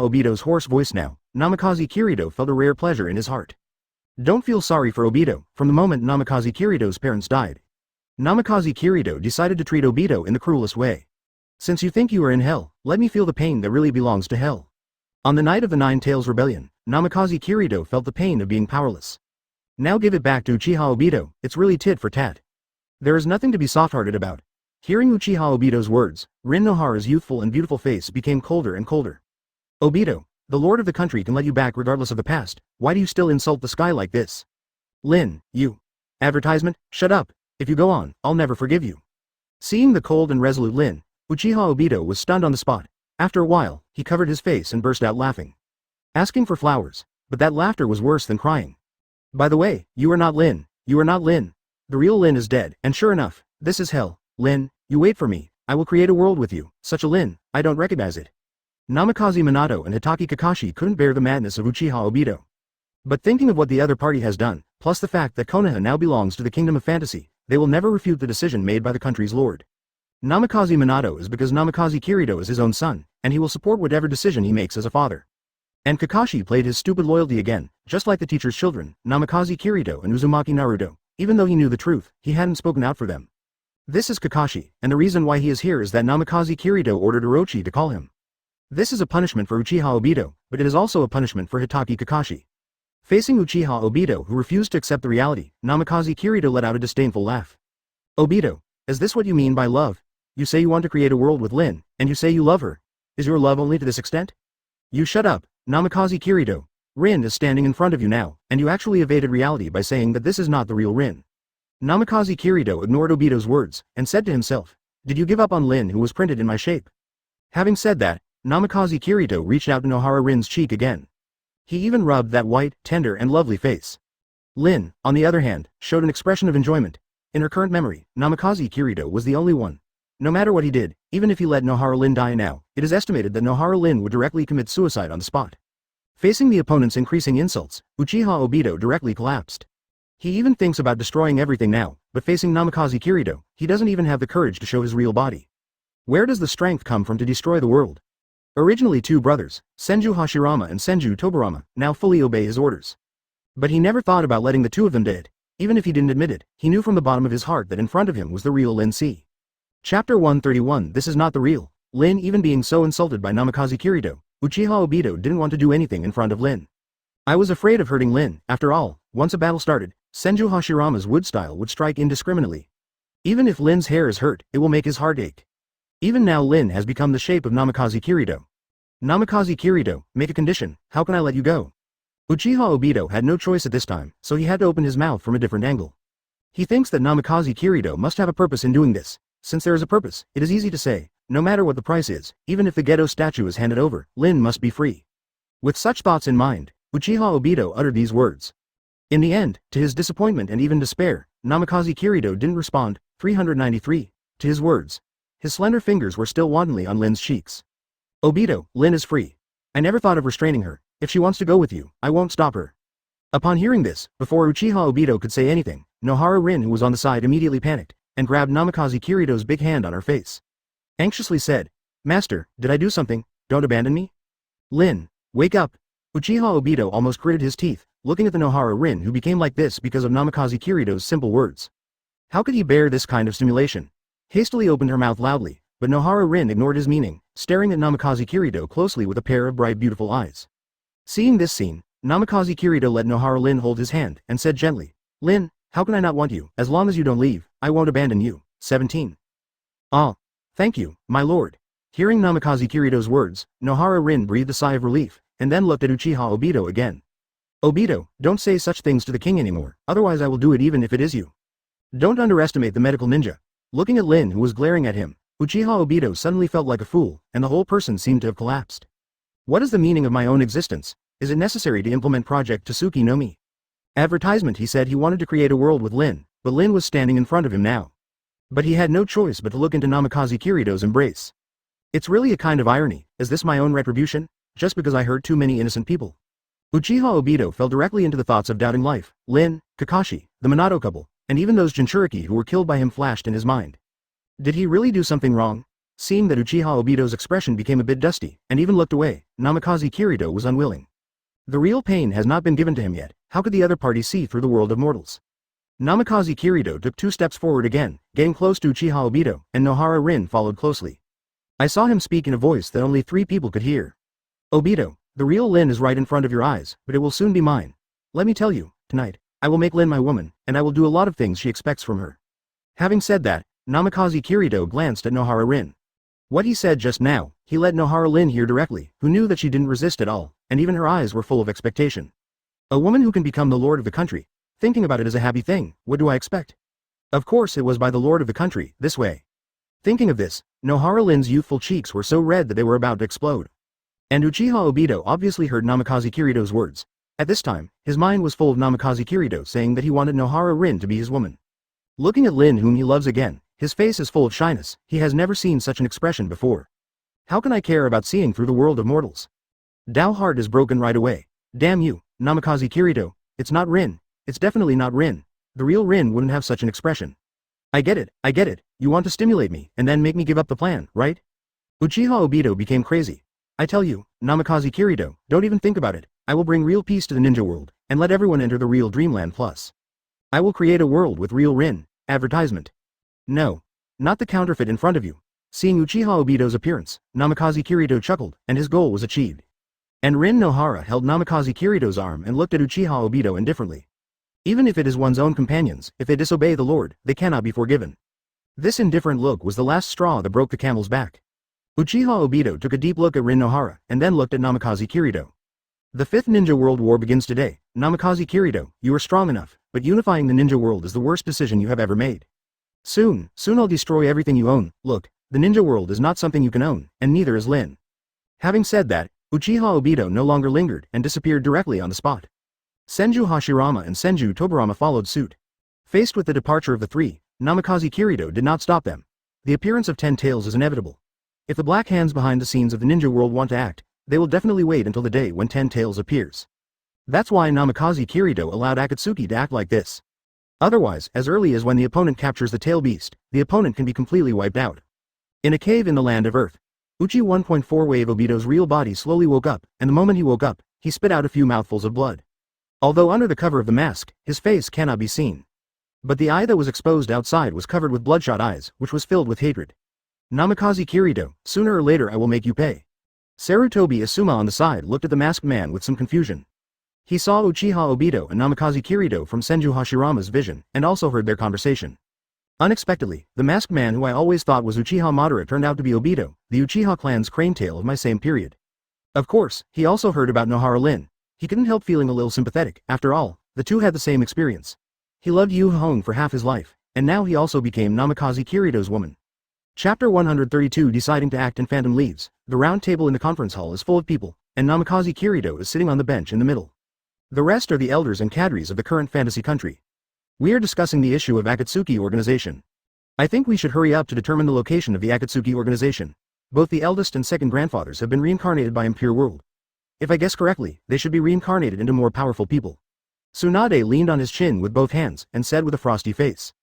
saw Obito's hoarse voice now, Namikaze Kirito felt a rare pleasure in his heart. Don't feel sorry for Obito. From the moment Namikaze Kirito's parents died, Namikaze Kirito decided to treat Obito in the cruelest way. Since you think you are in hell, let me feel the pain that really belongs to hell. On the night of the Nine Tails Rebellion, Namikaze Kirito felt the pain of being powerless. Now give it back to Uchiha Obito, it's really tit for tat. There is nothing to be soft-hearted about. Hearing Uchiha Obito's words, Rin Nohara's youthful and beautiful face became colder and colder. Obito, the lord of the country can let you back regardless of the past, why do you still insult the sky like this? Lin, you. Advertisement, shut up, if you go on, I'll never forgive you. Seeing the cold and resolute Lin, Uchiha Obito was stunned on the spot. After a while, he covered his face and burst out laughing. Asking for flowers, but that laughter was worse than crying. By the way, you are not Lin, you are not Lin. The real Lin is dead, and sure enough, this is hell. Lin, you wait for me, I will create a world with you, such a Lin, I don't recognize it. Namikaze Minato and Hitaki Kakashi couldn't bear the madness of Uchiha Obito. But thinking of what the other party has done, plus the fact that Konoha now belongs to the Kingdom of Fantasy, they will never refute the decision made by the country's lord. Namikaze Minato is because Namikaze Kirito is his own son, and he will support whatever decision he makes as a father. And Kakashi played his stupid loyalty again, just like the teacher's children, Namikaze Kirito and Uzumaki Naruto. Even though he knew the truth, he hadn't spoken out for them. This is Kakashi, and the reason why he is here is that Namikaze Kirito ordered Orochi to call him. This is a punishment for Uchiha Obito, but it is also a punishment for Hitaki Kakashi. Facing Uchiha Obito who refused to accept the reality, Namikaze Kirito let out a disdainful laugh. Obito, is this what you mean by love? You say you want to create a world with Lin, and you say you love her. Is your love only to this extent? You shut up, Namikaze Kirito. Rin is standing in front of you now, and you actually evaded reality by saying that this is not the real Rin. Namikaze Kirito ignored Obito's words, and said to himself, did you give up on Lin who was printed in my shape? Having said that, Namikaze Kirito reached out to Nohara Rin's cheek again. He even rubbed that white, tender and lovely face. Lin, on the other hand, showed an expression of enjoyment. In her current memory, Namikaze Kirito was the only one. No matter what he did, even if he let Nohara Lin die now, it is estimated that Nohara Lin would directly commit suicide on the spot. Facing the opponent's increasing insults, Uchiha Obito directly collapsed. He even thinks about destroying everything now, but facing Namikaze Kirito, he doesn't even have the courage to show his real body. Where does the strength come from to destroy the world? Originally two brothers, Senju Hashirama and Senju Tobarama, now fully obey his orders. But he never thought about letting the two of them dead. Even if he didn't admit it, he knew from the bottom of his heart that in front of him was the real Lin C. Chapter 131 This is not the real Lin. Even being so insulted by Namikaze Kirito, Uchiha Obito didn't want to do anything in front of Lin. I was afraid of hurting Lin. After all, once a battle started, Senju Hashirama's wood style would strike indiscriminately. Even if Lin's hair is hurt, it will make his heart ache. Even now Lin has become the shape of Namikaze Kirito. Namikaze Kirito, make a condition, how can I let you go? Uchiha Obito had no choice at this time, so he had to open his mouth from a different angle. He thinks that Namikaze Kirito must have a purpose in doing this. Since there is a purpose, it is easy to say, no matter what the price is, even if the ghetto statue is handed over, Lin must be free. With such thoughts in mind, Uchiha Obito uttered these words. In the end, to his disappointment and even despair, Namikaze Kirito didn't respond. 393. To his words. His slender fingers were still wantonly on Lin's cheeks. Obito, Lin is free. I never thought of restraining her. If she wants to go with you, I won't stop her. Upon hearing this, before Uchiha Obito could say anything, Nohara Rin who was on the side immediately panicked, and grabbed Namikaze Kirito's big hand on her face. Anxiously said, Master, did I do something? Don't abandon me? Lin, wake up. Uchiha Obito almost gritted his teeth, looking at the Nohara Rin who became like this because of Namikaze Kirito's simple words. How could he bear this kind of stimulation? Hastily opened her mouth loudly, but Nohara Rin ignored his meaning, staring at Namikaze Kirito closely with a pair of bright beautiful eyes. Seeing this scene, Namikaze Kirito let Nohara Lin hold his hand, and said gently, Lin, how can I not want you? As long as you don't leave, I won't abandon you. 17. Ah. Thank you, my lord. Hearing Namikaze Kirito's words, Nohara Rin breathed a sigh of relief, and then looked at Uchiha Obito again. Obito, don't say such things to the king anymore, otherwise I will do it even if it is you. Don't underestimate the medical ninja. Looking at Lin who was glaring at him, Uchiha Obito suddenly felt like a fool, and the whole person seemed to have collapsed. What is the meaning of my own existence? Is it necessary to implement Project Tsuki no Mi? Advertisement. He said he wanted to create a world with Lin, but Lin was standing in front of him now. But he had no choice but to look into Namikaze Kirito's embrace. It's really a kind of irony. Is this my own retribution? Just because I hurt too many innocent people? Uchiha Obito fell directly into the thoughts of doubting life. Lin, Kakashi, the Minato couple, and even those Jinchuriki who were killed by him flashed in his mind. Did he really do something wrong? Seeing that Uchiha Obito's expression became a bit dusty, and even looked away, Namikaze Kirito was unwilling. The real pain has not been given to him yet. How could the other party see through the world of mortals? Namikaze Kirito took 2 steps forward again, getting close to Uchiha Obito, and Nohara Rin followed closely. I saw him speak in a voice that only 3 people could hear. Obito, the real Lin is right in front of your eyes, but it will soon be mine. Let me tell you, tonight, I will make Lin my woman, and I will do a lot of things she expects from her. Having said that, Namikaze Kirito glanced at Nohara Rin. What he said just now, he let Nohara Rin hear directly, who knew that she didn't resist at all, and even her eyes were full of expectation. A woman who can become the lord of the country. Thinking about it is a happy thing, what do I expect? Of course it was by the lord of the country, this way. Thinking of this, Nohara Rin's youthful cheeks were so red that they were about to explode. And Uchiha Obito obviously heard Namikaze Kirito's words. At this time, his mind was full of Namikaze Kirito saying that he wanted Nohara Rin to be his woman. Looking at Lin whom he loves again, his face is full of shyness, he has never seen such an expression before. How can I care about seeing through the world of mortals? Dao heart is broken right away. Damn you, Namikaze Kirito, it's not Rin. It's definitely not Rin. The real Rin wouldn't have such an expression. I get it, you want to stimulate me and then make me give up the plan, right? Uchiha Obito became crazy. I tell you, Namikaze Kirito, don't even think about it, I will bring real peace to the ninja world, and let everyone enter the real Dreamland Plus. I will create a world with real Rin. Advertisement. No. Not the counterfeit in front of you. Seeing Uchiha Obito's appearance, Namikaze Kirito chuckled, and his goal was achieved. And Rin Nohara held Namikaze Kirito's arm and looked at Uchiha Obito indifferently. Even if it is one's own companions, if they disobey the Lord, they cannot be forgiven. This indifferent look was the last straw that broke the camel's back. Uchiha Obito took a deep look at Rin Nohara, and then looked at Namikaze Kirito. The 5th Ninja World War begins today. Namikaze Kirito, you are strong enough, but unifying the ninja world is the worst decision you have ever made. Soon I'll destroy everything you own. Look, the ninja world is not something you can own, and neither is Lin. Having said that, Uchiha Obito no longer lingered and disappeared directly on the spot. Senju Hashirama and Senju Tobarama followed suit. Faced with the departure of the 3, Namikaze Kirito did not stop them. The appearance of 10 Tails is inevitable. If the black hands behind the scenes of the ninja world want to act, they will definitely wait until the day when 10 Tails appears. That's why Namikaze Kirito allowed Akatsuki to act like this. Otherwise, as early as when the opponent captures the tail beast, the opponent can be completely wiped out. In a cave in the land of Earth, Uchi 1.4 Wave Obito's real body slowly woke up, and the moment he woke up, he spit out a few mouthfuls of blood. Although under the cover of the mask, his face cannot be seen. But the eye that was exposed outside was covered with bloodshot eyes, which was filled with hatred. Namikaze Kirito, sooner or later I will make you pay. Sarutobi Asuma on the side looked at the masked man with some confusion. He saw Uchiha Obito and Namikaze Kirito from Senju Hashirama's vision, and also heard their conversation. Unexpectedly, the masked man who I always thought was Uchiha Madara turned out to be Obito, the Uchiha clan's crane tail of my same period. Of course, he also heard about Nohara Lin. He couldn't help feeling a little sympathetic. After all, the two had the same experience. He loved Yu Hong for half his life, and now he also became Namikaze Kirito's woman. Chapter 132 Deciding to act in Phantom leaves. The round table in the conference hall is full of people, and Namikaze Kirito is sitting on the bench in the middle. The rest are the elders and cadres of the current fantasy country. We are discussing the issue of Akatsuki organization. I think we should hurry up to determine the location of the Akatsuki organization. Both the eldest and second grandfathers have been reincarnated by Impure World. If I guess correctly, they should be reincarnated into more powerful people. Tsunade leaned on his chin with both hands and said with a frosty face.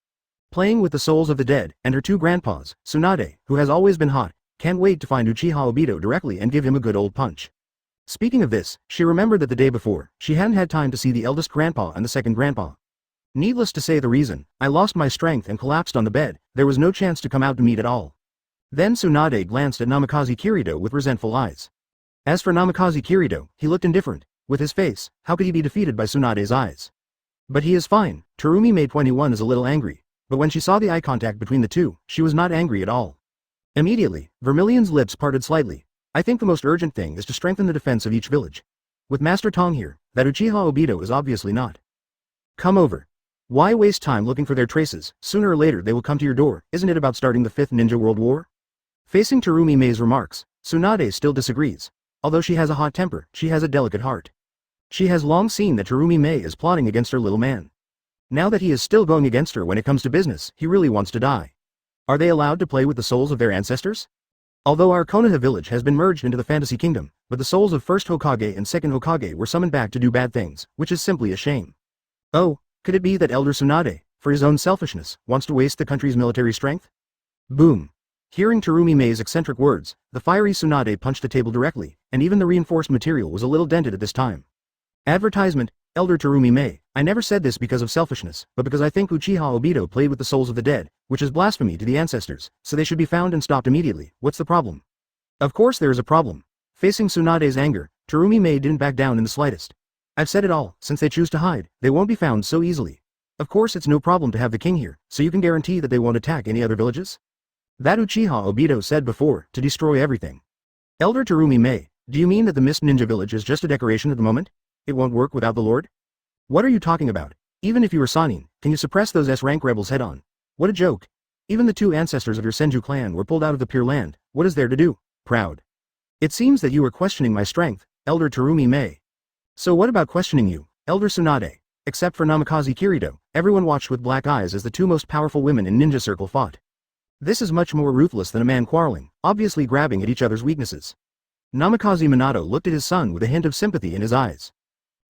Playing with the souls of the dead and her 2 grandpas, Tsunade, who has always been hot, can't wait to find Uchiha Obito directly and give him a good old punch. Speaking of this, she remembered that the day before, she hadn't had time to see the eldest grandpa and the second grandpa. Needless to say the reason, I lost my strength and collapsed on the bed, there was no chance to come out to meet at all. Then Tsunade glanced at Namikaze Kirito with resentful eyes. As for Namikaze Kirito, he looked indifferent. With his face, how could he be defeated by Tsunade's eyes? But he is fine. Terumi May 21 is a little angry. But when she saw the eye contact between the two, she was not angry at all. Immediately, Vermilion's lips parted slightly. I think the most urgent thing is to strengthen the defense of each village. With Master Tong here, that Uchiha Obito is obviously not. Come over. Why waste time looking for their traces? Sooner or later they will come to your door. Isn't it about starting the 5th Ninja World War? Facing Terumi May's remarks, Tsunade still disagrees. Although she has a hot temper, she has a delicate heart. She has long seen that Terumi May is plotting against her little man. Now that he is still going against her when it comes to business, he really wants to die. Are they allowed to play with the souls of their ancestors? Although our Konoha village has been merged into the Fantasy Kingdom, but the souls of first Hokage and second Hokage were summoned back to do bad things, which is simply a shame. Oh, could it be that Elder Tsunade, for his own selfishness, wants to waste the country's military strength? Boom. Hearing Terumi May's eccentric words, the fiery Tsunade punched the table directly, and even the reinforced material was a little dented at this time. Advertisement, Elder Terumi May, I never said this because of selfishness, but because I think Uchiha Obito played with the souls of the dead, which is blasphemy to the ancestors, so they should be found and stopped immediately. What's the problem? Of course there is a problem. Facing Tsunade's anger, Terumi Mei didn't back down in the slightest. I've said it all, since they choose to hide, they won't be found so easily. Of course it's no problem to have the king here, so you can guarantee that they won't attack any other villages? That Uchiha Obito said before, to destroy everything. Elder Terumi Mei, do you mean that the Mist Ninja Village is just a decoration at the moment? It won't work without the Lord? What are you talking about? Even if you were Sanin, can you suppress those S-rank rebels head on? What a joke. Even the two ancestors of your Senju clan were pulled out of the Pure Land, what is there to do? Proud. It seems that you are questioning my strength, Elder Terumi Mei. So what about questioning you, Elder Tsunade? Except for Namikaze Kirito, everyone watched with black eyes as the two most powerful women in Ninja Circle fought. This is much more ruthless than a man quarreling, obviously grabbing at each other's weaknesses. Namikaze Minato looked at his son with a hint of sympathy in his eyes.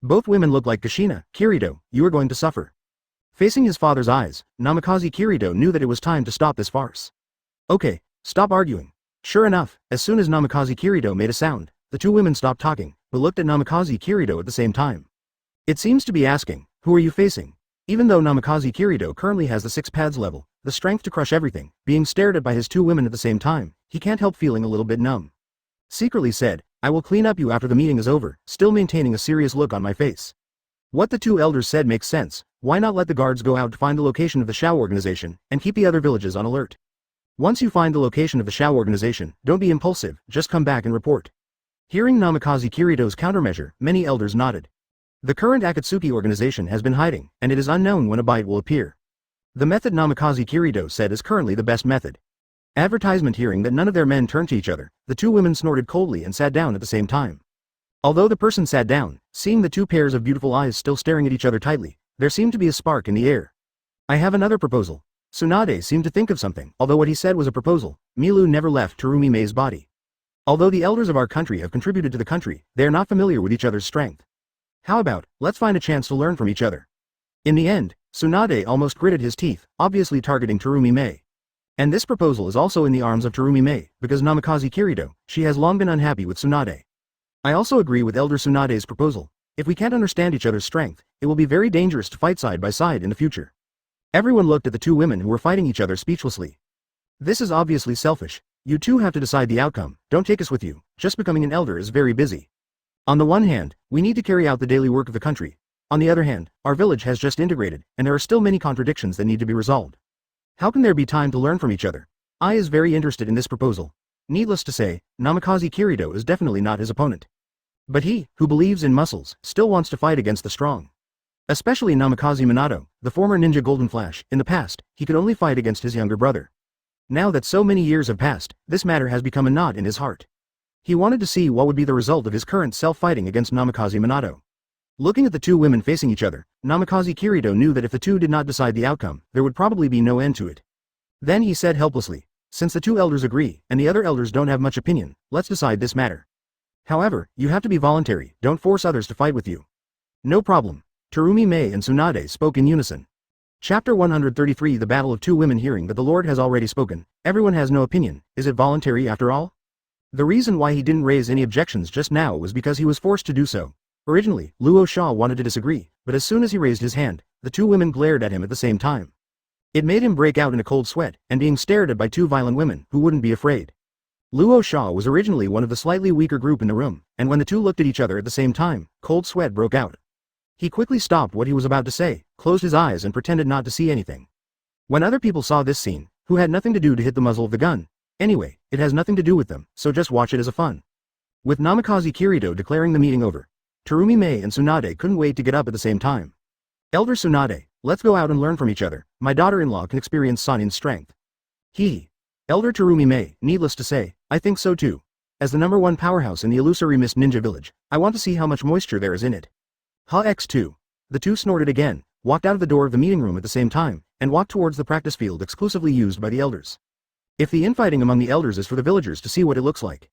Both women looked like Kushina. Kirito, you are going to suffer. Facing his father's eyes, Namikaze Kirito knew that it was time to stop this farce. Okay, stop arguing. Sure enough, as soon as Namikaze Kirito made a sound, the two women stopped talking, but looked at Namikaze Kirito at the same time. It seems to be asking, who are you facing? Even though Namikaze Kirito currently has the 6 pads level, the strength to crush everything, being stared at by his two women at the same time, he can't help feeling a little bit numb. Secretly said, I will clean up you after the meeting is over, still maintaining a serious look on my face. What the two elders said makes sense, why not let the guards go out to find the location of the Shao organization, and keep the other villages on alert. Once you find the location of the Shao organization, don't be impulsive, just come back and report. Hearing Namikaze Kirito's countermeasure, many elders nodded. The current Akatsuki organization has been hiding, and it is unknown when a bite will appear. The method Namikaze Kirito said is currently the best method. Advertisement. Hearing that none of their men turned to each other, the two women snorted coldly and sat down at the same time. Although the person sat down, seeing the two pairs of beautiful eyes still staring at each other tightly, there seemed to be a spark in the air. I have another proposal. Tsunade seemed to think of something, although what he said was a proposal. Milu never left Terumi Mei's body. Although the elders of our country have contributed to the country, they are not familiar with each other's strength. How about, let's find a chance to learn from each other. In the end, Tsunade almost gritted his teeth, obviously targeting Terumi Mei. And this proposal is also in the arms of Terumi Mei, because Namikaze Kirito, she has long been unhappy with Tsunade. I also agree with Elder Tsunade's proposal. If we can't understand each other's strength, it will be very dangerous to fight side by side in the future. Everyone looked at the two women who were fighting each other speechlessly. This is obviously selfish. You two have to decide the outcome, don't take us with you, just becoming an elder is very busy. On the one hand, we need to carry out the daily work of the country. On the other hand, our village has just integrated, and there are still many contradictions that need to be resolved. How can there be time to learn from each other? I is very interested in this proposal. Needless to say, Namikaze Kirito is definitely not his opponent. But he, who believes in muscles, still wants to fight against the strong. Especially Namikaze Minato, the former ninja Golden Flash. In the past, he could only fight against his younger brother. Now that so many years have passed, this matter has become a knot in his heart. He wanted to see what would be the result of his current self fighting against Namikaze Minato. Looking at the two women facing each other, Namikaze Kirito knew that if the two did not decide the outcome, there would probably be no end to it. Then he said helplessly, since the two elders agree, and the other elders don't have much opinion, let's decide this matter. However, you have to be voluntary, don't force others to fight with you. No problem. Terumi Mei and Tsunade spoke in unison. Chapter 133. The Battle of Two Women. Hearing that the Lord has already spoken, everyone has no opinion, is it voluntary after all? The reason why he didn't raise any objections just now was because he was forced to do so. Originally, Luo Sha wanted to disagree, but as soon as he raised his hand, the two women glared at him at the same time. It made him break out in a cold sweat, and being stared at by two violent women, who wouldn't be afraid. Luo Sha was originally one of the slightly weaker group in the room, and when the two looked at each other at the same time, cold sweat broke out. He quickly stopped what he was about to say, closed his eyes and pretended not to see anything. When other people saw this scene, who had nothing to do to hit the muzzle of the gun. Anyway, it has nothing to do with them, so just watch it as a fun. With Namikaze Kirito declaring the meeting over, Terumi Mei and Tsunade couldn't wait to get up at the same time. Elder Tsunade, let's go out and learn from each other. My daughter-in-law can experience Sanin's strength. Elder Terumi Mei, needless to say, I think so too. As the #1 powerhouse in the illusory Mist Ninja Village, I want to see how much moisture there is in it. X2. The two snorted again, walked out of the door of the meeting room at the same time, and walked towards the practice field exclusively used by the elders. If the infighting among the elders is for the villagers to see what it looks like.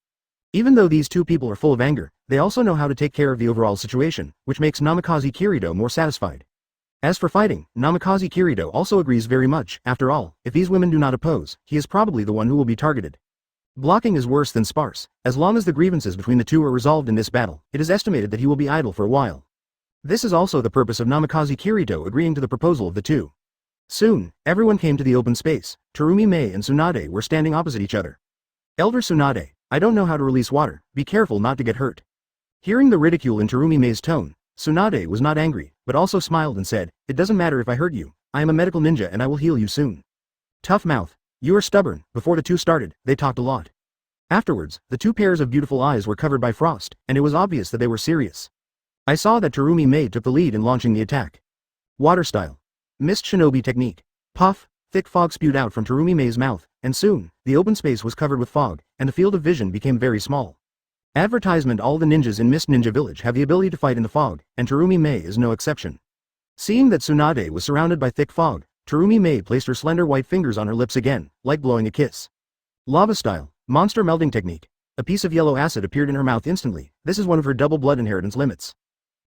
Even though these two people are full of anger, they also know how to take care of the overall situation, which makes Namikaze Kirito more satisfied. As for fighting, Namikaze Kirito also agrees very much. After all, if these women do not oppose, he is probably the one who will be targeted. Blocking is worse than sparse. As long as the grievances between the two are resolved in this battle, it is estimated that he will be idle for a while. This is also the purpose of Namikaze Kirito agreeing to the proposal of the two. Soon, everyone came to the open space. Terumi Mei and Tsunade were standing opposite each other. Elder Tsunade, I don't know how to release water, be careful not to get hurt. Hearing the ridicule in Terumi Mei's tone, Tsunade was not angry, but also smiled and said, "It doesn't matter if I hurt you, I am a medical ninja and I will heal you soon." Tough mouth. You are stubborn. Before the two started, they talked a lot. Afterwards, the two pairs of beautiful eyes were covered by frost, and it was obvious that they were serious. I saw that Terumi Mei took the lead in launching the attack. Water style. Mist shinobi technique. Puff, thick fog spewed out from Terumi Mei's mouth, and soon, the open space was covered with fog, and the field of vision became very small. Advertisement: all the ninjas in Mist Ninja Village have the ability to fight in the fog, and Terumi Mei is no exception. Seeing that Tsunade was surrounded by thick fog, Terumi Mei placed her slender white fingers on her lips again, like blowing a kiss. Lava style. Monster melting technique. A piece of yellow acid appeared in her mouth instantly. This is one of her double blood inheritance limits.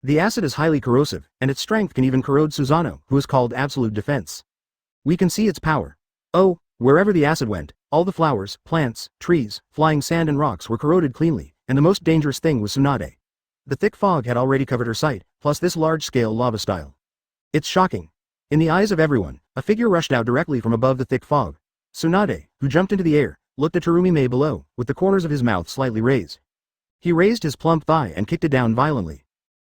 The acid is highly corrosive, and its strength can even corrode Susanoo, who is called Absolute Defense. We can see its power. Oh, wherever the acid went, all the flowers, plants, trees, flying sand and rocks were corroded cleanly, and the most dangerous thing was Tsunade. The thick fog had already covered her sight, plus this large-scale lava style. It's shocking. In the eyes of everyone, a figure rushed out directly from above the thick fog. Tsunade, who jumped into the air, looked at Terumi Mei below, with the corners of his mouth slightly raised. He raised his plump thigh and kicked it down violently.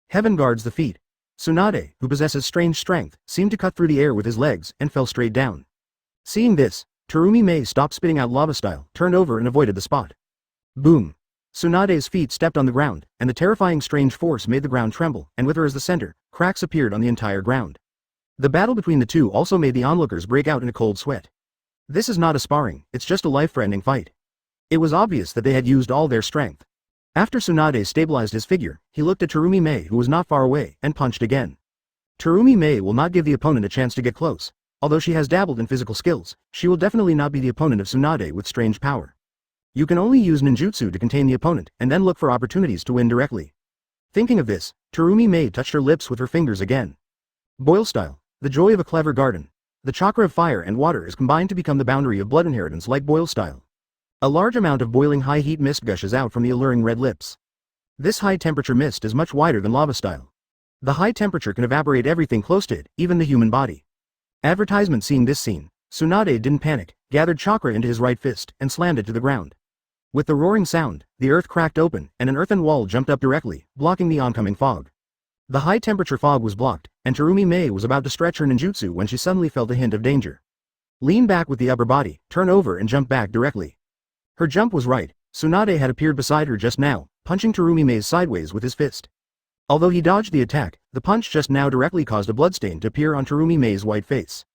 Heaven guards the feet. Tsunade, who possesses strange strength, seemed to cut through the air with his legs and fell straight down. Seeing this, Terumi Mei stopped spitting out lava style, turned over and avoided the spot. Boom! Tsunade's feet stepped on the ground, and the terrifying strange force made the ground tremble, and with her as the center, cracks appeared on the entire ground. The battle between the two also made the onlookers break out in a cold sweat. This is not a sparring, it's just a life-threatening fight. It was obvious that they had used all their strength. After Tsunade stabilized his figure, he looked at Terumi Mei, who was not far away, and punched again. Terumi Mei will not give the opponent a chance to get close. Although she has dabbled in physical skills, she will definitely not be the opponent of Tsunade with strange power. You can only use ninjutsu to contain the opponent and then look for opportunities to win directly. Thinking of this, Terumi Mei touched her lips with her fingers again. Boil style. The joy of a clever garden. The chakra of fire and water is combined to become the boundary of blood inheritance like boil style. A large amount of boiling high-heat mist gushes out from the alluring red lips. This high-temperature mist is much wider than lava style. The high temperature can evaporate everything close to it, even the human body. Advertisement: seeing this scene, Tsunade didn't panic, gathered chakra into his right fist, and slammed it to the ground. With the roaring sound, the earth cracked open, and an earthen wall jumped up directly, blocking the oncoming fog. The high-temperature fog was blocked, and Terumi Mei was about to stretch her ninjutsu when she suddenly felt a hint of danger. Lean back with the upper body, turn over and jump back directly. Her jump was right. Tsunade had appeared beside her just now, punching Terumi Mei sideways with his fist. Although he dodged the attack, the punch just now directly caused a bloodstain to appear on Terumi Mei's white face.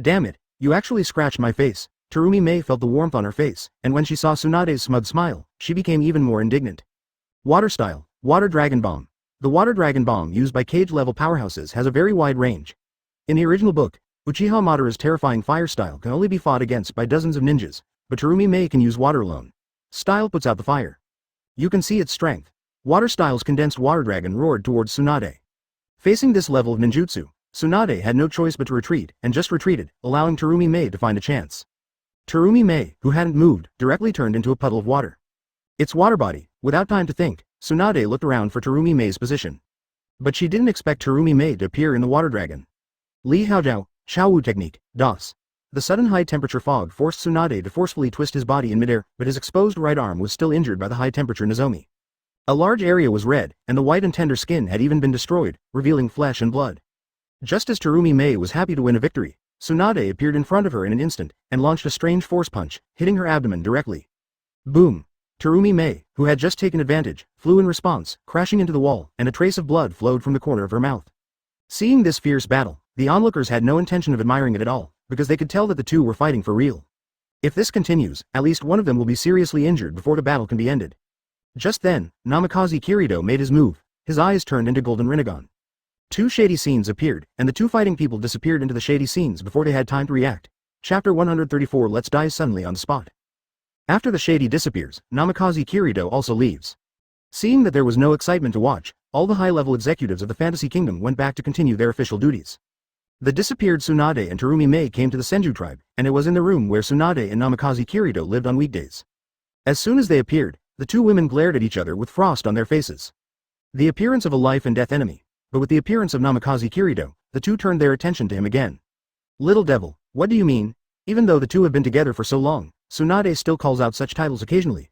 Damn it, you actually scratched my face. Terumi Mei felt the warmth on her face, and when she saw Tsunade's smug smile, she became even more indignant. Water style. Water Dragon Bomb. The Water Dragon Bomb used by cage-level powerhouses has a very wide range. In the original book, Uchiha Madara's terrifying fire style can only be fought against by dozens of ninjas, but Terumi Mei can use water alone. Style puts out the fire. You can see its strength. Water style's condensed water dragon roared towards Tsunade. Facing this level of ninjutsu, Tsunade had no choice but to retreat, and just retreated, allowing Terumi Mei to find a chance. Terumi Mei, who hadn't moved, directly turned into a puddle of water. Its water body. Without time to think, Tsunade looked around for Terumi Mei's position. But she didn't expect Terumi Mei to appear in the water dragon. Li Haojiao, Xiaowu technique, DOS. The sudden high-temperature fog forced Tsunade to forcefully twist his body in midair, but his exposed right arm was still injured by the high-temperature Nozomi. A large area was red, and the white and tender skin had even been destroyed, revealing flesh and blood. Just as Terumi Mei was happy to win a victory, Tsunade appeared in front of her in an instant, and launched a strange force punch, hitting her abdomen directly. Boom! Terumi Mei, who had just taken advantage, flew in response, crashing into the wall, and a trace of blood flowed from the corner of her mouth. Seeing this fierce battle, the onlookers had no intention of admiring it at all, because they could tell that the two were fighting for real. If this continues, at least one of them will be seriously injured before the battle can be ended. Just then, Namikaze Minato made his move. His eyes turned into golden rinnegan. Two shady scenes appeared, and the two fighting people disappeared into the shady scenes before they had time to react. Chapter 134. Let's die suddenly on the spot. After the shady disappears, Namikaze Minato also leaves. Seeing that there was no excitement to watch, all the high-level executives of the Fantasy Kingdom went back to continue their official duties. The disappeared Tsunade and Terumi Mei came to the Senju tribe, and it was in the room where Tsunade and Namikaze Minato lived on weekdays. As soon as they appeared, the two women glared at each other with frost on their faces. The appearance of a life-and-death enemy, but with the appearance of Namikaze Minato, the two turned their attention to him again. Little devil, what do you mean? Even though the two have been together for so long, Tsunade still calls out such titles occasionally,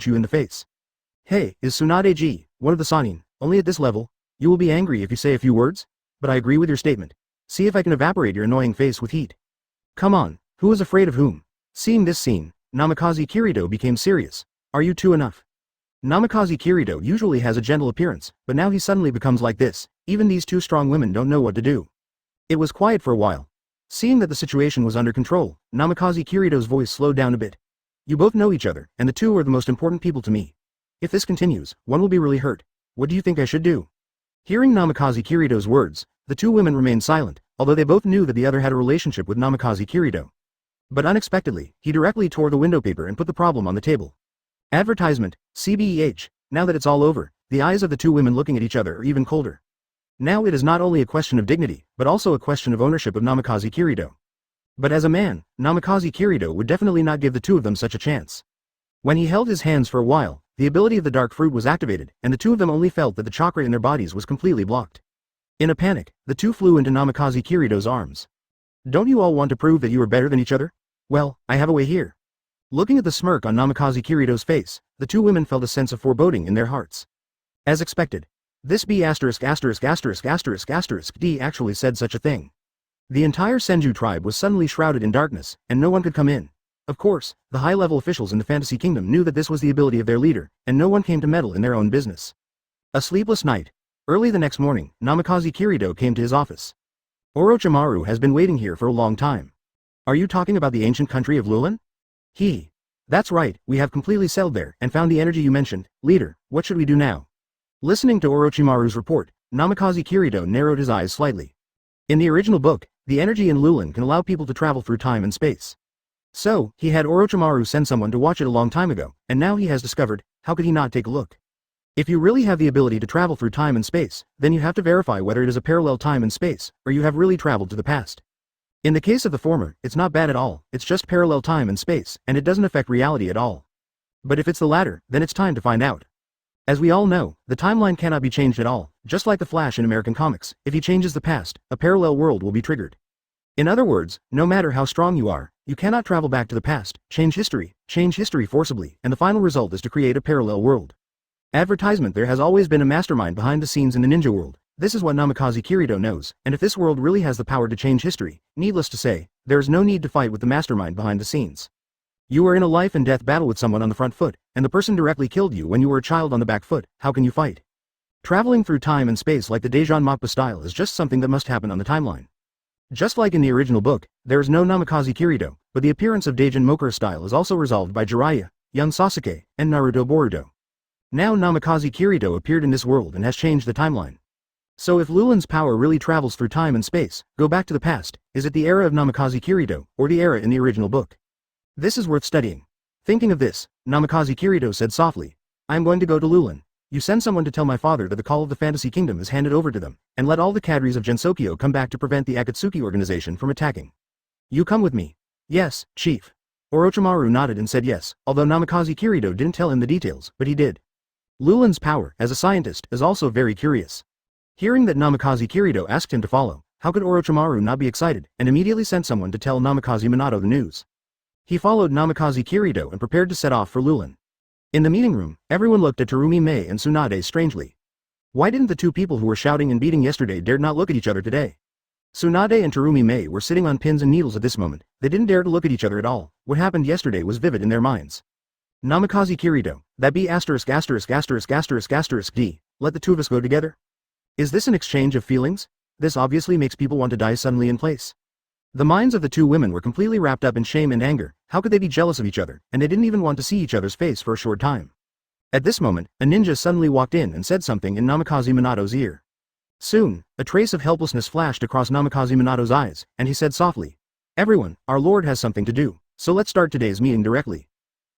punch you in the face. Hey, is Tsunade-ji, one of the Sanin, only at this level? You will be angry if you say a few words? But I agree with your statement. See if I can evaporate your annoying face with heat. Come on, who is afraid of whom? Seeing this scene, Namikaze Kirito became serious. Are you two enough? Namikaze Kirito usually has a gentle appearance, but now he suddenly becomes like this. Even these two strong women don't know what to do. It was quiet for a while. Seeing that the situation was under control, Namikaze Kirito's voice slowed down a bit. You both know each other, and the two are the most important people to me. If this continues, one will be really hurt. What do you think I should do? Hearing Namikaze Kirito's words, the two women remained silent, although they both knew that the other had a relationship with Namikaze Kirito. But unexpectedly, he directly tore the window paper and put the problem on the table. Advertisement, CBEH, now that it's all over, the eyes of the two women looking at each other are even colder. Now it is not only a question of dignity, but also a question of ownership of Namikaze Kirito. But as a man, Namikaze Kirito would definitely not give the two of them such a chance. When he held his hands for a while, the ability of the dark fruit was activated, and the two of them only felt that the chakra in their bodies was completely blocked. In a panic, the two flew into Namikaze Kirito's arms. Don't you all want to prove that you are better than each other? Well, I have a way here. Looking at the smirk on Namikaze Kirito's face, the two women felt a sense of foreboding in their hearts. As expected, this B************* D actually said such a thing. The entire Senju tribe was suddenly shrouded in darkness, and no one could come in. Of course, the high-level officials in the Fantasy Kingdom knew that this was the ability of their leader, and no one came to meddle in their own business. A sleepless night. Early the next morning, Namikaze Kirito came to his office. Orochimaru has been waiting here for a long time. Are you talking about the ancient country of Lulin? That's right, we have completely settled there, and found the energy you mentioned. Leader, what should we do now? Listening to Orochimaru's report, Namikaze Kirito narrowed his eyes slightly. In the original book, the energy in Lulin can allow people to travel through time and space. So, he had Orochimaru send someone to watch it a long time ago, and now he has discovered, how could he not take a look? If you really have the ability to travel through time and space, then you have to verify whether it is a parallel time and space, or you have really traveled to the past. In the case of the former, it's not bad at all, it's just parallel time and space, and it doesn't affect reality at all. But if it's the latter, then it's time to find out. As we all know, the timeline cannot be changed at all, just like the Flash in American comics. If he changes the past, a parallel world will be triggered. In other words, no matter how strong you are, you cannot travel back to the past, change history forcibly, and the final result is to create a parallel world. Advertisement. There has always been a mastermind behind the scenes in the ninja world. This is what Namikaze Kirito knows, and if this world really has the power to change history, needless to say, there is no need to fight with the mastermind behind the scenes. You are in a life and death battle with someone on the front foot, and the person directly killed you when you were a child on the back foot. How can you fight? Traveling through time and space like the Daijin Mappa style is just something that must happen on the timeline. Just like in the original book, there is no Namikaze Kirito, but the appearance of Daijin Mokura style is also resolved by Jiraiya, young Sasuke, and Naruto Boruto. Now Namikaze Kirito appeared in this world and has changed the timeline. So if Lulin's power really travels through time and space, go back to the past, is it the era of Namikaze Kirito, or the era in the original book? This is worth studying. Thinking of this, Namikaze Kirito said softly, I am going to go to Lulin. You send someone to tell my father that the call of the Fantasy Kingdom is handed over to them, and let all the cadres of Gensokyo come back to prevent the Akatsuki organization from attacking. You come with me. Yes, Chief. Orochimaru nodded and said yes, although Namikaze Kirito didn't tell him the details, but he did. Lulin's power, as a scientist, is also very curious. Hearing that Namikaze Kirito asked him to follow, how could Orochimaru not be excited, and immediately sent someone to tell Namikaze Minato the news. He followed Namikaze Kirito and prepared to set off for Lulin. In the meeting room, everyone looked at Terumi Mei and Tsunade strangely. Why didn't the two people who were shouting and beating yesterday dare not look at each other today? Tsunade and Terumi Mei were sitting on pins and needles at this moment. They didn't dare to look at each other at all. What happened yesterday was vivid in their minds. Namikaze Kirito, that be ******************************** D, let the two of us go together? Is this an exchange of feelings? This obviously makes people want to die suddenly in place. The minds of the two women were completely wrapped up in shame and anger. How could they be jealous of each other, and they didn't even want to see each other's face for a short time. At this moment, a ninja suddenly walked in and said something in Namikaze Minato's ear. Soon, a trace of helplessness flashed across Namikaze Minato's eyes, and he said softly, Everyone, our lord has something to do, So let's start today's meeting directly.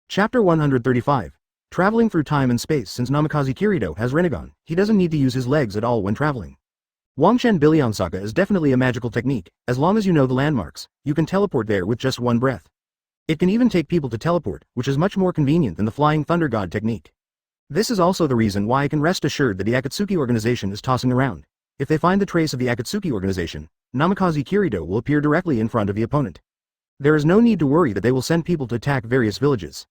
Chapter 135. Traveling through time and space. Since Namikaze Kirito has Rinnegan, he doesn't need to use his legs at all when traveling. Wangshen Billionsaka is definitely a magical technique. As long as you know the landmarks, you can teleport there with just one breath. It can even take people to teleport, which is much more convenient than the Flying Thunder God technique. This is also the reason why I can rest assured that the Akatsuki organization is tossing around. If they find the trace of the Akatsuki organization, Namikaze Kirito will appear directly in front of the opponent. There is no need to worry that they will send people to attack various villages.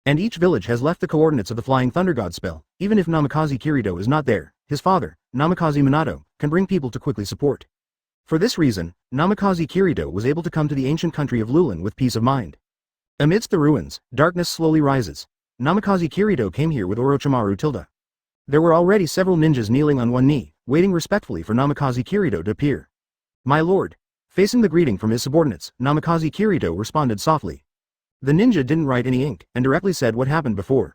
And each village has left the coordinates of the Flying Thunder God spell. Even if Namikaze Kirito is not there, his father, Namikaze Minato, can bring people to quickly support. For this reason, Namikaze Kirito was able to come to the ancient country of Lulin with peace of mind. Amidst the ruins, darkness slowly rises. Namikaze Kirito came here with Orochimaru Tilda. There were already several ninjas kneeling on one knee, waiting respectfully for Namikaze Kirito to appear. My lord. Facing the greeting from his subordinates, Namikaze Kirito responded softly. The ninja didn't write any ink, and directly said what happened before.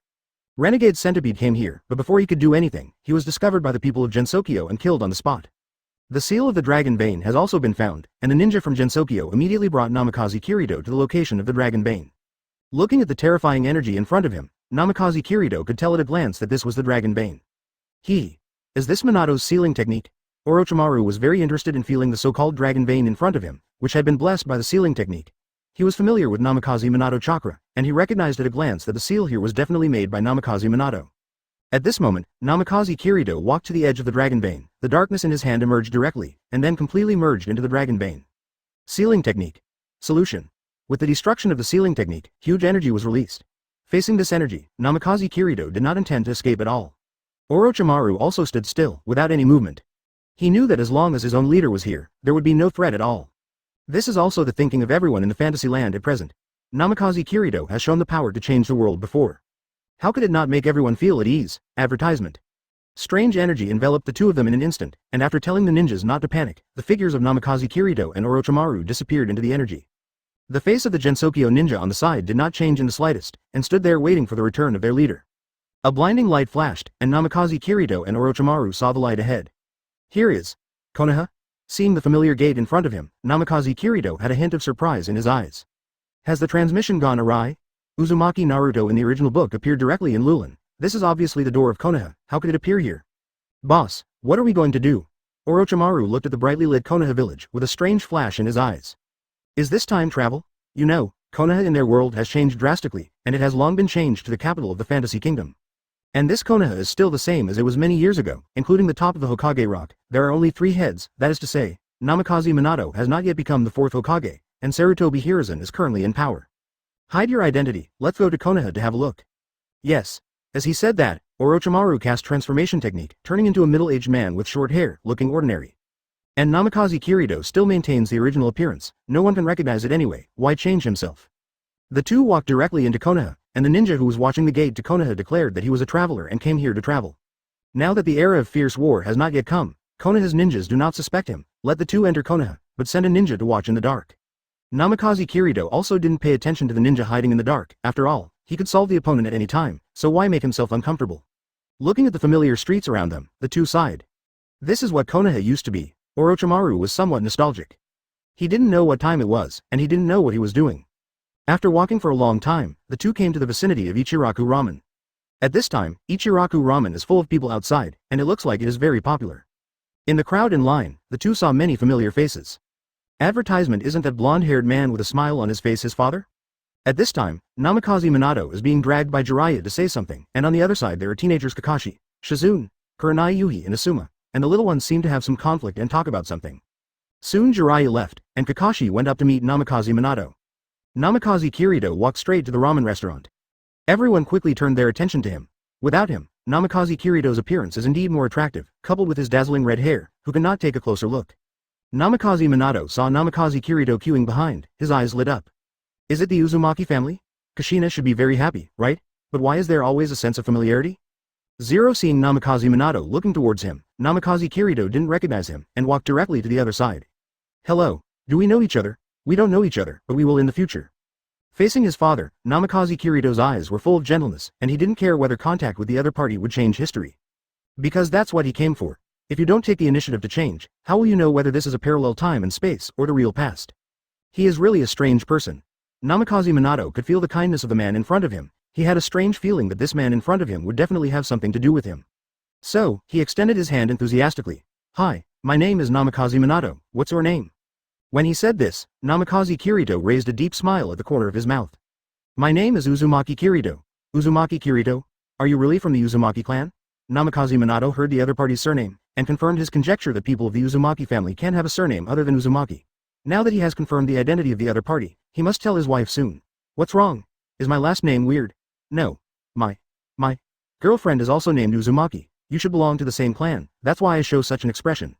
Renegade Centipede came here, but before he could do anything, he was discovered by the people of Gensokyo and killed on the spot. The seal of the Dragon Bane has also been found, and the ninja from Gensokyo immediately brought Namikaze Kirito to the location of the Dragon Bane. Looking at the terrifying energy in front of him, Namikaze Kirito could tell at a glance that this was the Dragon Bane. Is this Minato's sealing technique? Orochimaru was very interested in feeling the so-called Dragon Bane in front of him, which had been blessed by the sealing technique. He was familiar with Namikaze Minato chakra, and he recognized at a glance that the seal here was definitely made by Namikaze Minato. At this moment, Namikaze Kirito walked to the edge of the Dragon Bane. The darkness in his hand emerged directly, and then completely merged into the Dragon Bane. Sealing technique. Solution. With the destruction of the sealing technique, huge energy was released. Facing this energy, Namikaze Kirito did not intend to escape at all. Orochimaru also stood still, without any movement. He knew that as long as his own leader was here, there would be no threat at all. This is also the thinking of everyone in the fantasy land at present. Namikaze Kirito has shown the power to change the world before. How could it not make everyone feel at ease? Advertisement. Strange energy enveloped the two of them in an instant, and after telling the ninjas not to panic, the figures of Namikaze Kirito and Orochimaru disappeared into the energy. The face of the Gensokyo ninja on the side did not change in the slightest, and stood there waiting for the return of their leader. A blinding light flashed, and Namikaze Kirito and Orochimaru saw the light ahead. Here is Konoha? Seeing the familiar gate in front of him, Namikaze Kirito had a hint of surprise in his eyes. Has the transmission gone awry? Uzumaki Naruto in the original book appeared directly in Lulin. This is obviously the door of Konoha. How could it appear here? Boss, what are we going to do? Orochimaru looked at the brightly lit Konoha village with a strange flash in his eyes. Is this time travel? You know, Konoha in their world has changed drastically, and it has long been changed to the capital of the Fantasy Kingdom. And this Konoha is still the same as it was many years ago, including the top of the Hokage rock. There are only 3 heads, that is to say, Namikaze Minato has not yet become the 4th Hokage, and Sarutobi Hiruzen is currently in power. Hide your identity, let's go to Konoha to have a look. Yes. As he said that, Orochimaru cast transformation technique, turning into a middle-aged man with short hair, looking ordinary. And Namikaze Kirito still maintains the original appearance. No one can recognize it anyway, why change himself? The two walked directly into Konoha, and the ninja who was watching the gate to Konoha declared that he was a traveler and came here to travel. Now that the era of fierce war has not yet come, Konoha's ninjas do not suspect him. Let the two enter Konoha, but send a ninja to watch in the dark. Namikaze Kirito also didn't pay attention to the ninja hiding in the dark. After all, he could solve the opponent at any time, so why make himself uncomfortable? Looking at the familiar streets around them, the two sighed. This is what Konoha used to be. Orochimaru was somewhat nostalgic. He didn't know what time it was, and he didn't know what he was doing. After walking for a long time, the two came to the vicinity of Ichiraku Ramen. At this time, Ichiraku Ramen is full of people outside, and it looks like it is very popular. In the crowd in line, the two saw many familiar faces. Advertisement, isn't that blonde-haired man with a smile on his face his father? At this time, Namikaze Minato is being dragged by Jiraiya to say something, and on the other side there are teenagers Kakashi, Shizune, Kurenai Yuhi and Asuma, and the little ones seem to have some conflict and talk about something. Soon Jiraiya left, and Kakashi went up to meet Namikaze Minato. Namikaze Kirito walked straight to the ramen restaurant. Everyone quickly turned their attention to him. Without him, Namikaze Kirito's appearance is indeed more attractive, coupled with his dazzling red hair, who could not take a closer look. Namikaze Minato saw Namikaze Kirito queuing behind, his eyes lit up. Is it the Uzumaki family? Kushina should be very happy, right? But why is there always a sense of familiarity? Zero seeing Namikaze Minato looking towards him, Namikaze Kirito didn't recognize him, and walked directly to the other side. Hello, do we know each other? We don't know each other, but we will in the future. Facing his father, Namikaze Kirito's eyes were full of gentleness, and he didn't care whether contact with the other party would change history. Because that's what he came for. If you don't take the initiative to change, how will you know whether this is a parallel time and space or the real past? He is really a strange person. Namikaze Minato could feel the kindness of the man in front of him. He had a strange feeling that this man in front of him would definitely have something to do with him. So, he extended his hand enthusiastically. Hi, my name is Namikaze Minato, what's your name? When he said this, Namikaze Kirito raised a deep smile at the corner of his mouth. My name is Uzumaki Kirito. Uzumaki Kirito? Are you really from the Uzumaki clan? Namikaze Minato heard the other party's surname, and confirmed his conjecture that people of the Uzumaki family can't have a surname other than Uzumaki. Now that he has confirmed the identity of the other party, he must tell his wife soon. What's wrong? Is my last name weird? No. My girlfriend is also named Uzumaki. You should belong to the same clan, that's why I show such an expression.